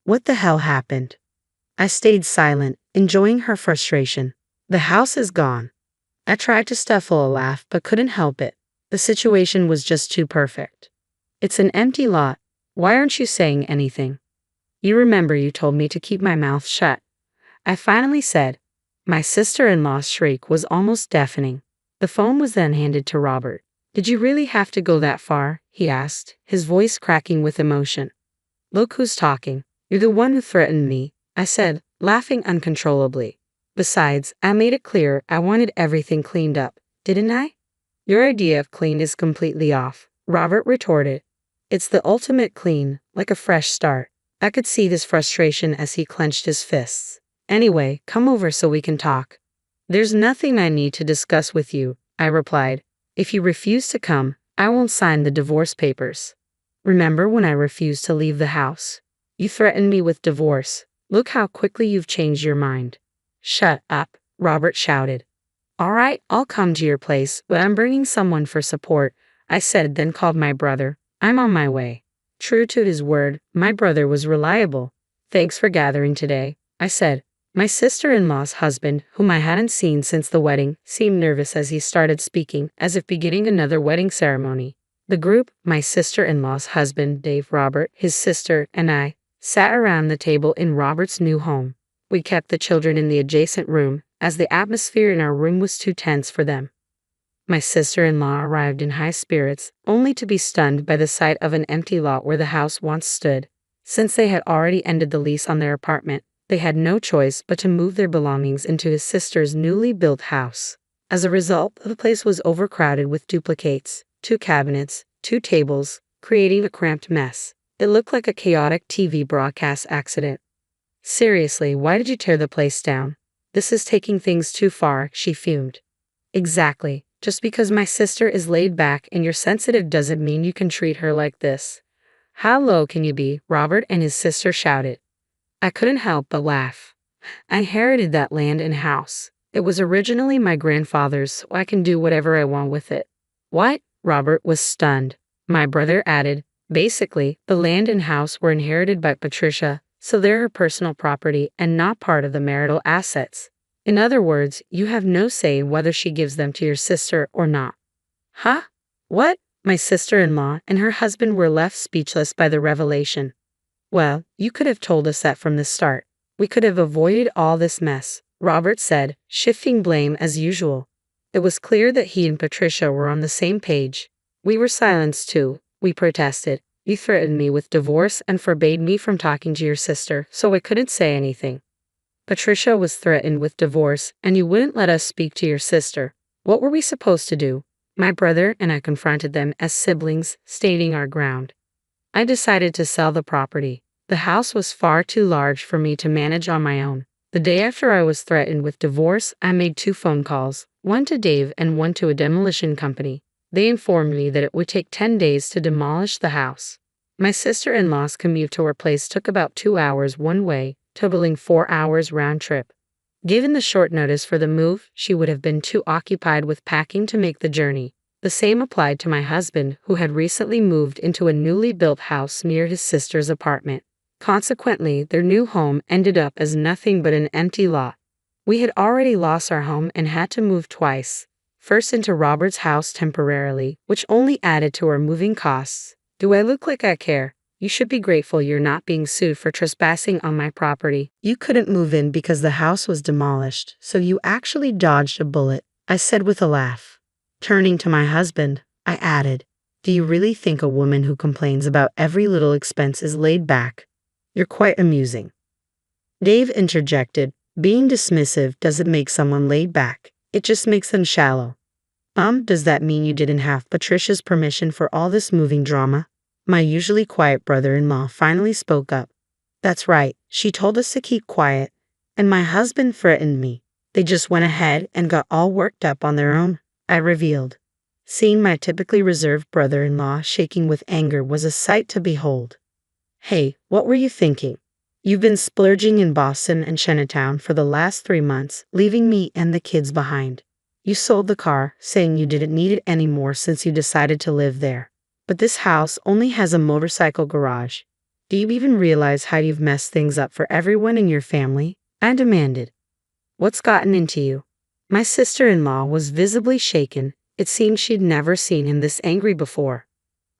What the hell happened? I stayed silent, enjoying her frustration. The house is gone. I tried to stifle a laugh but couldn't help it. The situation was just too perfect. It's an empty lot. Why aren't you saying anything? You remember you told me to keep my mouth shut. I finally said. My sister-in-law's shriek was almost deafening. The phone was then handed to Robert. Did you really have to go that far? He asked, his voice cracking with emotion. Look who's talking. You're the one who threatened me, I said, laughing uncontrollably. Besides, I made it clear I wanted everything cleaned up, didn't I? Your idea of clean is completely off, Robert retorted. It's the ultimate clean, like a fresh start. I could see his frustration as he clenched his fists. Anyway, come over so we can talk. There's nothing I need to discuss with you, I replied. If you refuse to come, I won't sign the divorce papers. Remember when I refused to leave the house? You threatened me with divorce. Look how quickly you've changed your mind. Shut up, Robert shouted. All right, I'll come to your place, but I'm bringing someone for support, I said, then called my brother. I'm on my way. True to his word, my brother was reliable. Thanks for gathering today, I said. My sister-in-law's husband, whom I hadn't seen since the wedding, seemed nervous as he started speaking, as if beginning another wedding ceremony. The group, my sister-in-law's husband, Dave, Robert, his sister, and I, sat around the table in Robert's new home. We kept the children in the adjacent room, as the atmosphere in our room was too tense for them. My sister-in-law arrived in high spirits, only to be stunned by the sight of an empty lot where the house once stood. Since they had already ended the lease on their apartment, they had no choice but to move their belongings into his sister's newly built house. As a result, the place was overcrowded with duplicates, 2 cabinets, 2 tables, creating a cramped mess. It looked like a chaotic TV broadcast accident. Seriously, why did you tear the place down? This is taking things too far, she fumed. Exactly. Just because my sister is laid back and you're sensitive doesn't mean you can treat her like this. How low can you be? Robert and his sister shouted. I couldn't help but laugh. I inherited that land and house. It was originally my grandfather's, so I can do whatever I want with it. What? Robert was stunned. My brother added, basically, the land and house were inherited by Patricia, so they're her personal property and not part of the marital assets. In other words, you have no say in whether she gives them to your sister or not. Huh? What? My sister-in-law and her husband were left speechless by the revelation. Well, you could have told us that from the start. We could have avoided all this mess, Robert said, shifting blame as usual. It was clear that he and Patricia were on the same page. We were silenced too, we protested. You threatened me with divorce and forbade me from talking to your sister, so I couldn't say anything. Patricia was threatened with divorce, and you wouldn't let us speak to your sister. What were we supposed to do? My brother and I confronted them as siblings, stating our ground. I decided to sell the property. The house was far too large for me to manage on my own. The day after I was threatened with divorce, I made 2 phone calls, one to Dave and one to a demolition company. They informed me that it would take 10 days to demolish the house. My sister-in-law's commute to her place took about 2 hours one way, totaling 4 hours round trip. Given the short notice for the move, she would have been too occupied with packing to make the journey. The same applied to my husband, who had recently moved into a newly built house near his sister's apartment. Consequently, their new home ended up as nothing but an empty lot. We had already lost our home and had to move twice. First into Robert's house temporarily, which only added to our moving costs. Do I look like I care? You should be grateful you're not being sued for trespassing on my property. You couldn't move in because the house was demolished, so you actually dodged a bullet, I said with a laugh. Turning to my husband, I added, do you really think a woman who complains about every little expense is laid back? You're quite amusing. Dave interjected, being dismissive doesn't make someone laid back, it just makes them shallow. Does that mean you didn't have Patricia's permission for all this moving drama? My usually quiet brother-in-law finally spoke up. That's right, she told us to keep quiet, and my husband threatened me. They just went ahead and got all worked up on their own, I revealed. Seeing my typically reserved brother-in-law shaking with anger was a sight to behold. Hey, what were you thinking? You've been splurging in Boston and Chinatown for the last 3 months, leaving me and the kids behind. You sold the car, saying you didn't need it anymore since you decided to live there. But this house only has a motorcycle garage. Do you even realize how you've messed things up for everyone in your family? I demanded. What's gotten into you? My sister-in-law was visibly shaken. It seemed she'd never seen him this angry before.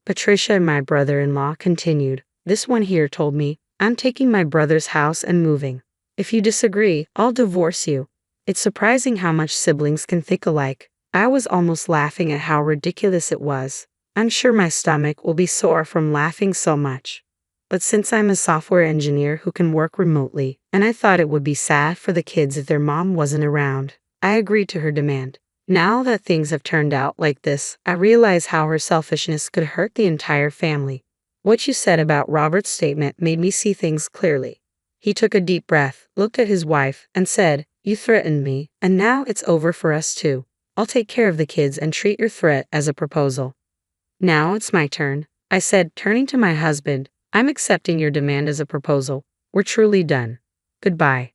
Patricia and my brother-in-law continued. This one here told me, I'm taking my brother's house and moving. If you disagree, I'll divorce you. It's surprising how much siblings can think alike. I was almost laughing at how ridiculous it was. I'm sure my stomach will be sore from laughing so much. But since I'm a software engineer who can work remotely, and I thought it would be sad for the kids if their mom wasn't around, I agreed to her demand. Now that things have turned out like this, I realize how her selfishness could hurt the entire family. What you said about Robert's statement made me see things clearly. He took a deep breath, looked at his wife, and said, "You threatened me, and now it's over for us too. I'll take care of the kids and treat your threat as a proposal." "Now it's my turn," I said, turning to my husband. "I'm accepting your demand as a proposal. We're truly done. Goodbye."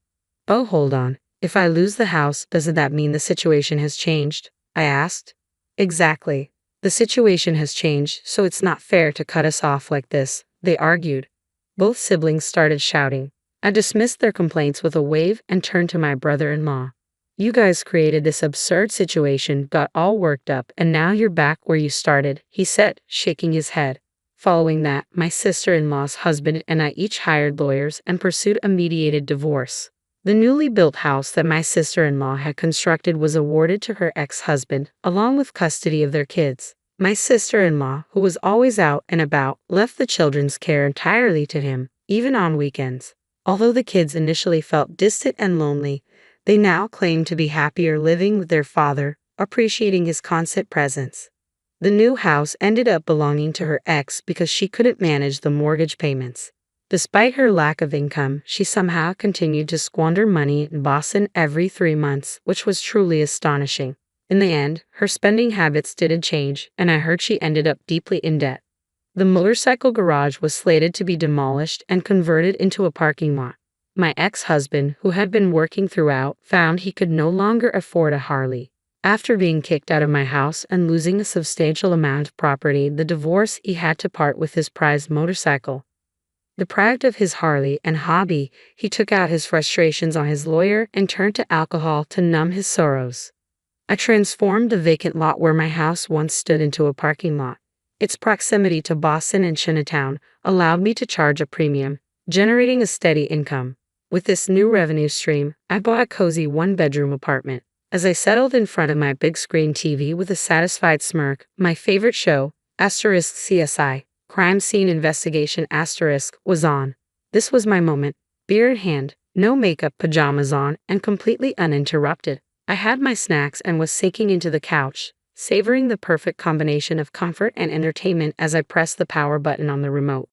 "Oh, hold on. If I lose the house, doesn't that mean the situation has changed?" I asked. "Exactly. The situation has changed, so it's not fair to cut us off like this," they argued. Both siblings started shouting. I dismissed their complaints with a wave and turned to my brother-in-law. "You guys created this absurd situation, got all worked up, and now you're back where you started," he said, shaking his head. Following that, my sister-in-law's husband and I each hired lawyers and pursued a mediated divorce. The newly built house that my sister-in-law had constructed was awarded to her ex-husband, along with custody of their kids. My sister-in-law, who was always out and about, left the children's care entirely to him, even on weekends. Although the kids initially felt distant and lonely, they now claim to be happier living with their father, appreciating his constant presence. The new house ended up belonging to her ex because she couldn't manage the mortgage payments. Despite her lack of income, she somehow continued to squander money in Boston every 3 months, which was truly astonishing. In the end, her spending habits didn't change, and I heard she ended up deeply in debt. The motorcycle garage was slated to be demolished and converted into a parking lot. My ex-husband, who had been working throughout, found he could no longer afford a Harley. After being kicked out of my house and losing a substantial amount of property, the divorce, he had to part with his prized motorcycle. Deprived of his Harley and hobby, he took out his frustrations on his lawyer and turned to alcohol to numb his sorrows. I transformed the vacant lot where my house once stood into a parking lot. Its proximity to Boston and Chinatown allowed me to charge a premium, generating a steady income. With this new revenue stream, I bought a cozy one-bedroom apartment. As I settled in front of my big screen TV with a satisfied smirk, my favorite show, *CSI, Crime Scene Investigation*, was on. This was my moment. Beer in hand, no makeup, pajamas on, and completely uninterrupted. I had my snacks and was sinking into the couch, savoring the perfect combination of comfort and entertainment as I pressed the power button on the remote.